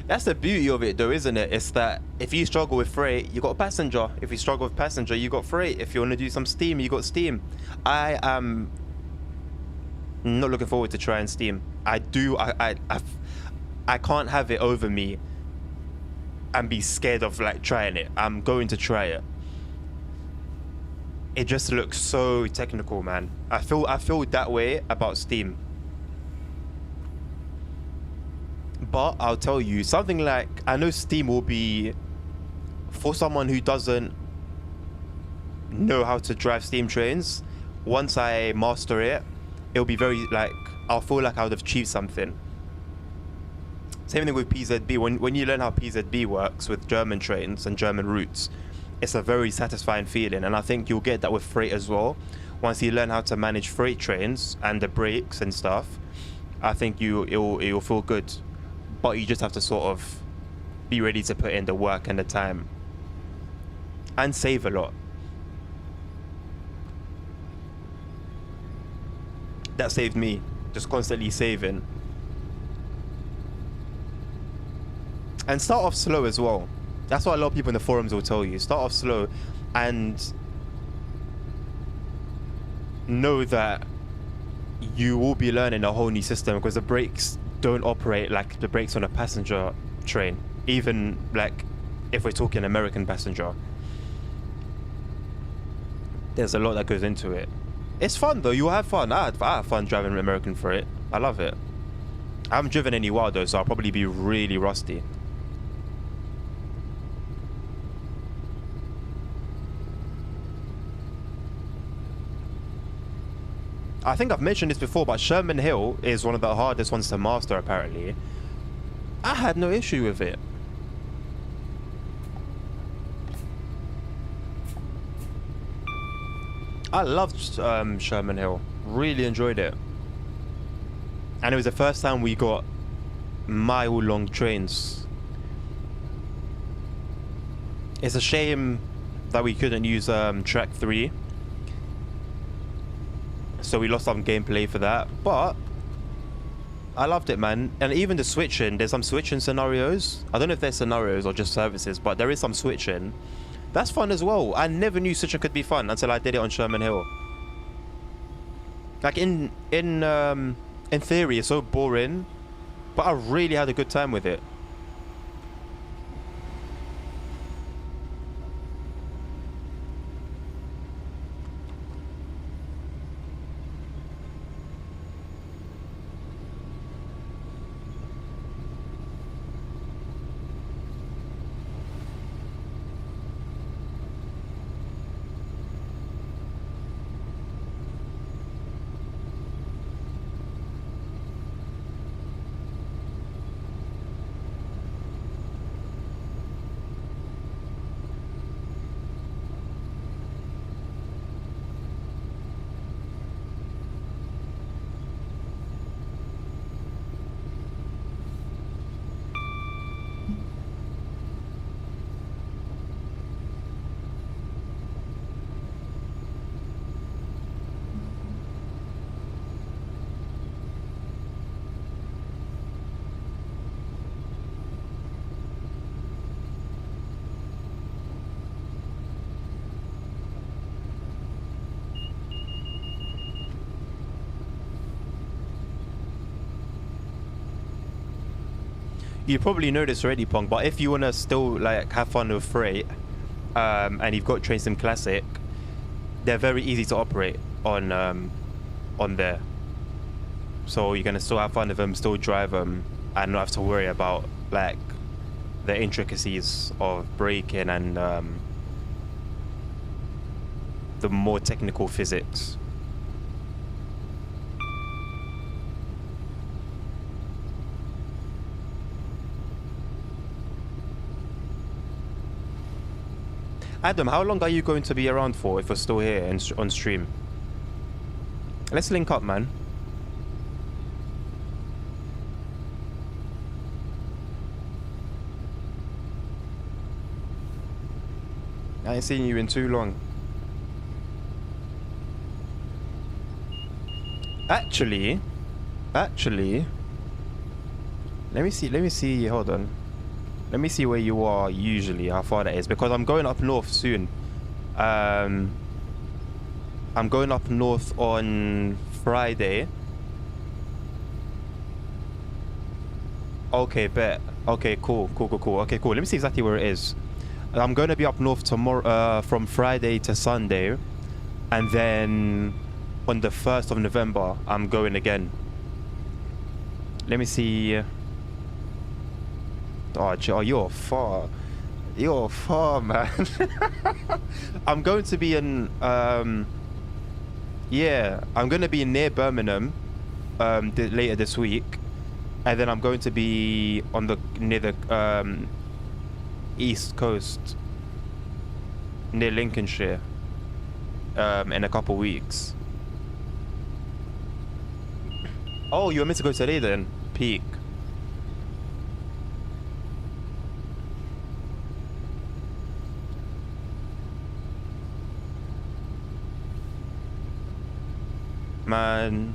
Speaker 1: That's the beauty of it though, isn't it? It's that if you struggle with freight, you got passenger. If you struggle with passenger, you got freight. If you want to do some Steam, you got Steam. I am not looking forward to trying Steam. I can't have it over me and be scared of like trying it. I'm going to try it. It just looks so technical, man. I feel that way about Steam. But I'll tell you, something like, I know Steam will be, for someone who doesn't know how to drive Steam trains, once I master it, it'll be very, like, I'll feel like I would have achieved something. Same thing with PZB. When you learn how PZB works with German trains and German routes, it's a very satisfying feeling. And I think you'll get that with freight as well. Once you learn how to manage freight trains and the brakes and stuff, I think it'll feel good. But you just have to sort of be ready to put in the work and the time. And save a lot. That saved me. Just constantly saving. And start off slow as well. That's what a lot of people in the forums will tell you. Start off slow and know that you will be learning a whole new system, because the brakes don't operate like the brakes on a passenger train, even like if we're talking American passenger. There's a lot that goes into it. It's fun though. You'll have fun. I had fun driving American freight. I love it. I haven't driven any while though, so I'll probably be really rusty. I think I've mentioned this before, but Sherman Hill is one of the hardest ones to master, apparently. I had no issue with it. I loved Sherman Hill. Really enjoyed it. And it was the first time we got mile-long trains. It's a shame that we couldn't use track 3. So we lost some gameplay for that, but I loved it, man. And even the switching, there's some switching scenarios. I don't know if they're scenarios or just services, but there is some switching. That's fun as well. I never knew switching could be fun until I did it on Sherman Hill. Like in theory, it's so boring, but I really had a good time with it. you probably know this already, Pong, but if you want to still like have fun with Freight, and you've got Train Sim Classic, they're very easy to operate on there. So you're gonna still have fun with them, still drive them, and not have to worry about like the intricacies of braking and the more technical physics. Adam, how long are you going to be around for if we're still here and on stream? Let's link up, man. I ain't seen you in too long. Actually, let me see, hold on. Let me see where you are usually, how far that is, because I'm going up north soon. I'm going up north on Friday. Okay, bet. Okay, cool. Okay, cool. Let me see exactly where it is. I'm going to be up north tomorrow, from Friday to Sunday, and then on the 1st of November, I'm going again. Let me see. Oh, you're far. You're far, man. I'm going to be in, yeah, I'm going to be near Birmingham later this week. And then I'm going to be on near the East Coast, near Lincolnshire, in a couple weeks. Oh, you were meant to go today then? Peak. Man,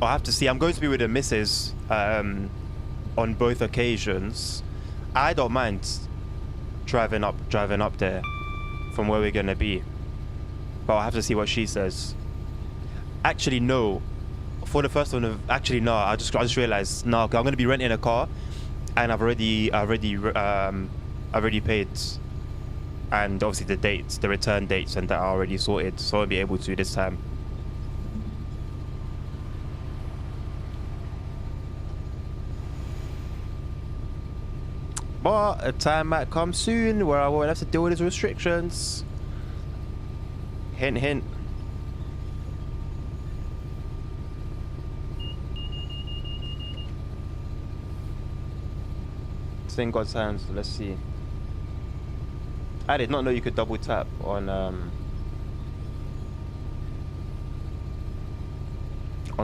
Speaker 1: I'll have to see. I'm going to be with the missus on both occasions. I don't mind driving up there from where we're gonna be, but I'll have to see what she says. Actually, no. For the first one, actually no. I just realized no. I'm gonna be renting a car, and I've already paid. And obviously the dates, the return dates, and that are already sorted, so I'll be able to this time. But a time might come soon where I won't have to deal with these restrictions. Hint, hint. It's in God's hands. Let's see. I did not know you could double tap on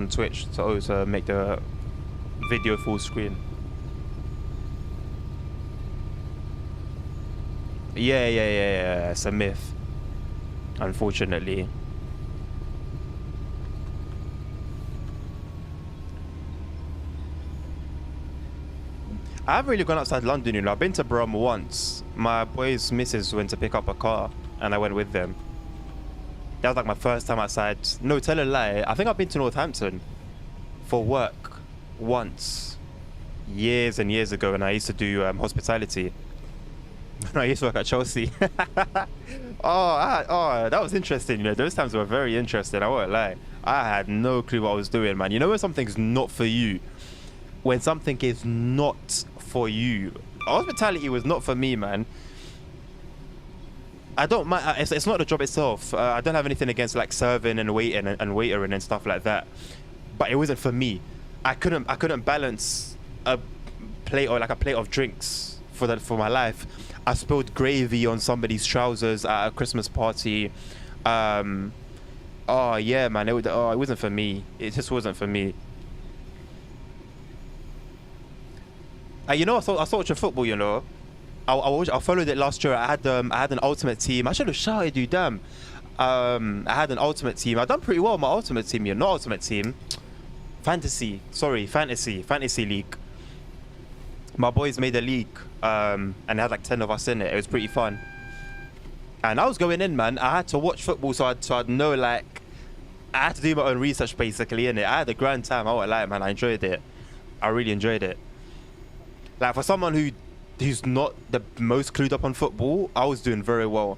Speaker 1: Twitch to make the video full screen. Yeah. It's a myth, unfortunately. I haven't really gone outside London, you know. I've been to Brum once. My boy's missus went to pick up a car, and I went with them. That was like my first time outside. No, tell a lie. I think I've been to Northampton for work once, years and years ago, and I used to do hospitality. I used to work at Chelsea. Oh, that was interesting. You know, those times were very interesting. I won't lie. I had no clue what I was doing, man. You know when something's not for you? When something is not for you. Hospitality was not for me, man. I don't mind. It's not the job itself. I don't have anything against like serving and waiting and waitering and stuff like that. But it wasn't for me. I couldn't balance a plate or like a plate of drinks for my life. I spilled gravy on somebody's trousers at a Christmas party. Oh yeah, man. It wasn't for me. It just wasn't for me. You know, I saw your football. You know, I followed it last year. I had an ultimate team. I should have shouted you, damn. I had an ultimate team. I done pretty well on my ultimate team. Not ultimate team. Fantasy league. My boys made a league, and they had like 10 of us in it. It was pretty fun. And I was going in, man. I had to watch football, so I'd know, like, I had to do my own research basically in it. I had a grand time. I won't lie, man. I enjoyed it. I really enjoyed it. Like for someone who's not the most clued up on football, I was doing very well.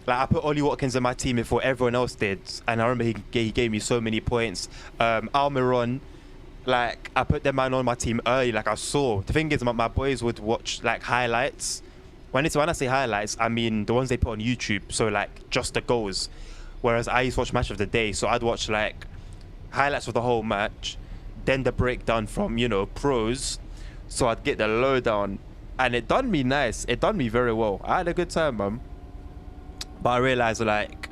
Speaker 1: Like I put Ollie Watkins in my team before everyone else did, and I remember he gave me so many points. Almiron, like I put them man on my team early. Like I saw. The thing is, my boys would watch like highlights. When I say highlights, I mean the ones they put on YouTube. So like just the goals. Whereas I used to watch match of the day, so I'd watch like highlights of the whole match, then the breakdown from pros. So I'd get the lowdown, and it done me nice. It done me very well. I had a good time, man. But I realized like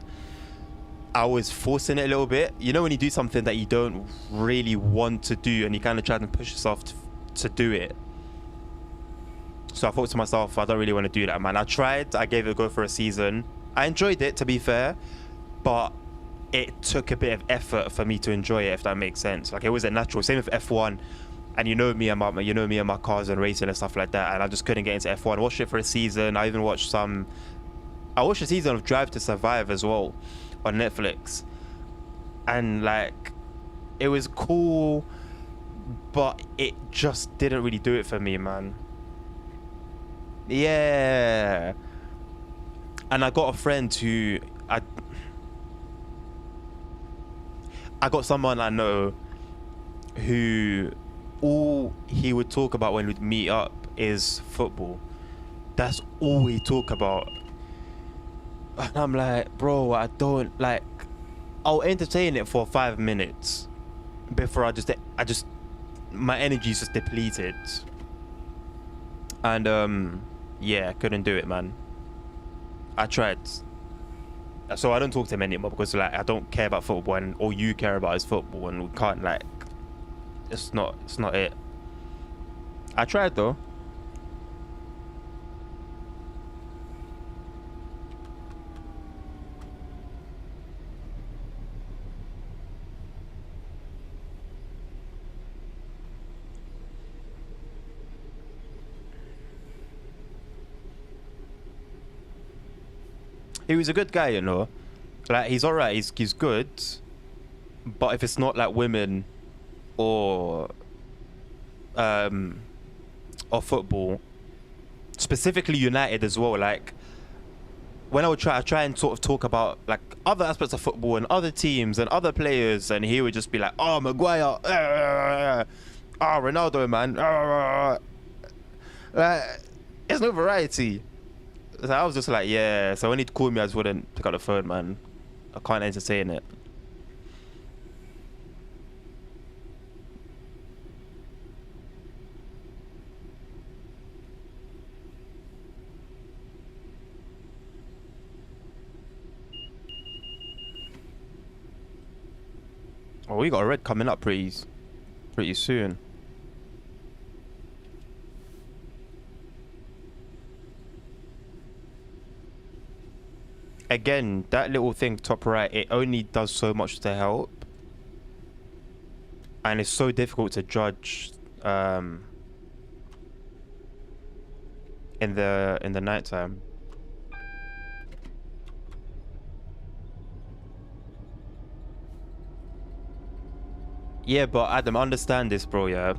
Speaker 1: I was forcing it a little bit. You know when you do something that you don't really want to do, and you kind of try to push yourself to do it. So I thought to myself, I don't really want to do that, man. I tried. I gave it a go for a season. I enjoyed it, to be fair, but it took a bit of effort for me to enjoy it, if that makes sense. Like it wasn't natural. Same with F1. And you know me and my cars and racing and stuff like that, and I just couldn't get into F1. I watched it for a season. I even watched a season of Drive to Survive as well on Netflix, and like it was cool, but it just didn't really do it for me, man. Yeah. And I got a friend who I got someone I know who all he would talk about when we'd meet up is football. That's all he talk about. And I'm like, bro, I don't like. I'll entertain it for 5 minutes before I just my energy's just depleted. And yeah, couldn't do it, man. I tried. So I don't talk to him anymore because like I don't care about football, and all you care about is football, and we can't like. It's not it. I tried though. He was a good guy, Like he's alright. He's good, but if it's not like women or football, specifically United as well, like when I try and sort of talk about like other aspects of football and other teams and other players, and he would just be like, oh, Maguire, Ronaldo, man, like there's no variety. So I was just like, yeah. So when he'd call me, I just wouldn't pick up the phone, man. I can't entertain it. Oh, we got a red coming up pretty soon. Again, that little thing top right, it only does so much to help, and it's so difficult to judge in the nighttime. Yeah, but Adam, understand this, bro. Yeah,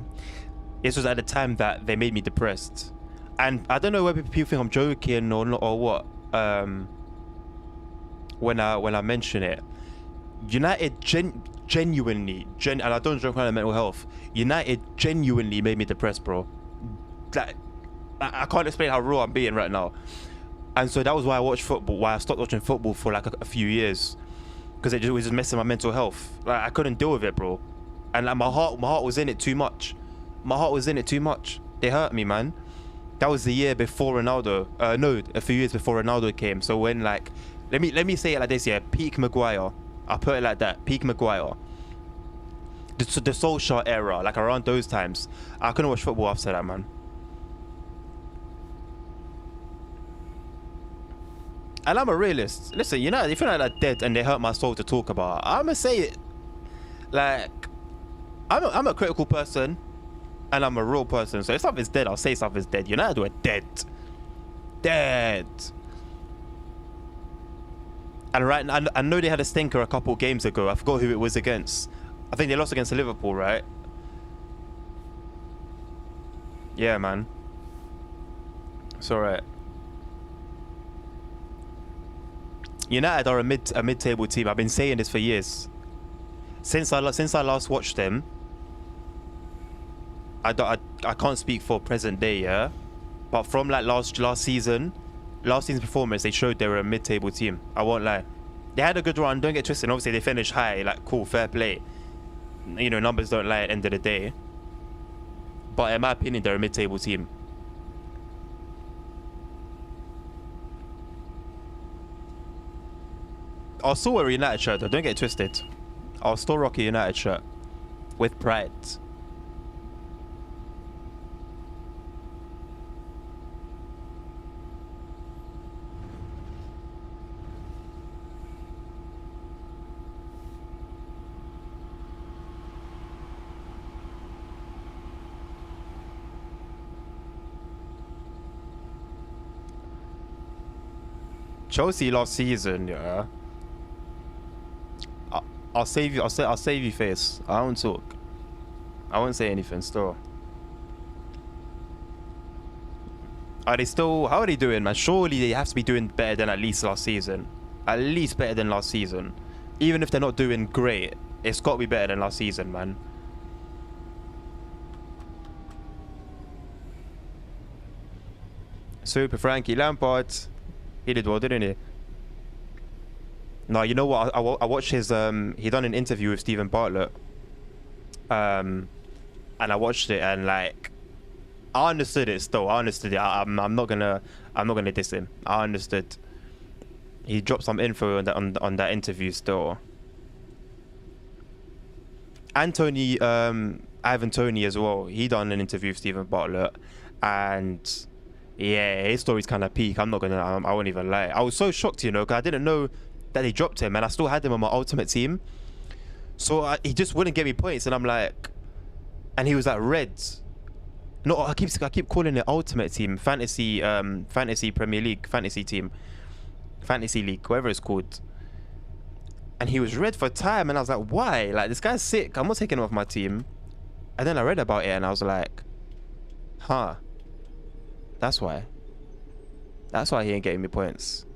Speaker 1: this was at the time that they made me depressed, and I don't know whether people think I'm joking or not or what. When I mention it, United genuinely, and I don't joke around mental health. United genuinely made me depressed, bro. Like, I can't explain how raw I'm being right now. And so that was why I watched football. Why I stopped watching football for like a few years, because it was just messing my mental health. Like I couldn't deal with it, bro. And like, my heart was in it too much. My heart was in it too much. They hurt me, man. That was the year before Ronaldo. No, a few years before Ronaldo came. So when like, let me say it like this, yeah. Peak Maguire. I'll put it like that. Peak Maguire. The Solskjaer era, like around those times. I couldn't watch football after that, man. And I'm a realist. Listen, if you're not dead and they hurt my soul to talk about, I'ma say it. Like, I'm a critical person, and I'm a real person. So if something's dead, I'll say something's dead. United were dead. Dead. And right, I know they had a stinker a couple games ago. I forgot who it was against. I think they lost against Liverpool, right? Yeah, man. It's alright. United are a mid-table team. I've been saying this for years. Since I last watched them, I can't speak for present day, yeah. But from like last season's performance, they showed they were a mid-table team. I won't lie. They had a good run. Don't get twisted. Obviously, they finished high. Like, cool, fair play. You know, numbers don't lie at the end of the day. But in my opinion, they're a mid-table team. I'll still wear a United shirt though, don't get it twisted. I'll still rock a United shirt. With pride. Chelsea last season, yeah. I'll save you. I'll save you face. I won't talk. I won't say anything. Still, are they still? How are they doing, man? Surely they have to be doing better than at least last season. At least better than last season. Even if they're not doing great, it's got to be better than last season, man. Super Frankie Lampard. He did well, didn't he? No, you know what? I watched his he done an interview with Stephen Bartlett. And I watched it and like I understood it still. I understood it. I'm not gonna diss him. I understood. He dropped some info on that interview still. Anthony Ivan Toney as well. He done an interview with Stephen Bartlett and yeah, his story's kind of peak. I won't even lie. I was so shocked, you know, because I didn't know that they dropped him, and I still had him on my ultimate team. So he just wouldn't get me points, and I'm like, and he was like Reds. No, I keep calling it ultimate team, fantasy Premier League, fantasy team, fantasy league, whatever it's called. And he was red for time, and I was like, why? Like, this guy's sick. I'm not taking him off my team. And then I read about it, and I was like, huh. That's why. That's why he ain't getting me points.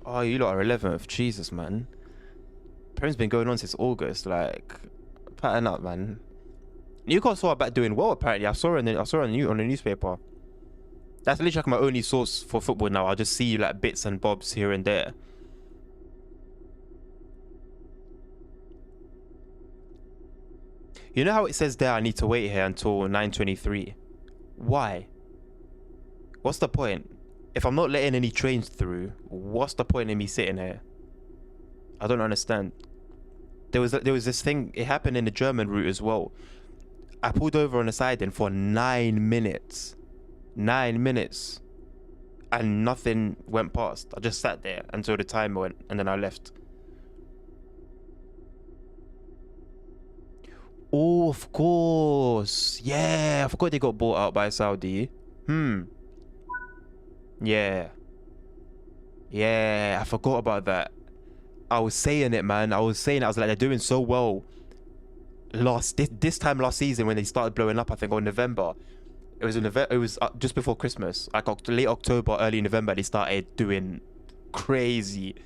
Speaker 1: Oh, you lot are 11th. Jesus, man. Prem's been going on since August. Like, pattern up, man. Newcastle are back doing well, apparently. I saw it on the newspaper. That's literally like my only source for football now. I'll just see like bits and bobs here and there. You know how it says there I need to wait here until 9:23? Why? What's the point? If I'm not letting any trains through, what's the point in me sitting here? I don't understand. There was this thing, it happened in the German route as well. I pulled over on the siding for 9 minutes. 9 minutes. And nothing went past. I just sat there until the timer went and then I left. Oh, of course. Yeah, I forgot they got bought out by Saudi. Yeah. Yeah, I forgot about that. I was saying it, man. I was like, they're doing so well. This time last season when they started blowing up, I think, in November. It was just before Christmas. Like late October, early November, they started doing crazy.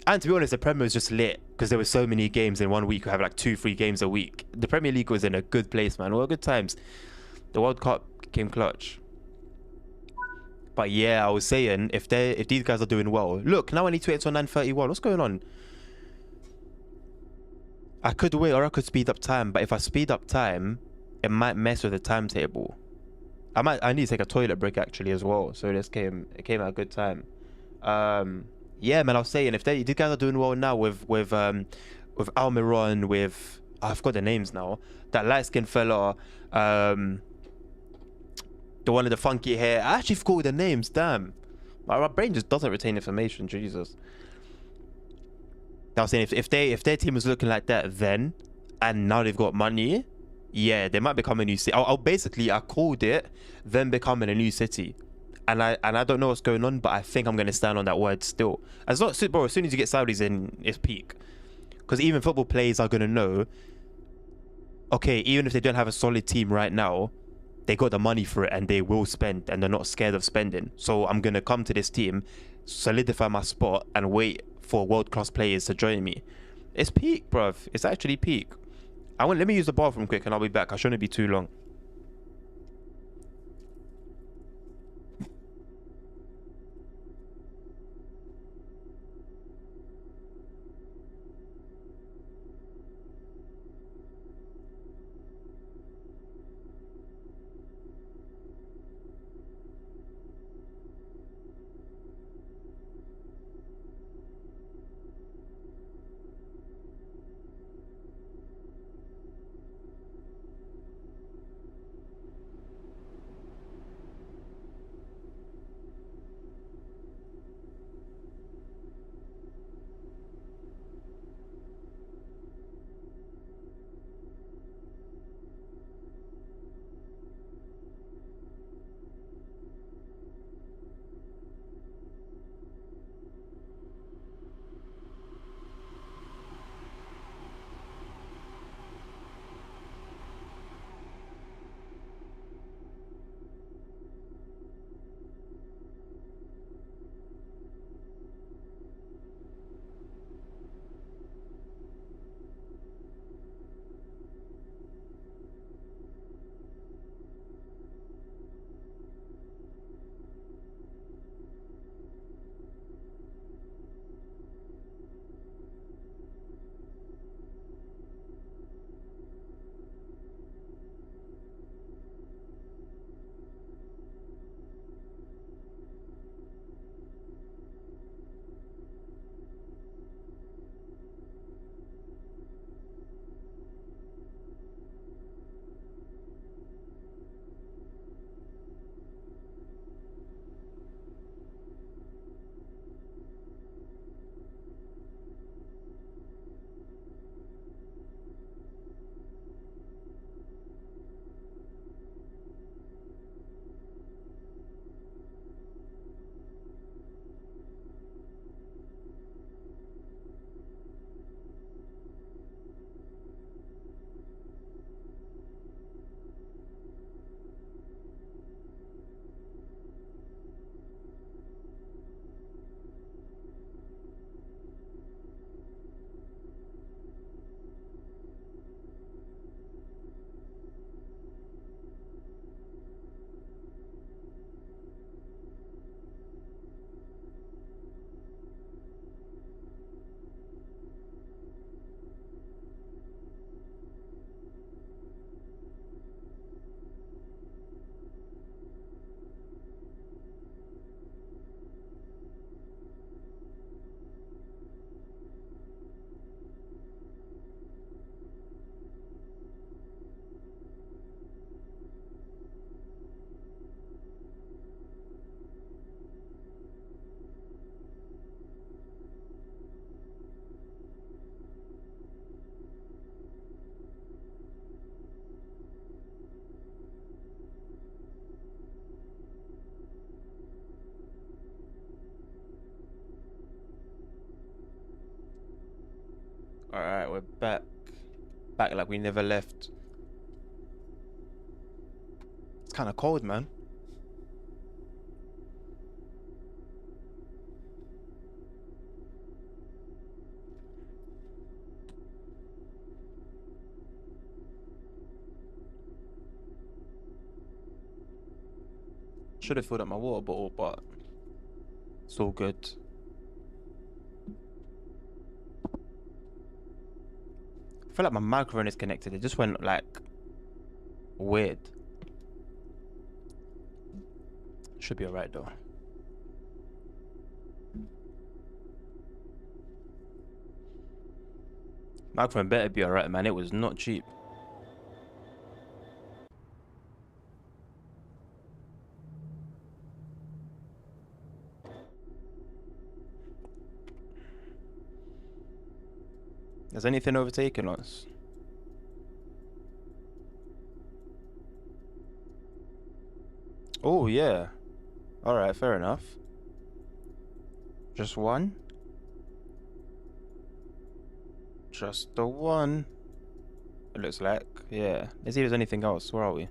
Speaker 1: And to be honest, the Premier was just lit because there were so many games in 1 week. You have like 2-3 games a week. The Premier League was in a good place, man. Well, good times. The World Cup came clutch. But yeah, I was saying if these guys are doing well, look, now I need to wait until 9:31. What's going on? I could wait or I could speed up time, but if I speed up time, it might mess with the timetable. I need to take a toilet break actually as well. So it came at a good time. Yeah, man, I was saying if these guys are doing well now with Almiron, with I forgot the names now. That light skinned fella, the one with the funky hair. I actually forgot the names. Damn, my brain just doesn't retain information. Jesus. I was saying if their team was looking like that then, and now they've got money, yeah, they might become a new city. I called it them becoming a new city. And I don't know what's going on, but I think I'm going to stand on that word still. As soon as you get Saudis in, it's peak. Because even football players are going to know okay, even if they don't have a solid team right now, they got the money for it and they will spend and they're not scared of spending. So I'm gonna come to this team, solidify my spot, and wait for world-class players to join me. It's peak, bruv. It's actually peak. Let me use the bathroom quick and I'll be back. I shouldn't be too long. All right, we're back. Back like we never left. It's kind of cold, man. Should have filled up my water bottle, but it's all good. I feel like my microphone is connected. It just went like weird. Should be alright though. Microphone better be alright, man. It was not cheap. Has anything overtaken us? Oh, yeah. Alright, fair enough. Just one? Just the one. It looks like. Yeah. Let's see if there's anything else. Where are we?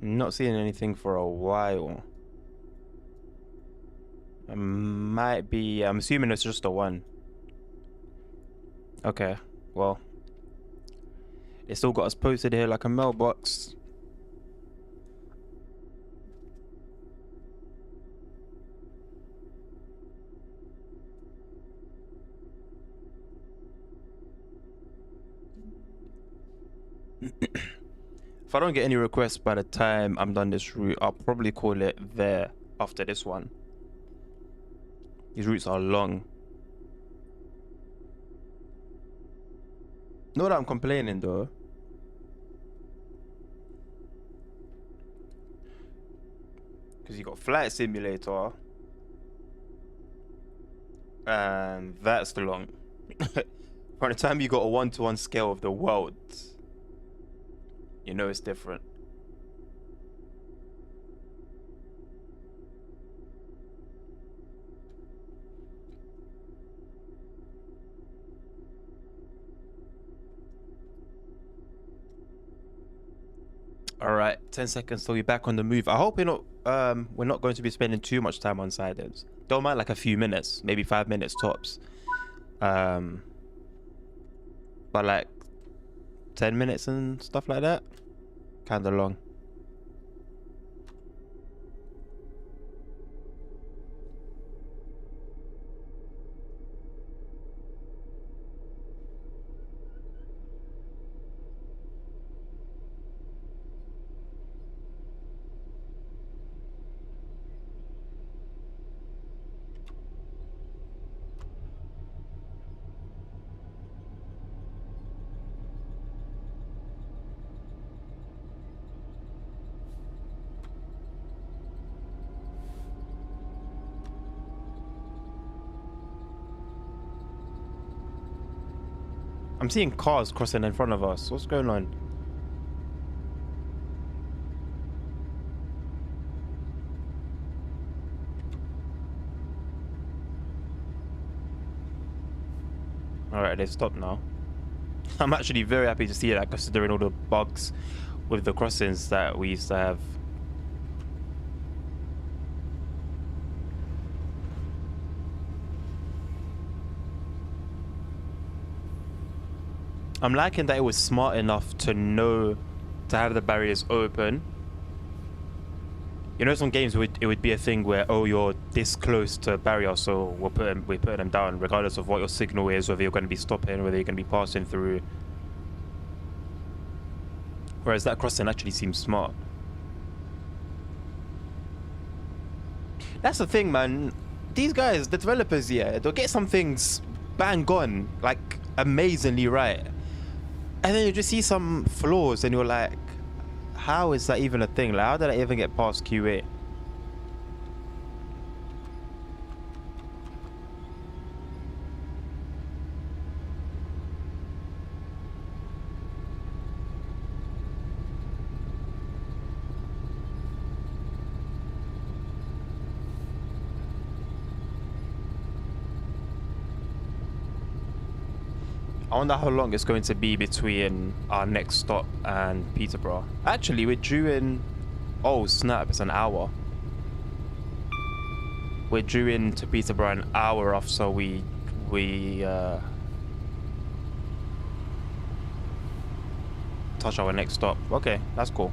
Speaker 1: Not seeing anything for a while. It might be. I'm assuming it's just a one. Okay. Well, they still got us posted here like a mailbox. If I don't get any requests by the time I'm done this route, I'll probably call it there after this one. These routes are long. Not that I'm complaining though. Because you got Flight Simulator. And that's the long. By the time you got a 1-to-1 scale of the world, you know it's different. All right, 10 seconds till we're back on the move. I hope we're not going to be spending too much time on Sidens. Don't mind like a few minutes, maybe 5 minutes tops. But like 10 minutes and stuff like that, kind of long. I'm seeing cars crossing in front of us. What's going on? All right, they've stopped now. I'm actually very happy to see that, considering all the bugs with the crossings that we used to have. I'm liking that it was smart enough to know to have the barriers open. You know, some games it would be a thing where, oh, you're this close to a barrier, so we're putting them down, regardless of what your signal is, whether you're going to be stopping, whether you're going to be passing through. Whereas that crossing actually seems smart. That's the thing, man. These guys, the developers, yeah, they'll get some things bang on, like amazingly right. And then you just see some flaws and you're like, how is that even a thing? Like, how did I even get past QA? I wonder how long it's going to be between our next stop and Peterborough. Actually, we're due in... Oh, snap, it's an hour. We're due in to Peterborough an hour off, so we touch our next stop. Okay, that's cool.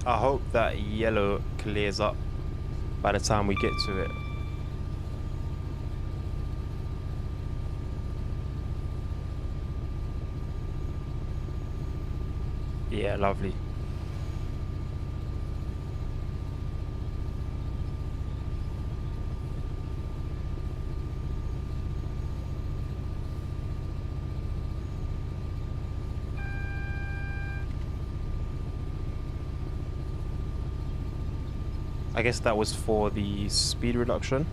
Speaker 1: I hope that yellow clears up by the time we get to it. Yeah, lovely. I guess that was for the speed reduction.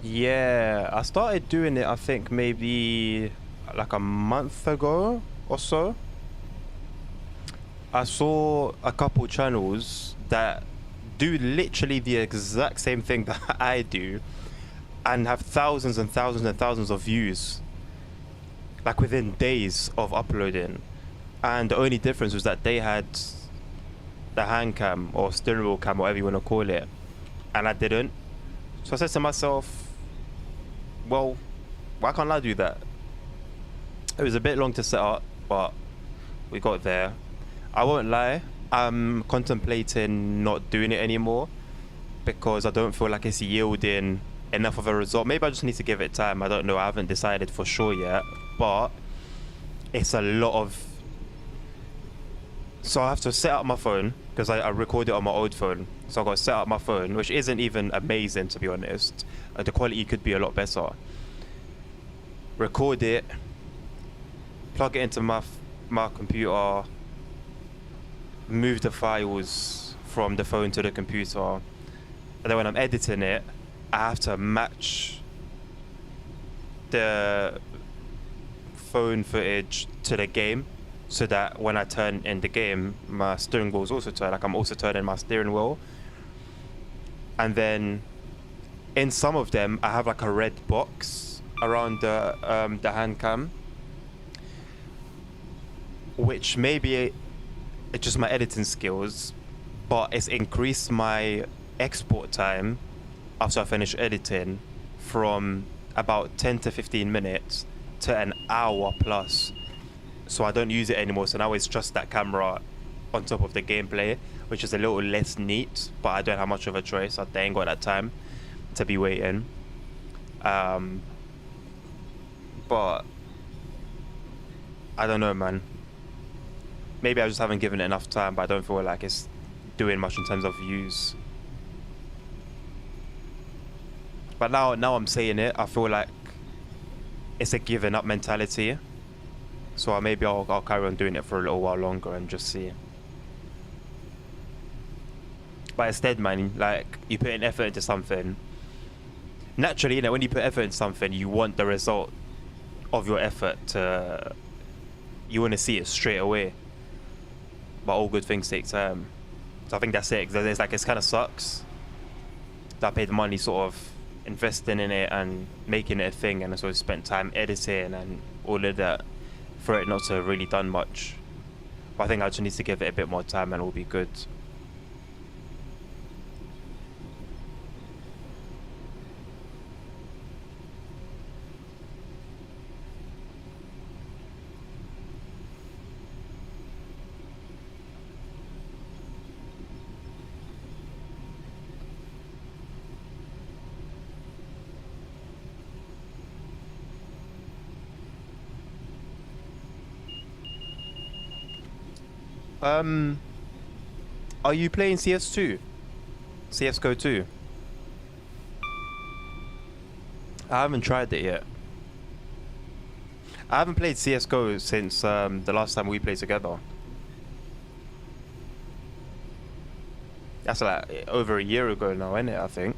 Speaker 1: Yeah, I started doing it, I think maybe like a month ago or so. I saw a couple channels that do literally the exact same thing that I do and have thousands and thousands and thousands of views, like within days of uploading. And the only difference was that they had the hand cam or steering wheel cam, whatever you want to call it, and I didn't. So I said to myself, well, why can't I do that? It was a bit long to set up, but we got there. I won't lie, I'm contemplating not doing it anymore because I don't feel like it's yielding enough of a result. Maybe I just need to give it time. I don't know. I haven't decided for sure yet, but it's a lot of. So I have to set up my phone because I record it on my old phone. So I got to set up my phone, which isn't even amazing to be honest. The quality could be a lot better. Record it, plug it into my computer, move the files from the phone to the computer, and then when I'm editing it, I have to match the phone footage to the game so that when I turn in the game, my steering wheel is also turned. Like I'm also turning my steering wheel. And then in some of them, I have like a red box around the hand cam, which maybe it's just my editing skills, but it's increased my export time after I finish editing from about 10 to 15 minutes to an hour plus. So I don't use it anymore. So now it's just that camera on top of the gameplay, which is a little less neat, but I don't have much of a choice. I ain't got that time to be waiting. But I don't know, man. Maybe I just haven't given it enough time, but I don't feel like it's doing much in terms of views. But now I'm saying it, I feel like it's a giving up mentality. So maybe I'll carry on doing it for a little while longer and just see. But instead, man, like you put in effort into something. Naturally, you know, when you put effort into something, you want the result of your effort to. You want to see it straight away. But all good things take time. So I think that's it. Cause it's like it kind of sucks that I paid the money, sort of investing in it and making it a thing, and I sort of spent time editing and all of that for it not to have really done much. But I think I just need to give it a bit more time and it'll be good. Are you playing CS2? CSGO 2? I haven't tried it yet. I haven't played CSGO since the last time we played together. That's like over a year ago now, isn't it? I think.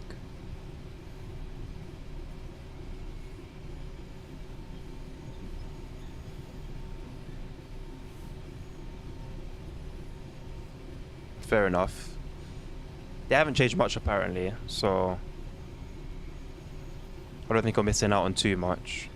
Speaker 1: Fair enough. They haven't changed much apparently, so I don't think I'm missing out on too much.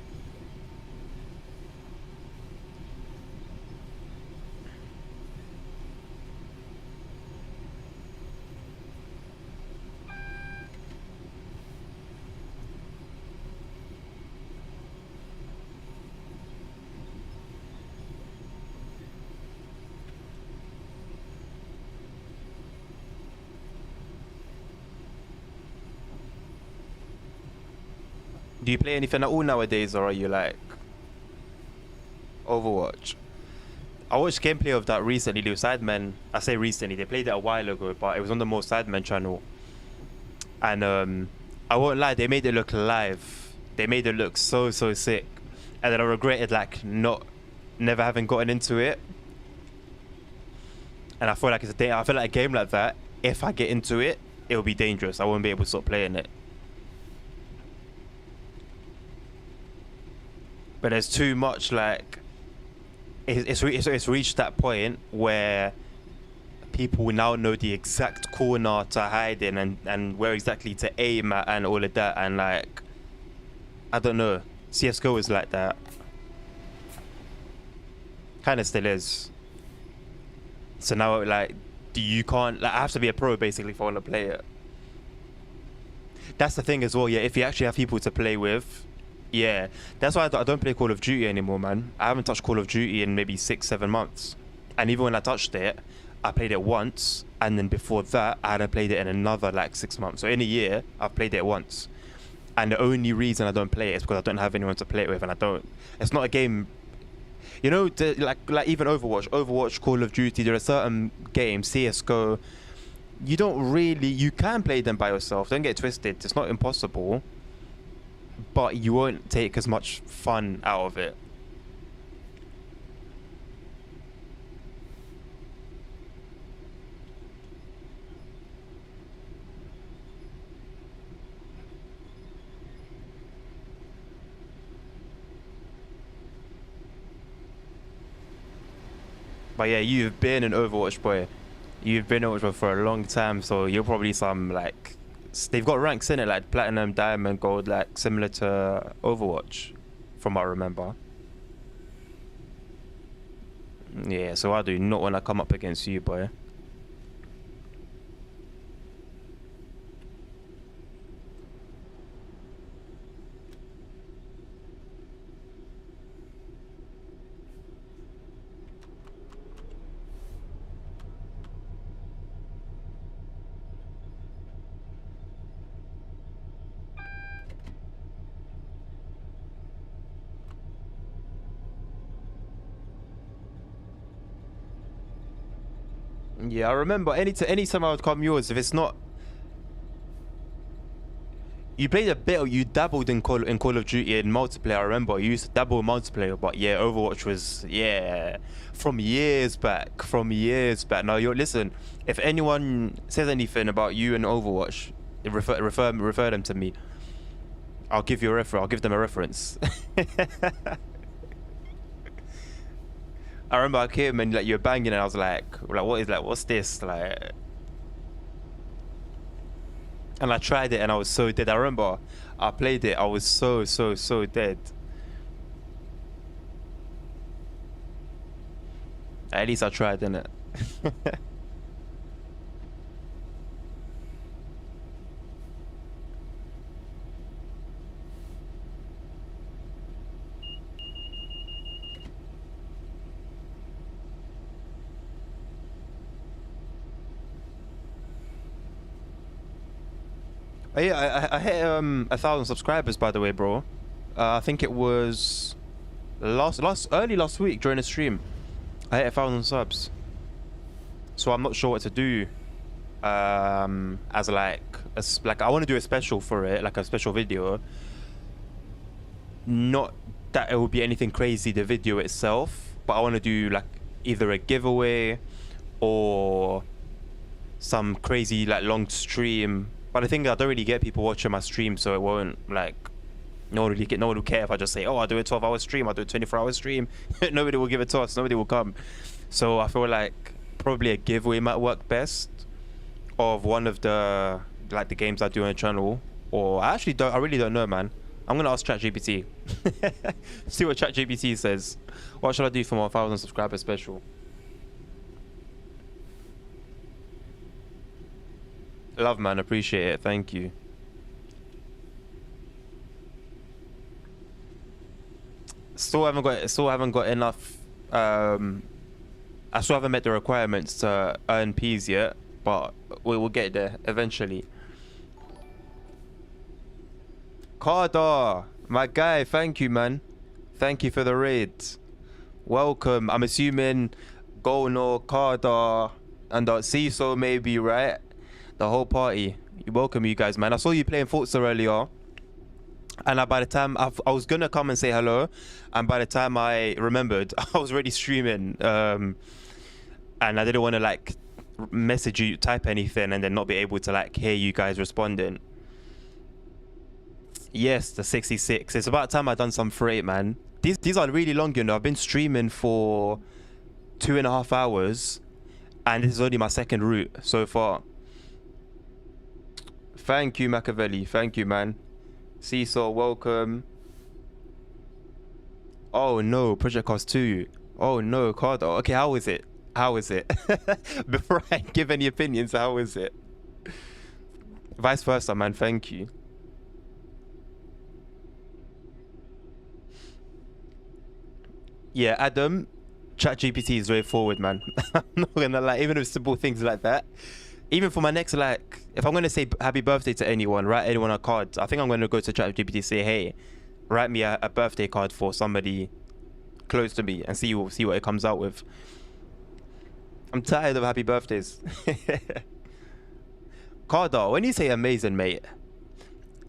Speaker 1: Do you play anything at all nowadays, or are you like Overwatch? I watched gameplay of that recently. The Sidemen, I say recently, they played it a while ago, but it was on the More Sidemen channel. And I won't lie, they made it look live. They made it look so sick. And then I regretted like never having gotten into it. And I feel like I feel like a game like that, if I get into it, it'll be dangerous. I won't be able to stop playing it. but there's too much like it's reached that point where people now know the exact corner to hide in and where exactly to aim at and all of that, and like I don't know, CS:GO is like that. Kind of still is. So now like you can't like I have to be a pro basically if I want to play it. That's the thing as well, yeah, if you actually have people to play with. Yeah, that's why I don't play Call of Duty anymore, man. I haven't touched Call of Duty in maybe 6-7 months, and even when I touched it, I played it once, and then before that I hadn't played it in another like 6 months. So in a year I've played it once, and the only reason I don't play it is because I don't have anyone to play it with, and it's not a game, you know, like even Overwatch, Call of Duty, there are certain games, CS:GO, you can play them by yourself, don't get it twisted, it's not impossible, but you won't take as much fun out of it. But yeah, you've been an Overwatch boy. You've been Overwatch for a long time, so you're probably some like they've got ranks in it like platinum, diamond, gold, like similar to Overwatch, from what I remember. Yeah, so I do not want to come up against you, boy. Yeah, I remember anytime I would come yours, if it's not you played a bit, or you dabbled in Call of Duty in multiplayer. I remember you used to dabble in multiplayer, but yeah, Overwatch was from years back. From years back. Now you listen. If anyone says anything about you and Overwatch, refer them to me. I'll give you a reference. I'll give them a reference. I remember I came and like you were banging, and I was like what's this like? And I tried it and I was so dead. I remember I played it, I was so dead. At least I tried, innit? Oh, yeah, I hit 1,000 subscribers, by the way, bro. I think it was early last week during the stream. I hit 1,000 subs. So I'm not sure what to do. As like I want to do a special for it, like a special video. Not that it will be anything crazy, the video itself, but I want to do like either a giveaway or some crazy like long stream. But I think I don't really get people watching my stream, so it won't like no one will care if I just say, oh, I'll do a 12-hour stream, I'll do a 24-hour stream. Nobody will give it to us, nobody will come. So I feel like probably a giveaway might work best of one of the like the games I do on the channel. Or I really don't know, man. I'm gonna ask ChatGPT. See what ChatGPT says. What should I do for my 1,000 subscriber special? Love, man, appreciate it, thank you. Still haven't got enough. I still haven't met the requirements to earn P's yet, but we will get there eventually. Carda, my guy, thank you, man. Thank you for the raid. Welcome. I'm assuming Golnor, Carda, and CISO maybe, right? The whole party. You welcome, you guys, man. I saw you playing Forza earlier, and by the time I was gonna come and say hello, and by the time I remembered, I was already streaming, and I didn't want to like message you, type anything, and then not be able to like hear you guys responding. Yes, the 66. It's about time I done some freight, man. These are really long, you know. I've been streaming for 2.5 hours, and this is only my second route so far. Thank you, Machiavelli. Thank you, man. Seesaw, welcome. Oh no, Project Cars 2. Oh no, Cardo. Okay, how is it? How is it? Before I give any opinions, how is it? Vice versa, man. Thank you. Yeah, Adam, ChatGPT is very forward, man. I'm not gonna lie, even with simple things like that. Even for my next, like, if I'm gonna say happy birthday to anyone, write anyone a card, I think I'm gonna go to ChatGPT and say, hey, write me a birthday card for somebody close to me and see what it comes out with. I'm tired of happy birthdays. Cardar, when you say amazing, mate,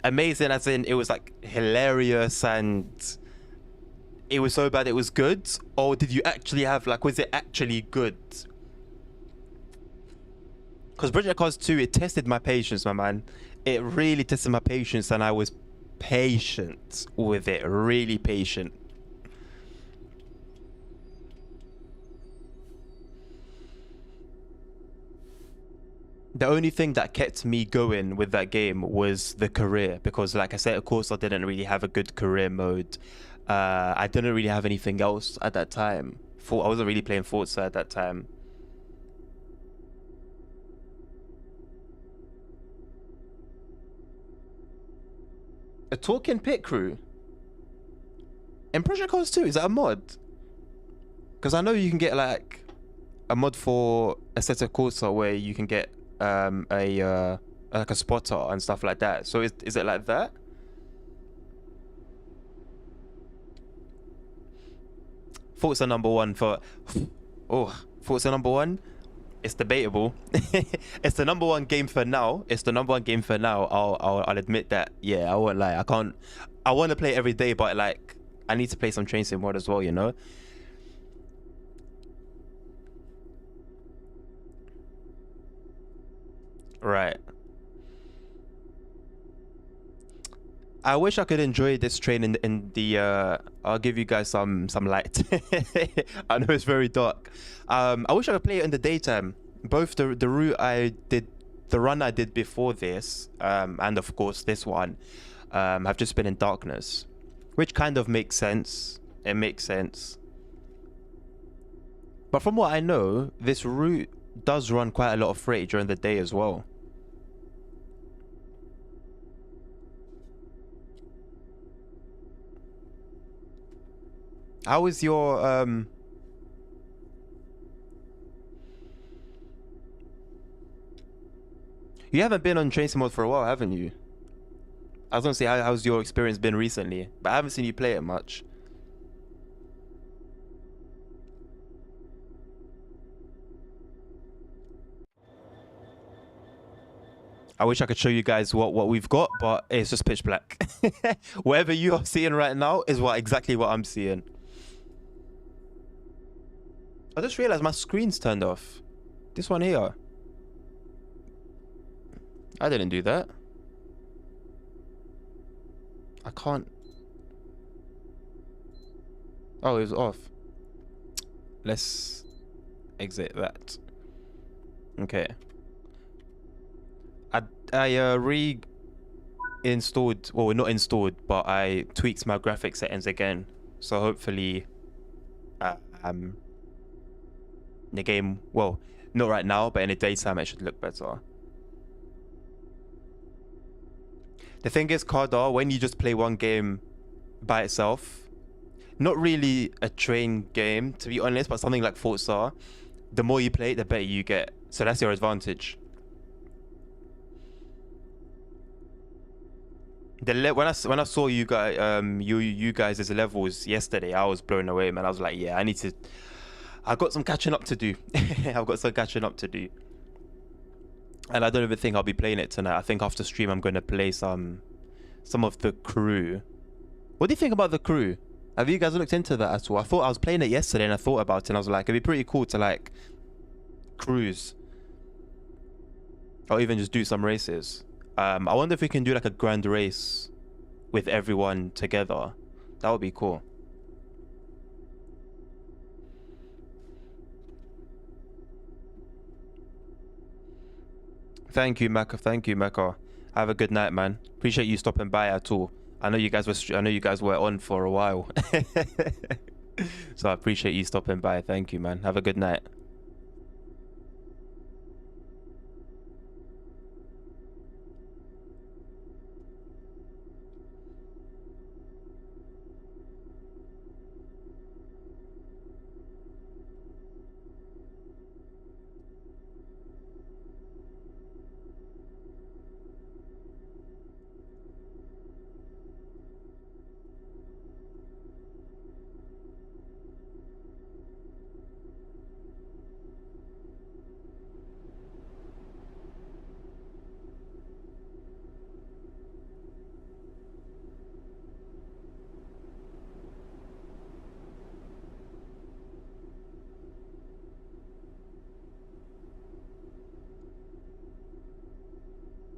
Speaker 1: amazing as in it was like hilarious and it was so bad it was good, or did you actually have, like, was it actually good? Because Project Cars 2, it tested my patience, my man. It really tested my patience, and I was patient with it, really patient. The only thing that kept me going with that game was the career, because like I said, of course, I didn't really have a good career mode. I didn't really have anything else at that time. I wasn't really playing Forza at that time. A talking pit crew in Project Cars 2, is that a mod? Because I know you can get like a mod for Assetto Corsa where you can get like a spotter and stuff like that. So is it like that? Forza number one for Forza number one. It's debatable. It's the number one game for now. It's the number one game for now. I'll admit that. Yeah, I won't lie. I can't. I want to play every day, but like I need to play some Train Sim mod as well. You know. Right. I wish I could enjoy this train in the I'll give you guys some light. I know it's very dark. I wish I could play it in the daytime. Both the route I did, the run I did before this, and of course this one, have just been in darkness, which kind of makes sense. It makes sense. But from what I know, this route does run quite a lot of freight during the day as well. How is your You haven't been on Train Sim mode for a while, haven't you? I was gonna say how's your experience been recently, but I haven't seen you play it much. I wish I could show you guys what we've got, but it's just pitch black. Whatever you are seeing right now is exactly what I'm seeing. I just realized my screen's turned off. This one here. I didn't do that. I can't. Oh, it was off. Let's exit that. Okay. I reinstalled, well, not installed, but I tweaked my graphics settings again. So hopefully, the game, well, not right now, but in the daytime it should look better. The thing is, Cardar, when you just play one game by itself, not really a train game to be honest, but something like Forza, the more you play it, the better you get. So that's your advantage. When I saw you guys you guys' levels yesterday, I was blown away, man. I was like, yeah, I've got some catching up to do. I've got some catching up to do. And I don't even think I'll be playing it tonight. I think after stream I'm gonna play some of the crew. What do you think about the crew? Have you guys looked into that at all? I thought I was playing it yesterday and I thought about it and I was like, it'd be pretty cool to like cruise. Or even just do some races. I wonder if we can do like a grand race with everyone together. That would be cool. Thank you, Mecca. Thank you, Mecca. Have a good night, man. Appreciate you stopping by at all. I know you guys were. I know you guys were on for a while. So I appreciate you stopping by. Thank you, man. Have a good night.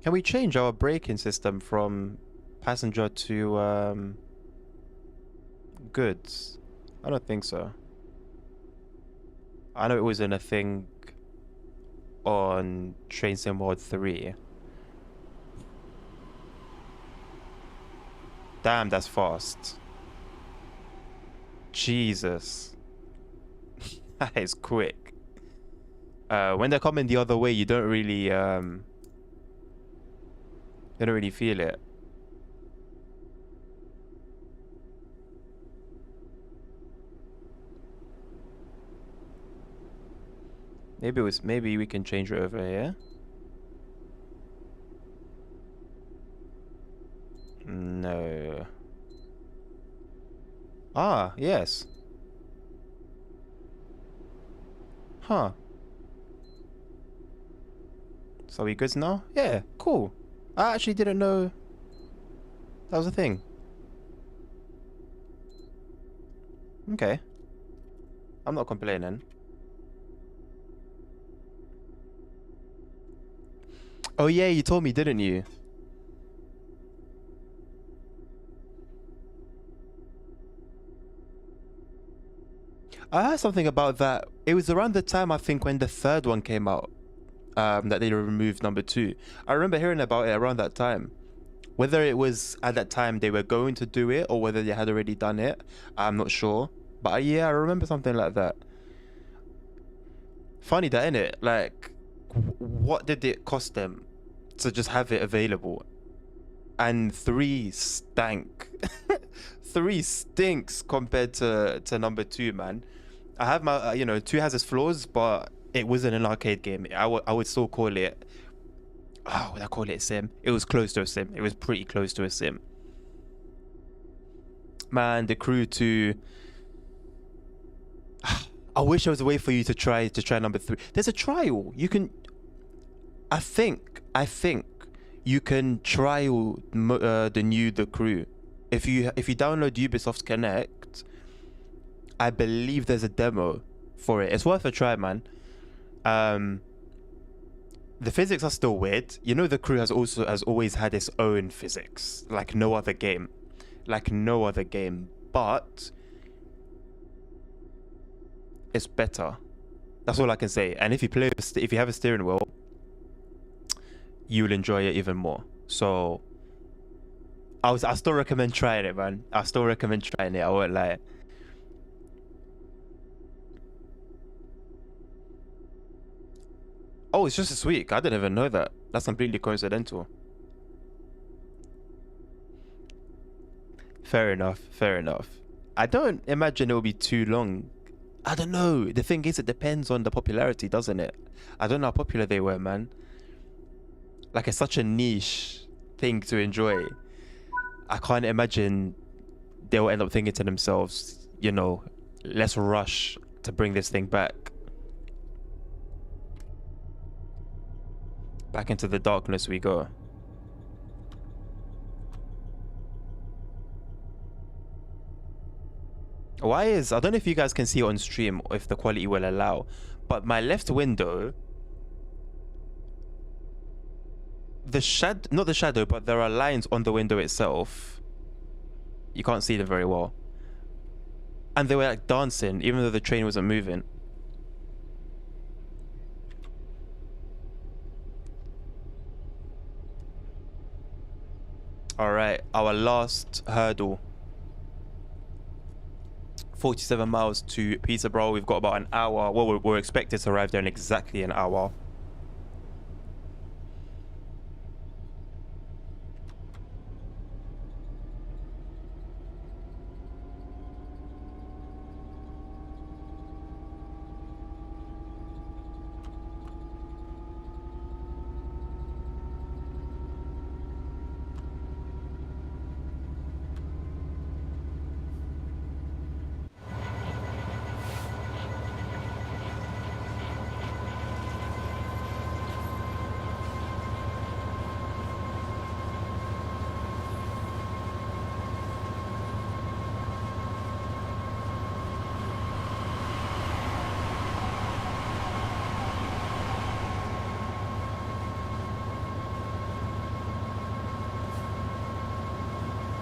Speaker 1: Can we change our braking system from passenger to goods? I don't think so. I know it wasn't a thing on Train Sim World 3. Damn, that's fast. Jesus. That is quick. When they're coming the other way, you don't really feel it. Maybe we can change it over here. No. Ah, yes. Huh. So we good now? Yeah, cool. I actually didn't know that was a thing. Okay. I'm not complaining. Oh yeah, you told me, didn't you? I heard something about that. It was around the time, I think, when the third one came out, that they removed number 2. I remember hearing about it around that time. Whether it was at that time they were going to do it or whether they had already done it, I'm not sure. But yeah, I remember something like that. Funny that, innit? Like, what did it cost them to just have it available? And 3 stank. 3 stinks compared to number 2, man. I have my, 2 has its flaws, but it wasn't an arcade game. I would still call it, oh, would I call it a sim? It was close to a sim. It was pretty close to a sim. Man, the Crew 2. I wish there was a way for you to try number 3. There's a trial. You can, I think you can trial the Crew. If you download Ubisoft Connect, I believe there's a demo for it. It's worth a try, man. The physics are still weird. You know, the Crew has always had its own physics, like no other game, but it's better. That's all I can say. And if you have a steering wheel, you'll enjoy it even more. So I still recommend trying it, man. I still recommend trying it. I won't lie. Oh, it's just this week. I didn't even know that. That's completely coincidental. Fair enough. Fair enough. I don't imagine it will be too long. I don't know. The thing is, it depends on the popularity, doesn't it? I don't know how popular they were, man. Like, it's such a niche thing to enjoy. I can't imagine they'll end up thinking to themselves, let's rush to bring this thing back. Back into the darkness we go. I don't know if you guys can see it on stream or if the quality will allow, but my left window, not the shadow, but there are lines on the window itself. You can't see them very well. And they were like dancing, even though the train wasn't moving. All right, our last hurdle. 47 miles to Peterborough. We've got about an hour. Well, we're expected to arrive there in exactly an hour.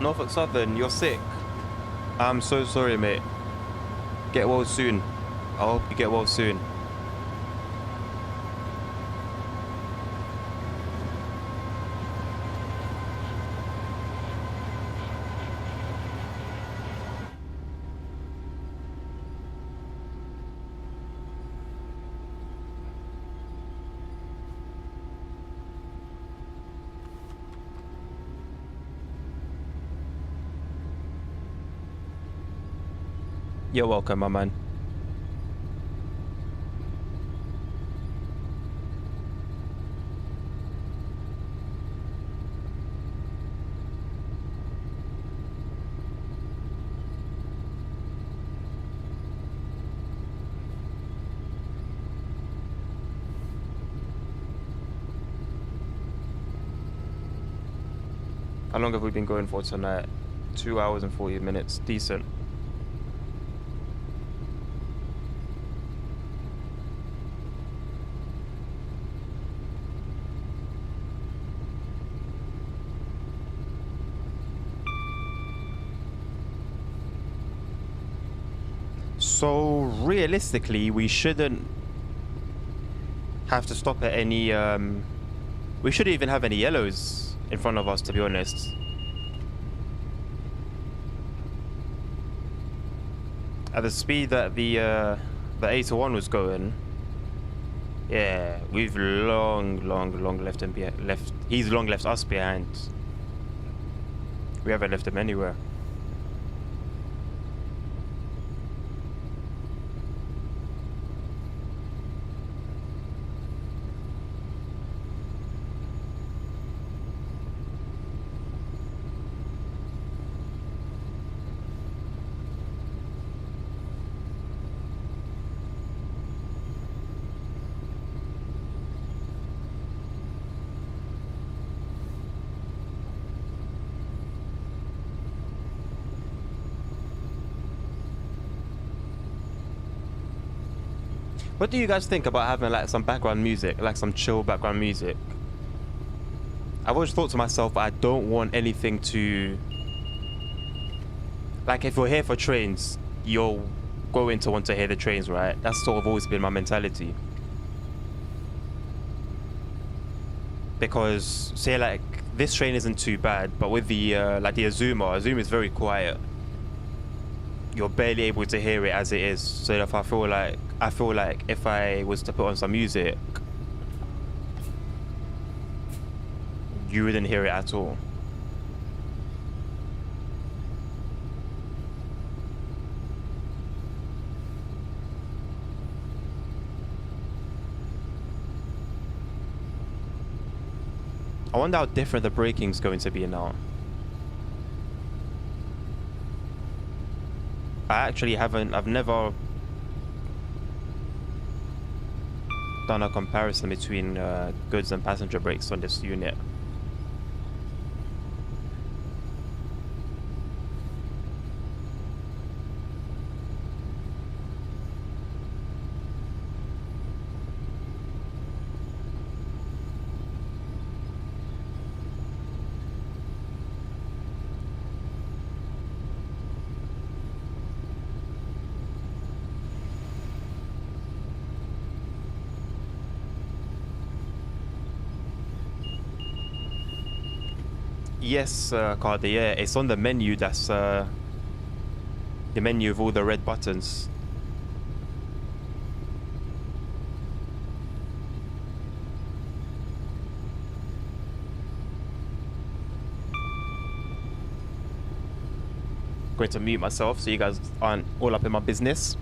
Speaker 1: Norfolk Southern, you're sick. I'm so sorry, mate. Get well soon. I hope you get well soon. You're welcome, my man. How long have we been going for tonight? 2 hours and 40 minutes. Decent. So realistically, we shouldn't have to stop at any we shouldn't even have any yellows in front of us, to be honest. At the speed that the 801 was going, yeah, we've long left him left. He's long left us behind. We haven't left him anywhere. What do you guys think about having like some background music, like some chill background music? I've always thought to myself, I don't want anything to... Like if you're here for trains, you're going to want to hear the trains, right? That's sort of always been my mentality. Because say like this train isn't too bad, but with the like the Azuma is very quiet. You're barely able to hear it as it is. So if I feel like if I was to put on some music, you wouldn't hear it at all. I wonder how different the braking's going to be now. I've never done a comparison between goods and passenger brakes on this unit. Yes, Carter, yeah. It's on the menu. That's the menu of all the red buttons. Going to mute myself so you guys aren't all up in my business.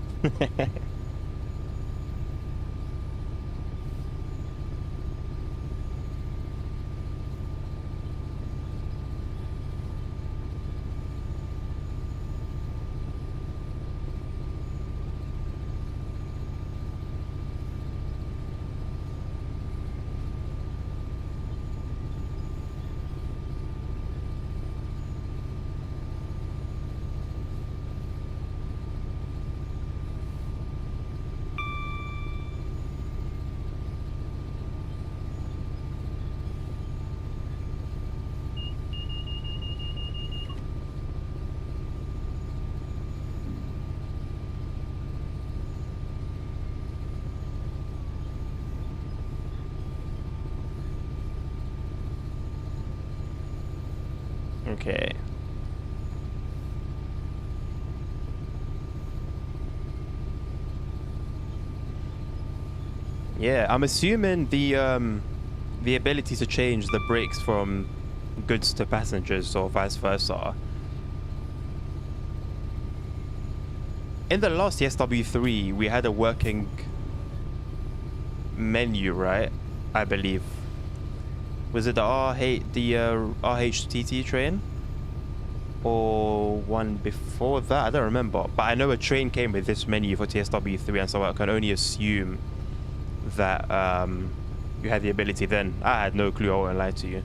Speaker 1: Okay. Yeah, I'm assuming the ability to change the brakes from goods to passengers or vice versa. In the last SW3, we had a working menu, right? I believe. Was it the RHTT train? Or one before that? I don't remember. But I know a train came with this menu for TSW3, and so I can only assume that you had the ability then. I had no clue, I won't lie to you.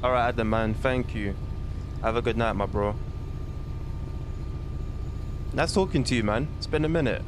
Speaker 1: Alright, Adam, man. Thank you. Have a good night, my bro. Nice talking to you, man. It's been a minute.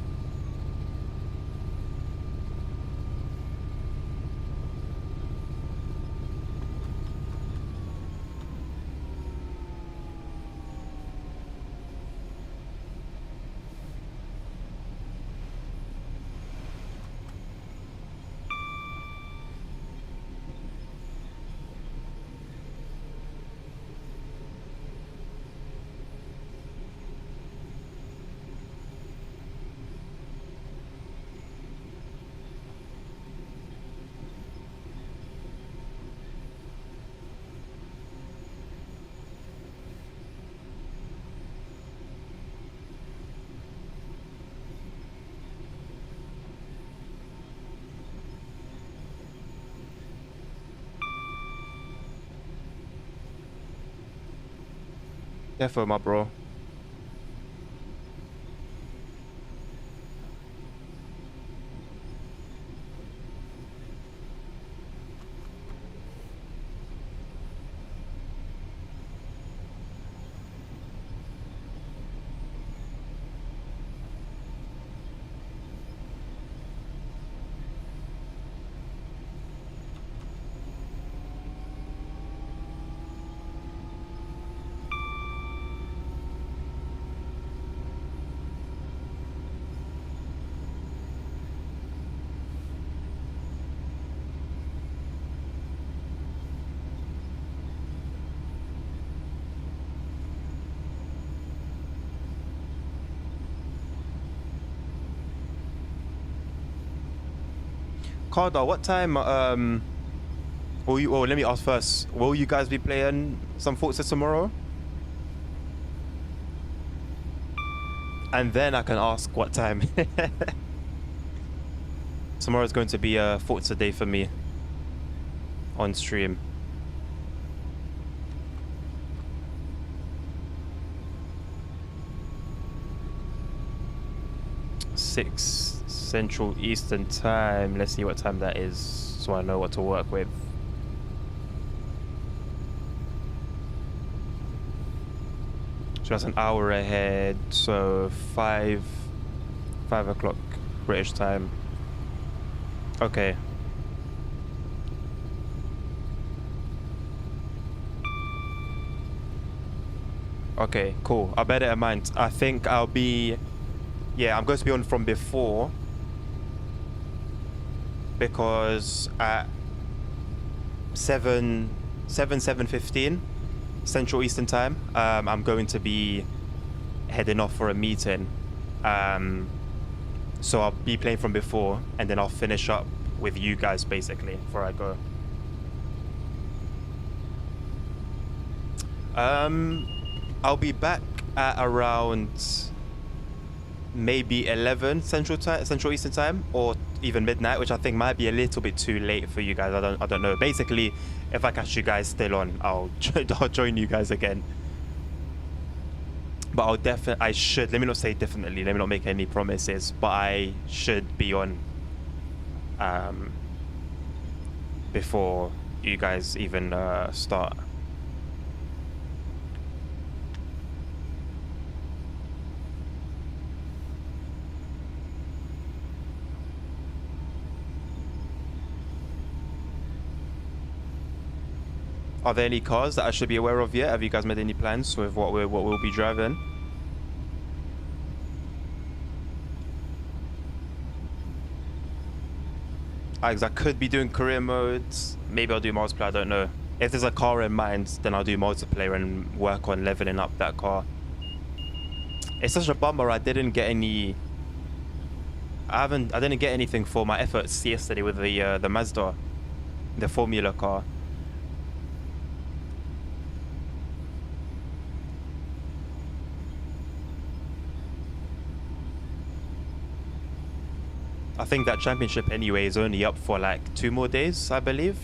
Speaker 1: Defo, my bro. Carter, what time? Will you? Oh, let me ask first. Will you guys be playing some Forza tomorrow? And then I can ask what time. Tomorrow's going to be a Forza day for me on stream. Six Central Eastern Time. Let's see what time that is, so I know what to work with. So that's an hour ahead. So 5 o'clock British time. Okay. Okay, cool. I'll bear that in mind. I think I'll be... Yeah, I'm going to be on from before. Because at 7:15 Central Eastern Time, I'm going to be heading off for a meeting. So I'll be playing from before, and then I'll finish up with you guys basically before I go. I'll be back at around maybe 11 Central Eastern Time, or even midnight, which I think might be a little bit too late for you guys. I don't know. Basically, if I catch you guys still on, I'll join you guys again. But I should, let me not say definitely, let me not make any promises, but I should be on before you guys even start. Are there any cars that I should be aware of yet? Have you guys made any plans with what we'll be driving? I could be doing career modes. Maybe I'll do multiplayer, I don't know. If there's a car in mind, then I'll do multiplayer and work on leveling up that car. It's such a bummer I didn't get any... I didn't get anything for my efforts yesterday with the Mazda, the Formula car. I think that championship anyway is only up for like 2 more days, I believe.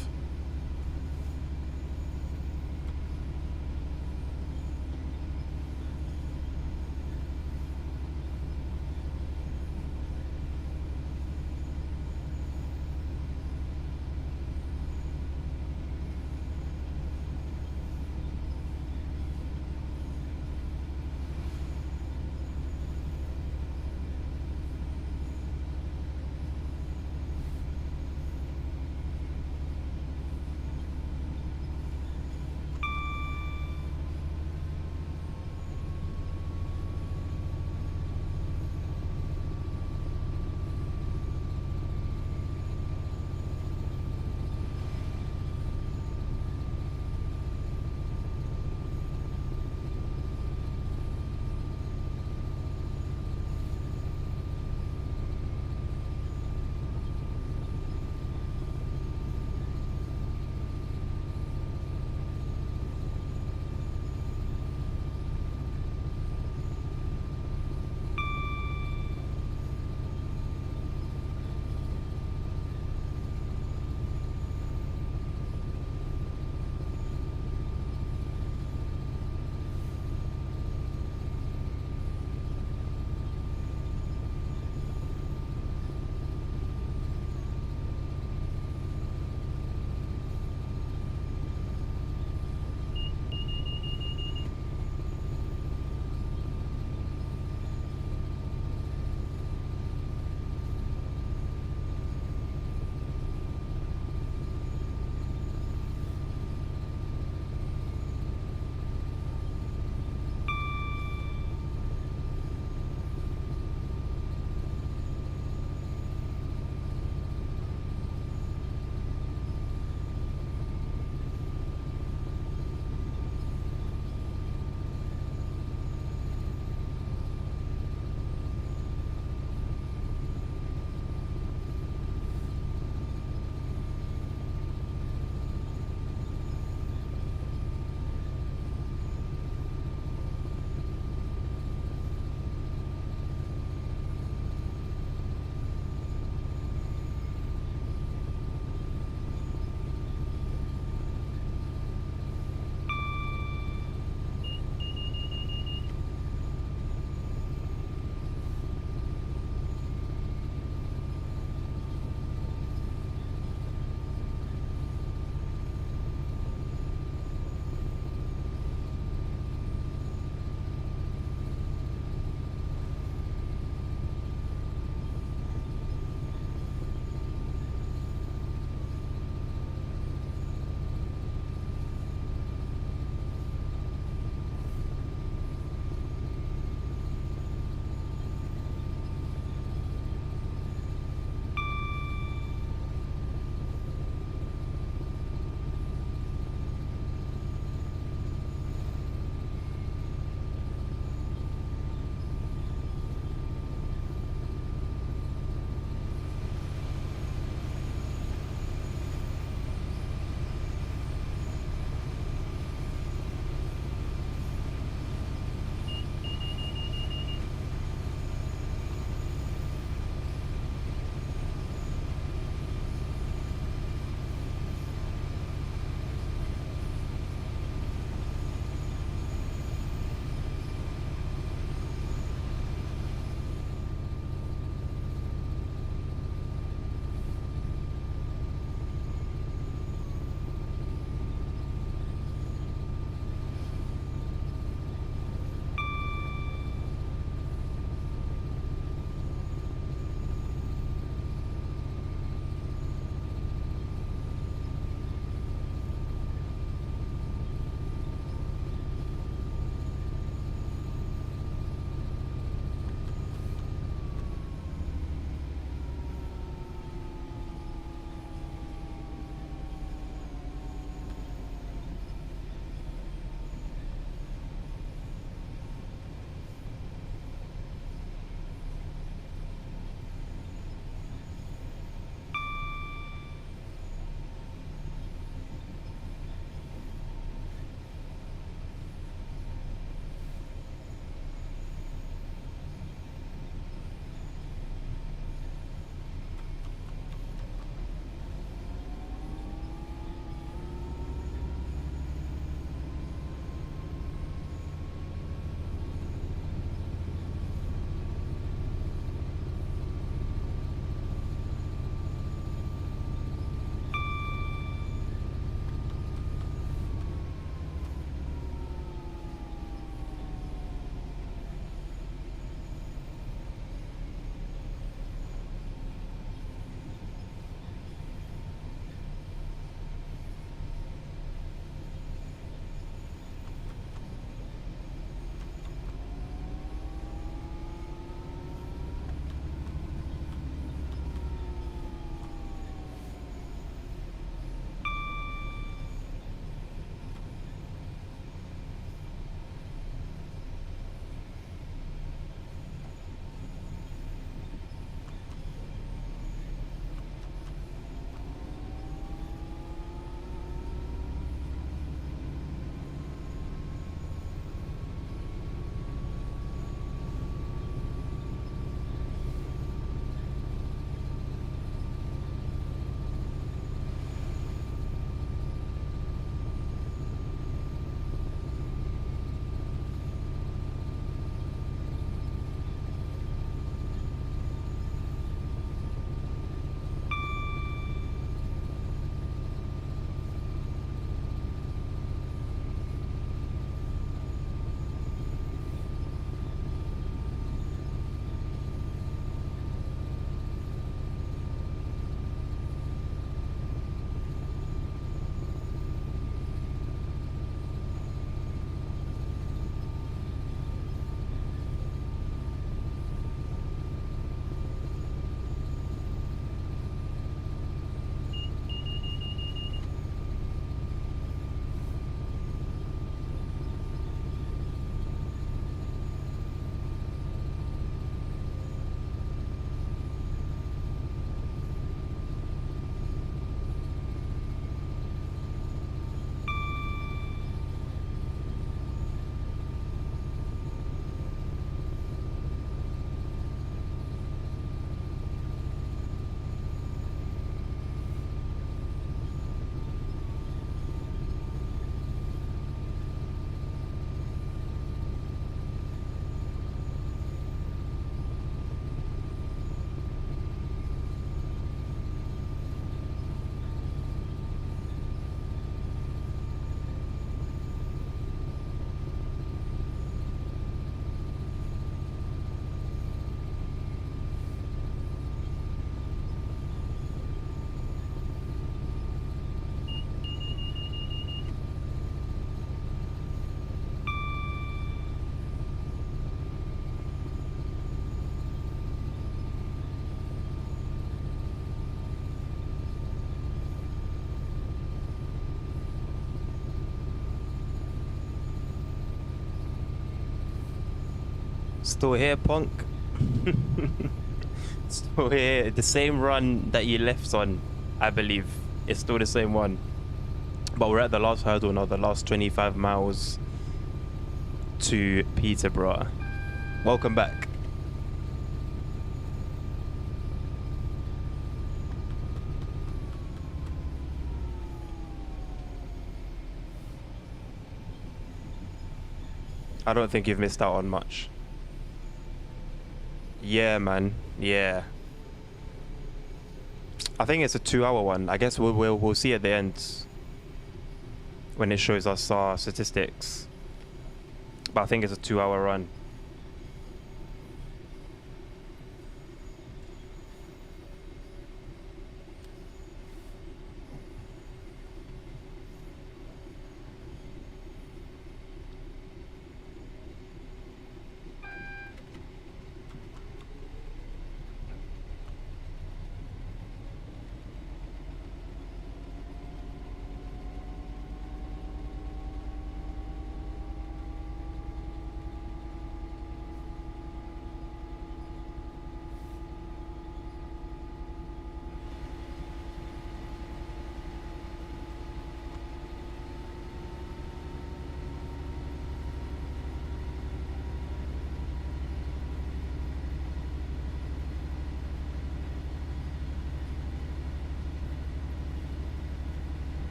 Speaker 1: Still here, punk. Still here. The same run that you left on, I believe. It's still the same one. But we're at the last hurdle now, the last 25 miles to Peterborough. Welcome back. I don't think you've missed out on much. Yeah, man. Yeah. I think it's a 2-hour one. I guess we'll see at the end when it shows us our statistics. But I think it's a 2-hour run.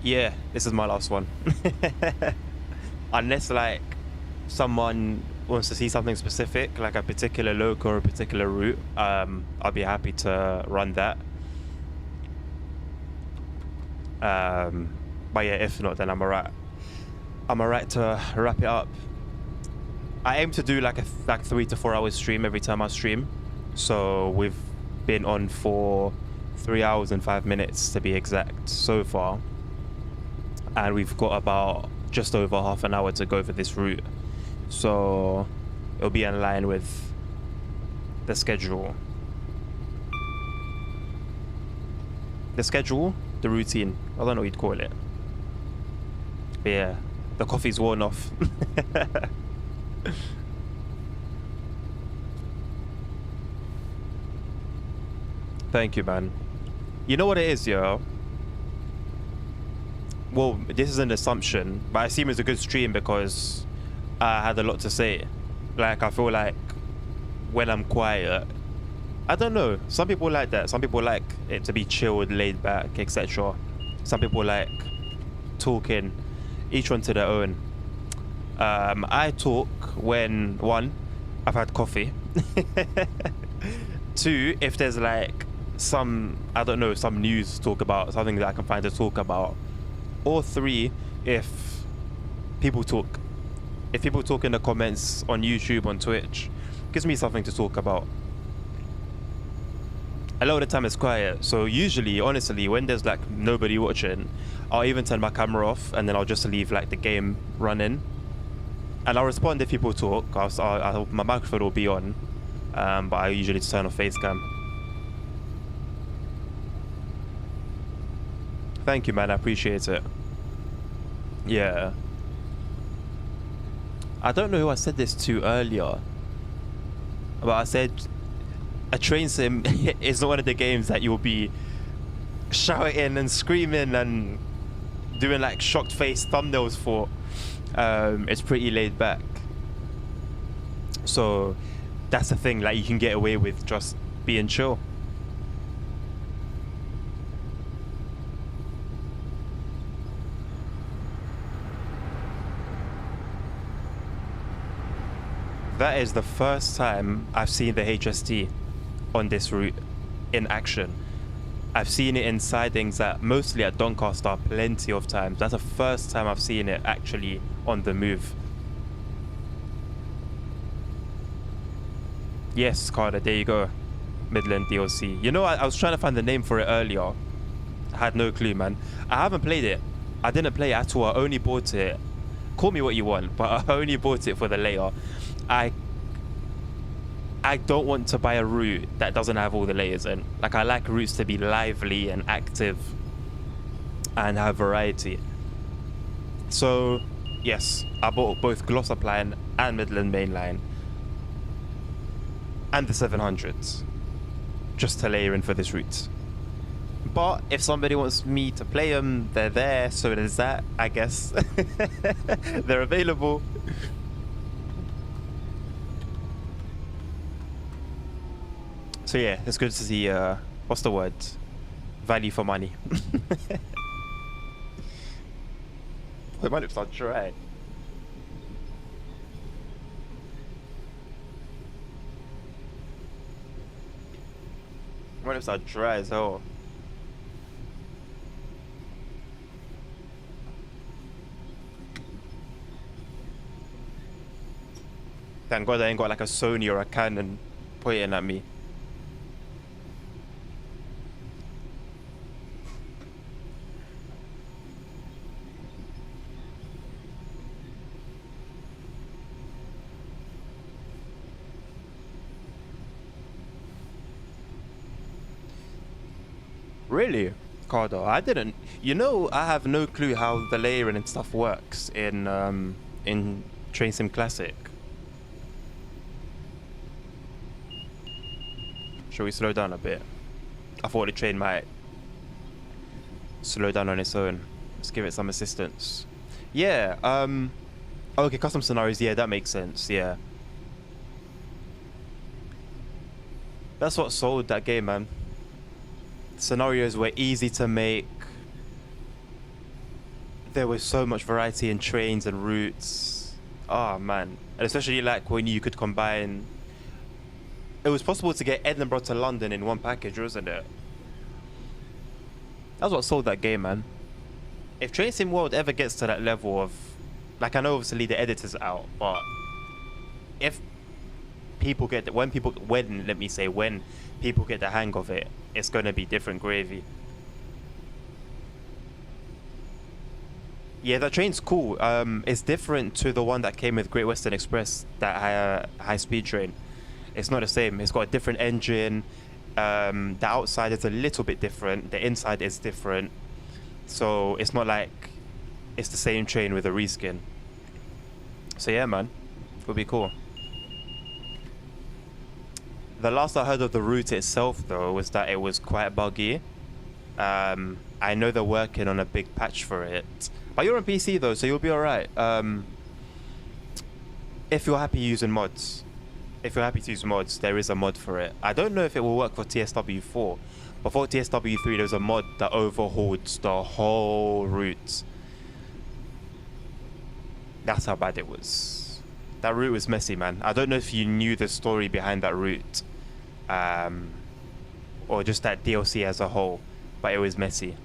Speaker 1: Yeah, this is my last one. Unless like someone wants to see something specific, like a particular loc or a particular route, I'll be happy to run that. But yeah, if not, then I'm alright to wrap it up. I aim to do like a 3 to 4 hour stream every time I stream. So we've been on for 3 hours and 5 minutes to be exact so far. And we've got about just over half an hour to go for this route. So it'll be in line with the schedule. The routine. I don't know what you'd call it. But yeah, the coffee's worn off. Thank you, man. You know what it is, yo? Well, this is an assumption, but I assume it's a good stream because I had a lot to say. Like, I feel like when I'm quiet, I don't know. Some people like that. Some people like it to be chilled, laid back, etc. Some people like talking. Each one to their own. I talk when, one, I've had coffee. Two, if there's like some, I don't know, some news to talk about, something that I can find to talk about. Or three, if people talk. If people talk in the comments on YouTube, on Twitch, gives me something to talk about. A lot of the time it's quiet, so usually, honestly, when there's like nobody watching, I'll even turn my camera off and then I'll just leave like the game running. And I'll respond if people talk. My microphone will be on, but I usually just turn off facecam. Thank you, man. I appreciate it. Yeah. I don't know who I said this to earlier, but I said a train sim is not one of the games that you'll be shouting and screaming and doing like shocked face thumbnails for. It's pretty laid back. So that's the thing, like you can get away with just being chill. That is the first time I've seen the HST on this route in action. I've seen it in sidings mostly at Doncaster plenty of times. That's the first time I've seen it actually on the move. Yes, Carter, there you go. Midland DLC. You know, I was trying to find the name for it earlier. I had no clue, man. I haven't played it. I didn't play it at all. I only bought it. Call me what you want, but I only bought it for the layer. I don't want to buy a route that doesn't have all the layers in. Like, I like routes to be lively and active and have variety. So, yes, I bought both Glossop Line and Midland Main Line and the 700s just to layer in for this route. But if somebody wants me to play them, they're there. So there's that, I guess. They're available. So yeah, it's good to see, what's the word? Value for money. My lips are dry. My lips are dry as hell. Thank God I ain't got like a Sony or a Canon pointing at me. Really? Cardo, I didn't. You know, I have no clue how the layering and stuff works in Train Sim Classic. Shall we slow down a bit? I thought the train might slow down on its own. Let's give it some assistance. Yeah, okay, custom scenarios, yeah, that makes sense, yeah. That's what sold that game, man. Scenarios were easy to make. There was so much variety in trains and routes. Oh, man. And especially like when you could combine... It was possible to get Edinburgh to London in one package, wasn't it? That's what sold that game, man. If Train Sim World ever gets to that level of... Like, I know obviously the editor's out, but... If people get... When people get the hang of it, it's going to be different gravy. Yeah, that train's cool. It's different to the one that came with Great Western Express, that high-speed train. It's not the same. It's got a different engine. The outside is a little bit different. The inside is different. So it's not like it's the same train with a reskin. So yeah, man. It would be cool. The last I heard of the route itself, though, was that it was quite buggy. I know they're working on a big patch for it. But you're on PC, though, so you'll be alright. If you're happy using mods. If you're happy to use mods, there is a mod for it. I don't know if it will work for TSW4. But for TSW3, there's a mod that overhauls the whole route. That's how bad it was. That route was messy, man. I don't know if you knew the story behind that route. Or just that DLC as a whole. But it was messy.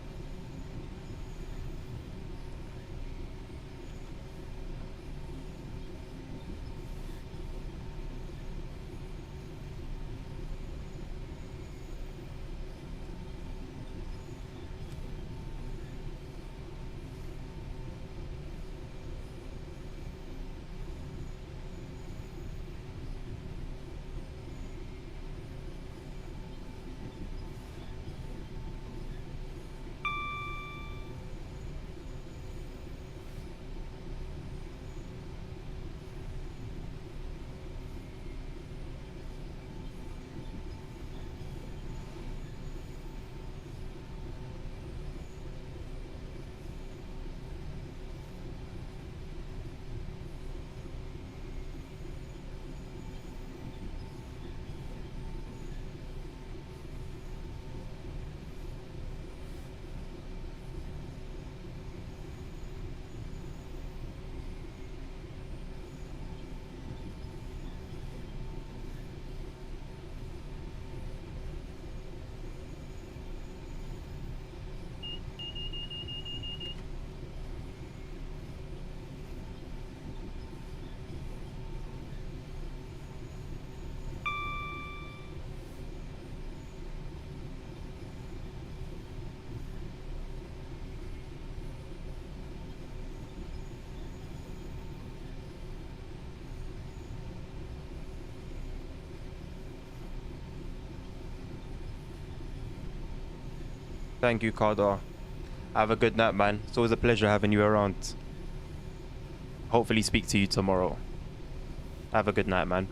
Speaker 1: Thank you, Cardar. Have a good night, man. It's always a pleasure having you around. Hopefully speak to you tomorrow. Have a good night, man.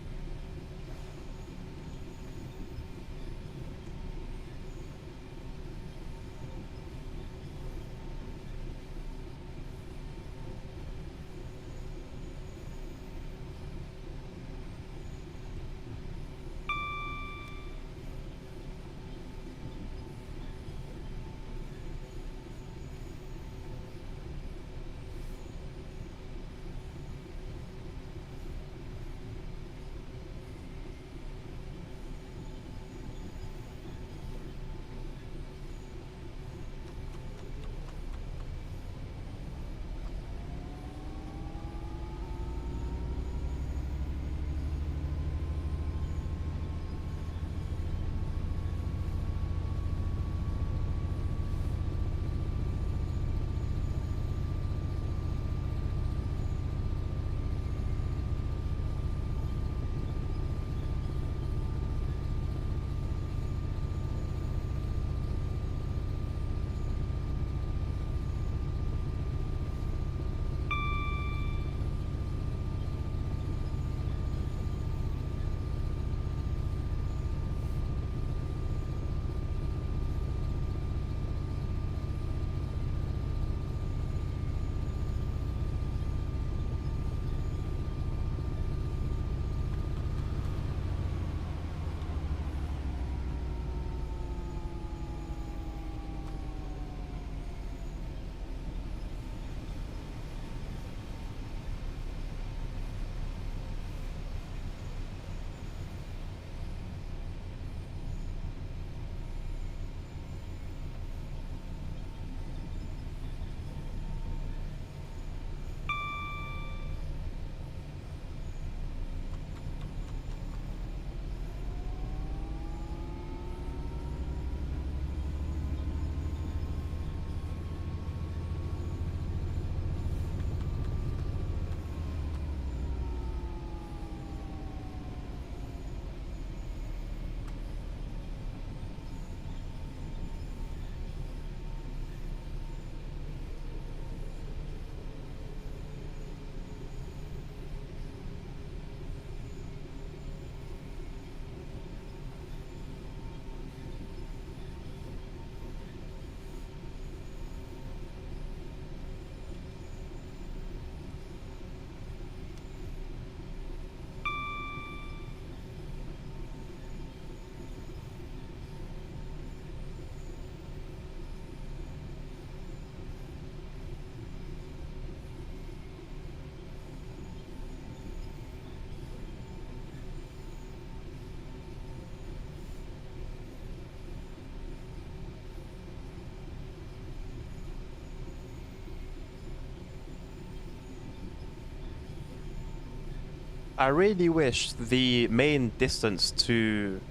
Speaker 1: I really wish the main distance to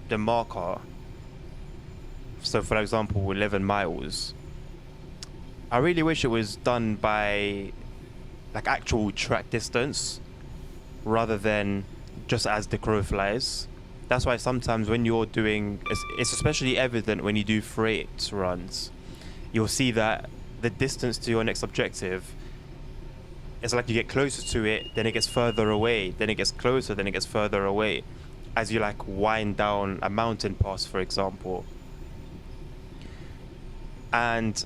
Speaker 1: the marker, so for example 11 miles, I really wish it was done by like actual track distance rather than just as the crow flies. That's why sometimes when you're doing, it's especially evident when you do freight runs, you'll see that the distance to your next objective, it's like you get closer to it, then it gets further away, then it gets closer, then it gets further away, as you like wind down a mountain pass, for example. And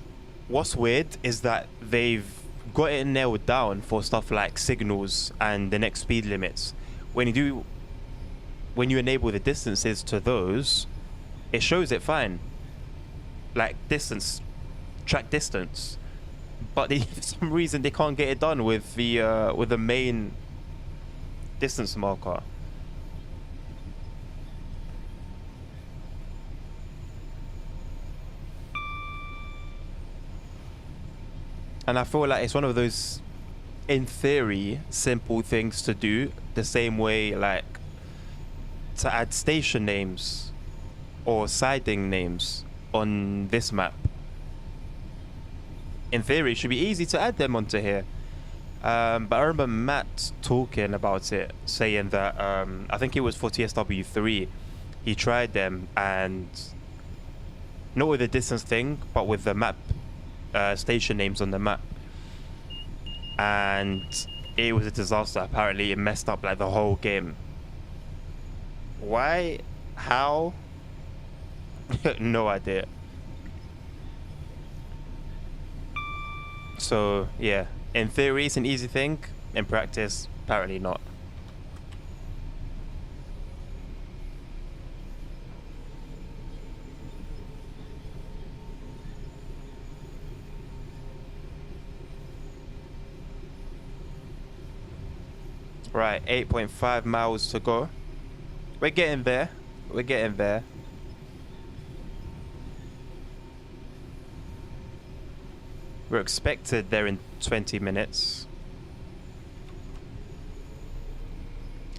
Speaker 1: what's weird is that they've got it nailed down for stuff like signals and the next speed limits. When you enable the distances to those, it shows it fine, like distance, track distance. But for some reason they can't get it done with the main distance marker. And I feel like it's one of those, in theory, simple things to do, the same way like to add station names or siding names on this map. In theory, it should be easy to add them onto here. But I remember Matt talking about it, saying that I think it was for TSW3, he tried them and not with the distance thing, but with the map, station names on the map. And it was a disaster. Apparently it messed up like the whole game. Why? How? No idea. So yeah, in theory it's an easy thing. In practice, apparently not. Right, 8.5 miles to go. We're getting there. We're getting there. We're expected there in 20 minutes.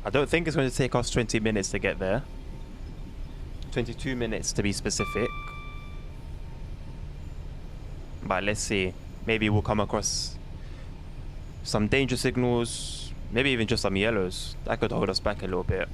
Speaker 1: I don't think it's going to take us 20 minutes to get there. 22 minutes to be specific. But let's see. Maybe we'll come across some danger signals. Maybe even just some yellows. That could hold us back a little bit.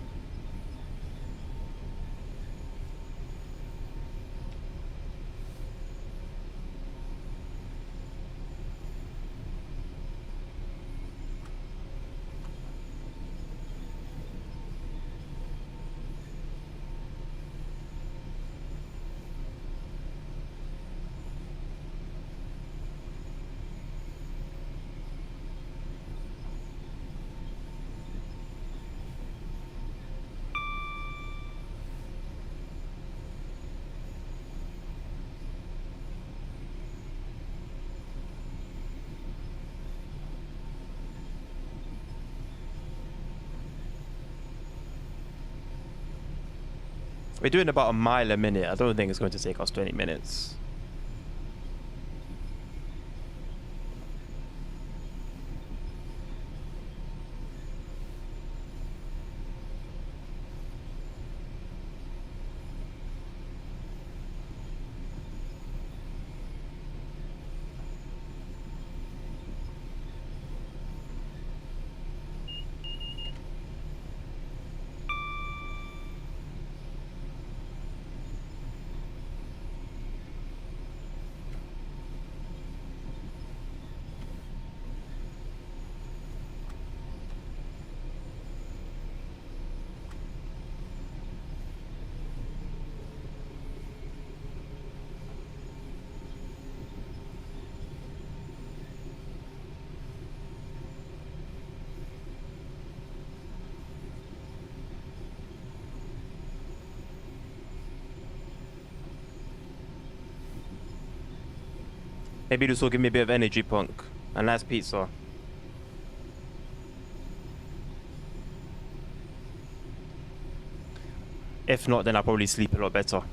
Speaker 1: We're doing about a mile a minute. I don't think it's going to take us 20 minutes. Maybe this will give me a bit of energy, Punk. And that's pizza. If not, then I'll probably sleep a lot better.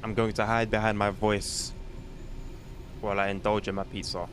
Speaker 1: I'm going to hide behind my voice while I indulge in my pizza.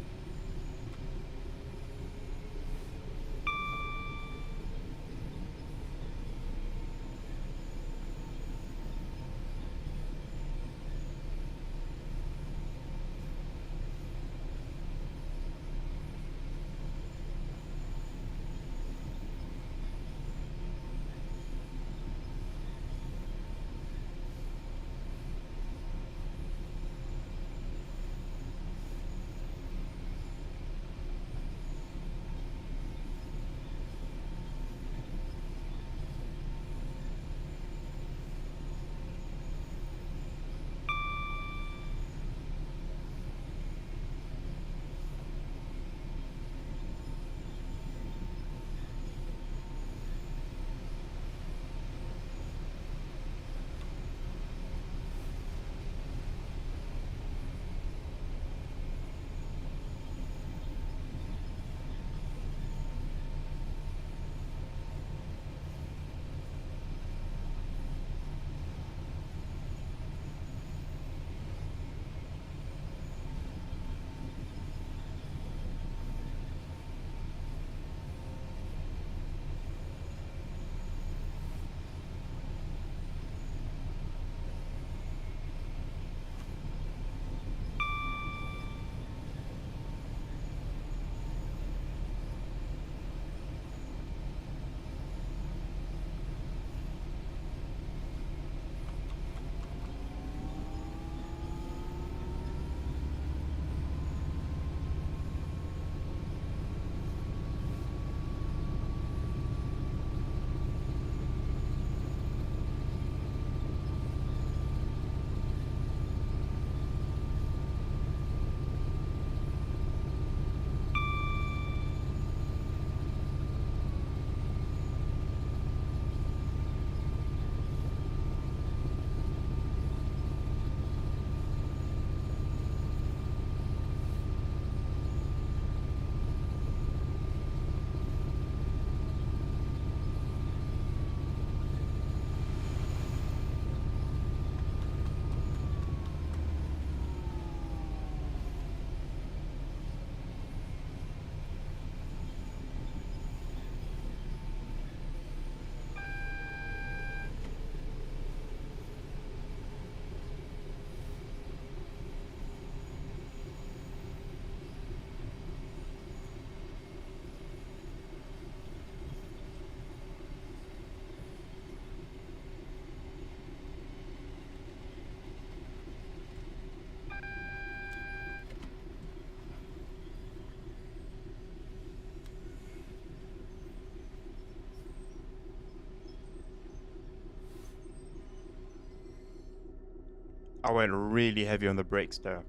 Speaker 1: I went really heavy on the brakes there.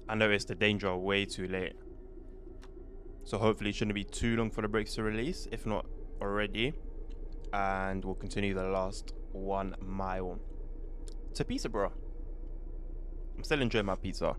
Speaker 1: I noticed the danger way too late. So hopefully it shouldn't be too long for the brakes to release, if not already. And we'll continue the last 1 mile. To pizza, bro. I'm still enjoying my pizza.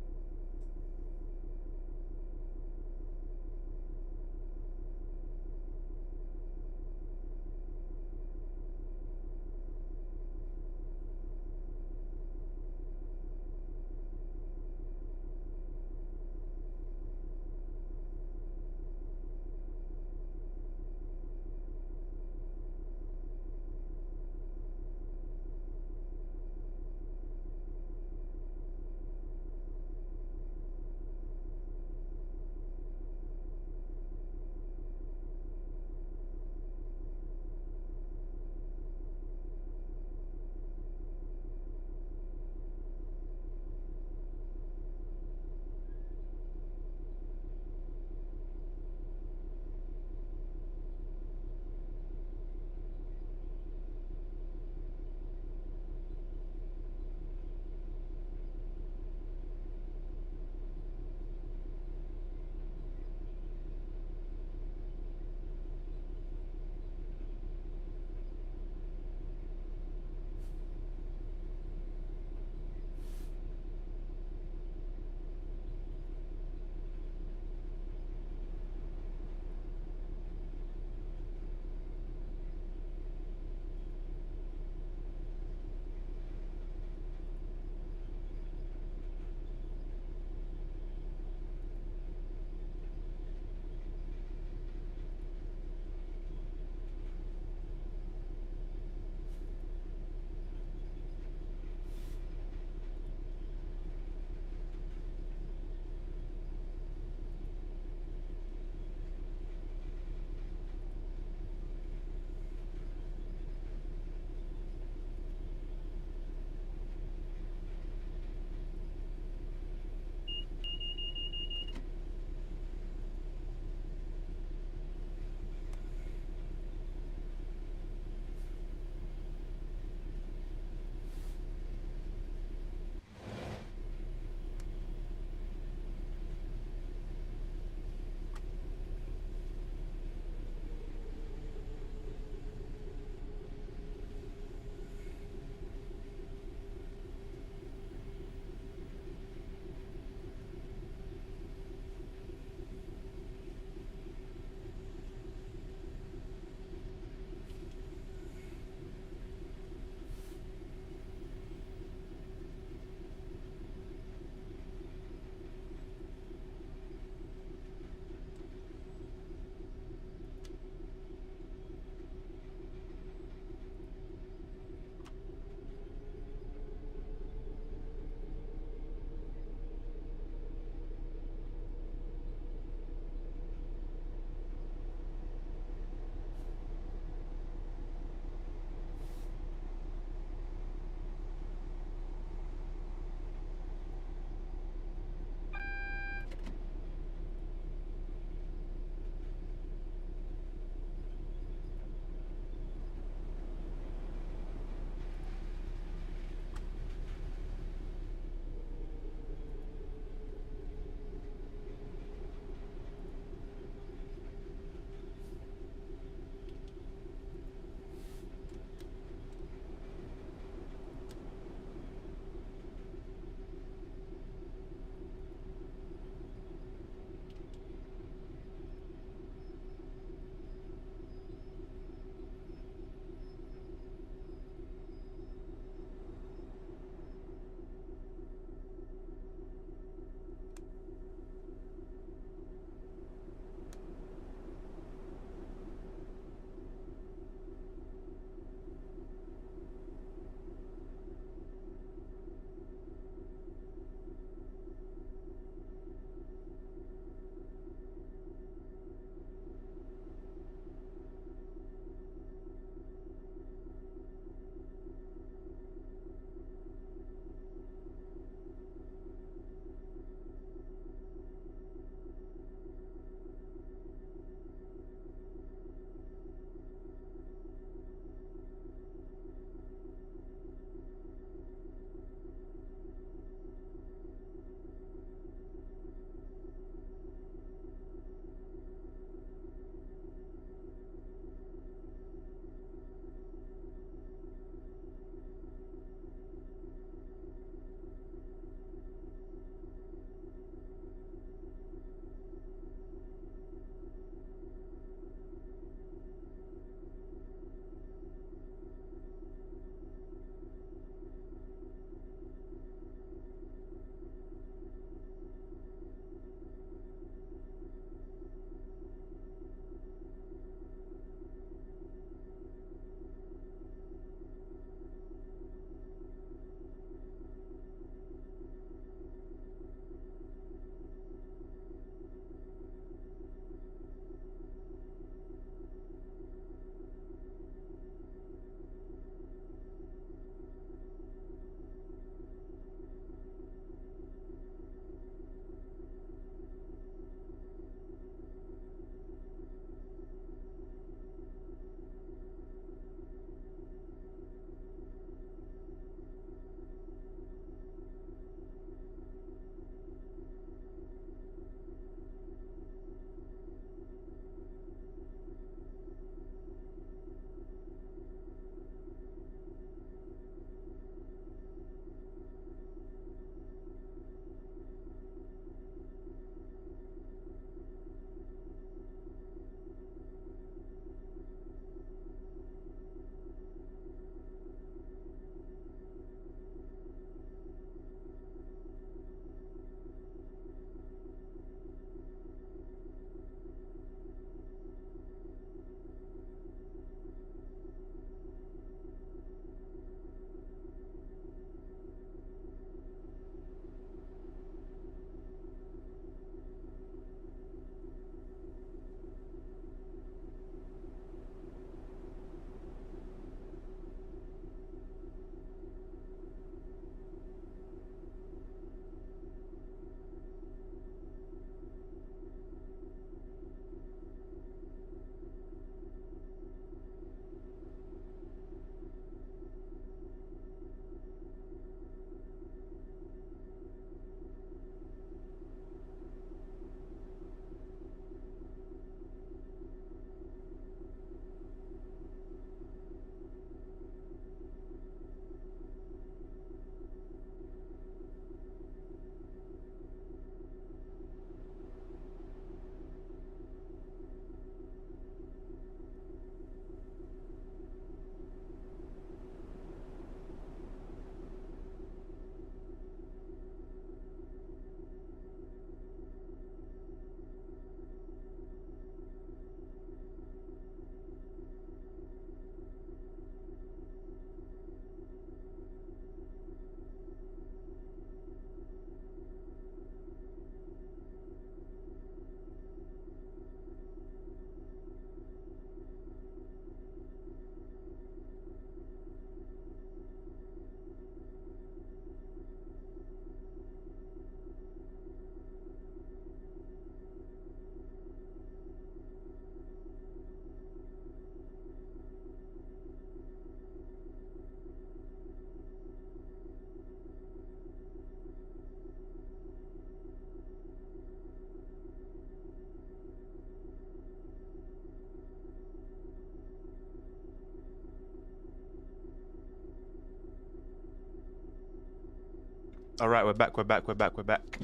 Speaker 1: All right, we're back. We're back. We're back. We're back.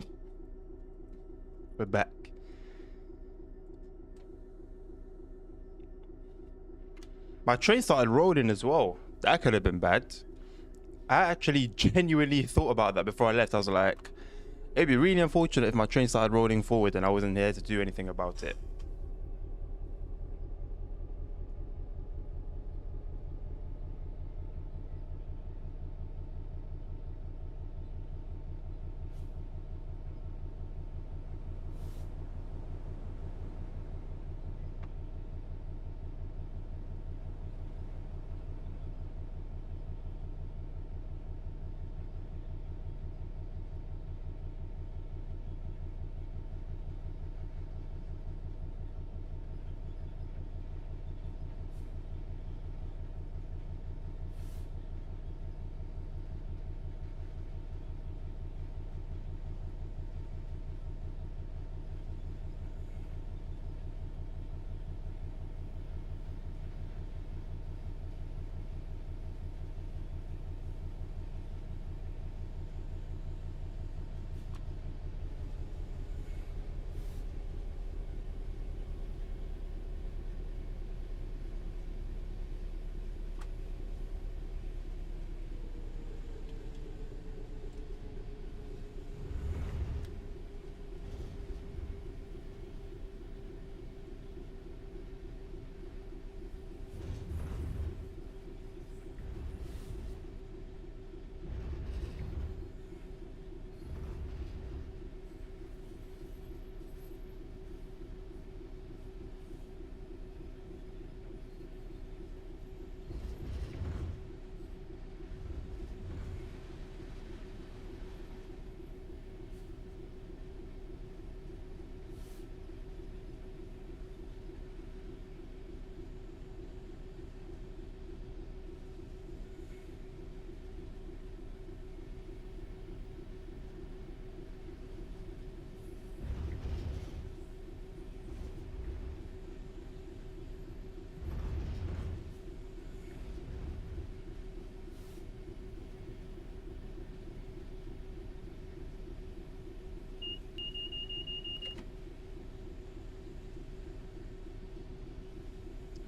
Speaker 1: We're back. My train started rolling as well. That could have been bad. I actually genuinely thought about that before I left. I was like, it'd be really unfortunate if my train started rolling forward and I wasn't there to do anything about it.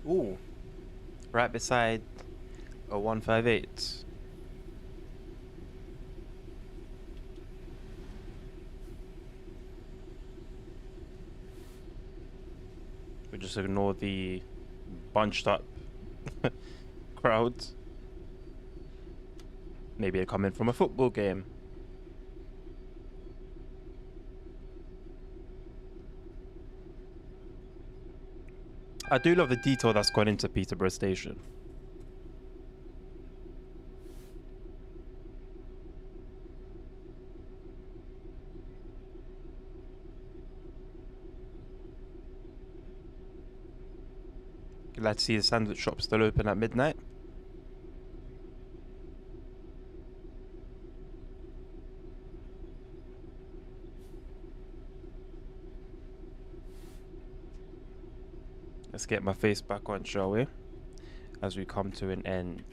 Speaker 1: Ooh, right beside a 158. We just ignore the bunched up crowds. Maybe they're coming from a football game. I do love the detail that's gone into Peterborough Station. Glad to see the sandwich shop still open at midnight. Let's get my face back on, shall we? As we come to an end.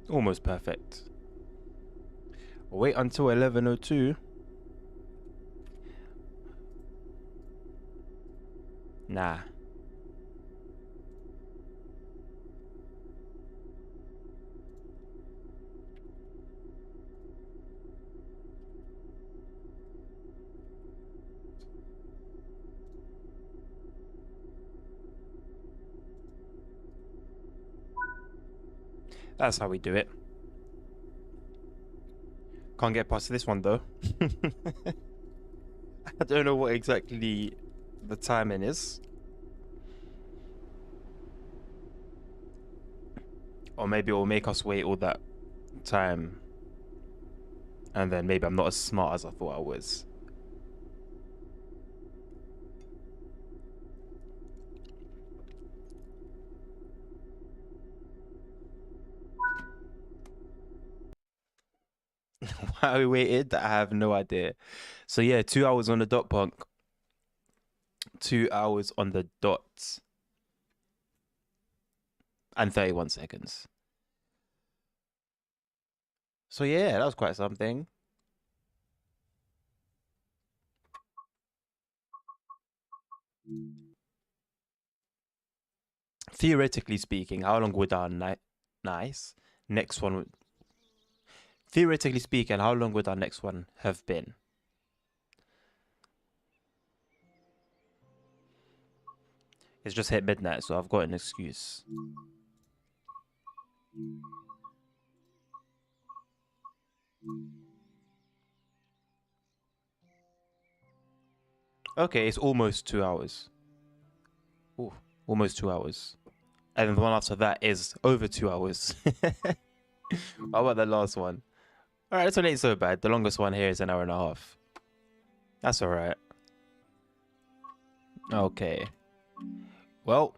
Speaker 1: Almost perfect. We'll wait until 11:02. Nah. That's how we do it. Can't get past this one though. I don't know what exactly the timing is. Or maybe it will make us wait all that time. And then maybe I'm not as smart as I thought I was. Why we waited, I have no idea. So yeah, 2 hours on the dot, punk. 2 hours on the dot and 31 seconds. So yeah, that was quite something. Theoretically speaking, how long would our nice next one theoretically speaking, how long would our next one have been? It's just hit midnight, so I've got an excuse. Okay, it's almost 2 hours. Ooh, almost 2 hours. And then the one after that is over 2 hours. How about the last one? All right, this one ain't so bad. The longest one here is an hour and a half. That's all right. Okay. Well,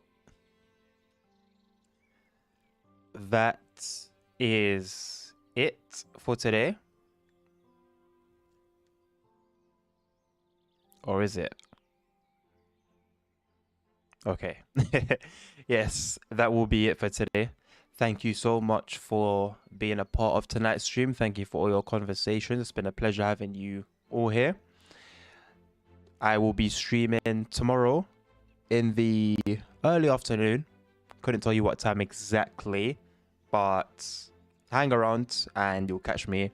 Speaker 1: that is it for today. Or is it? Okay. Yes, that will be it for today. Thank you so much for being a part of tonight's stream. Thank you for all your conversations. It's been a pleasure having you all here. I will be streaming tomorrow in the early afternoon. Couldn't tell you what time exactly, but hang around and you'll catch me.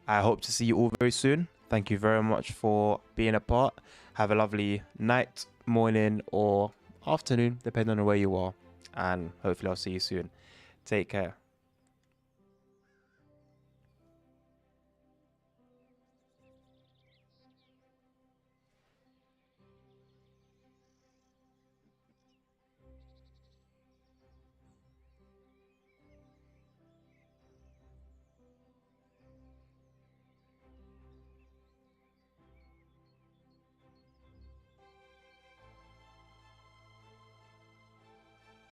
Speaker 1: I hope to see you all very soon. Thank you very much for being a part. Have a lovely night, morning, or afternoon, depending on where you are. And hopefully I'll see you soon. Take care.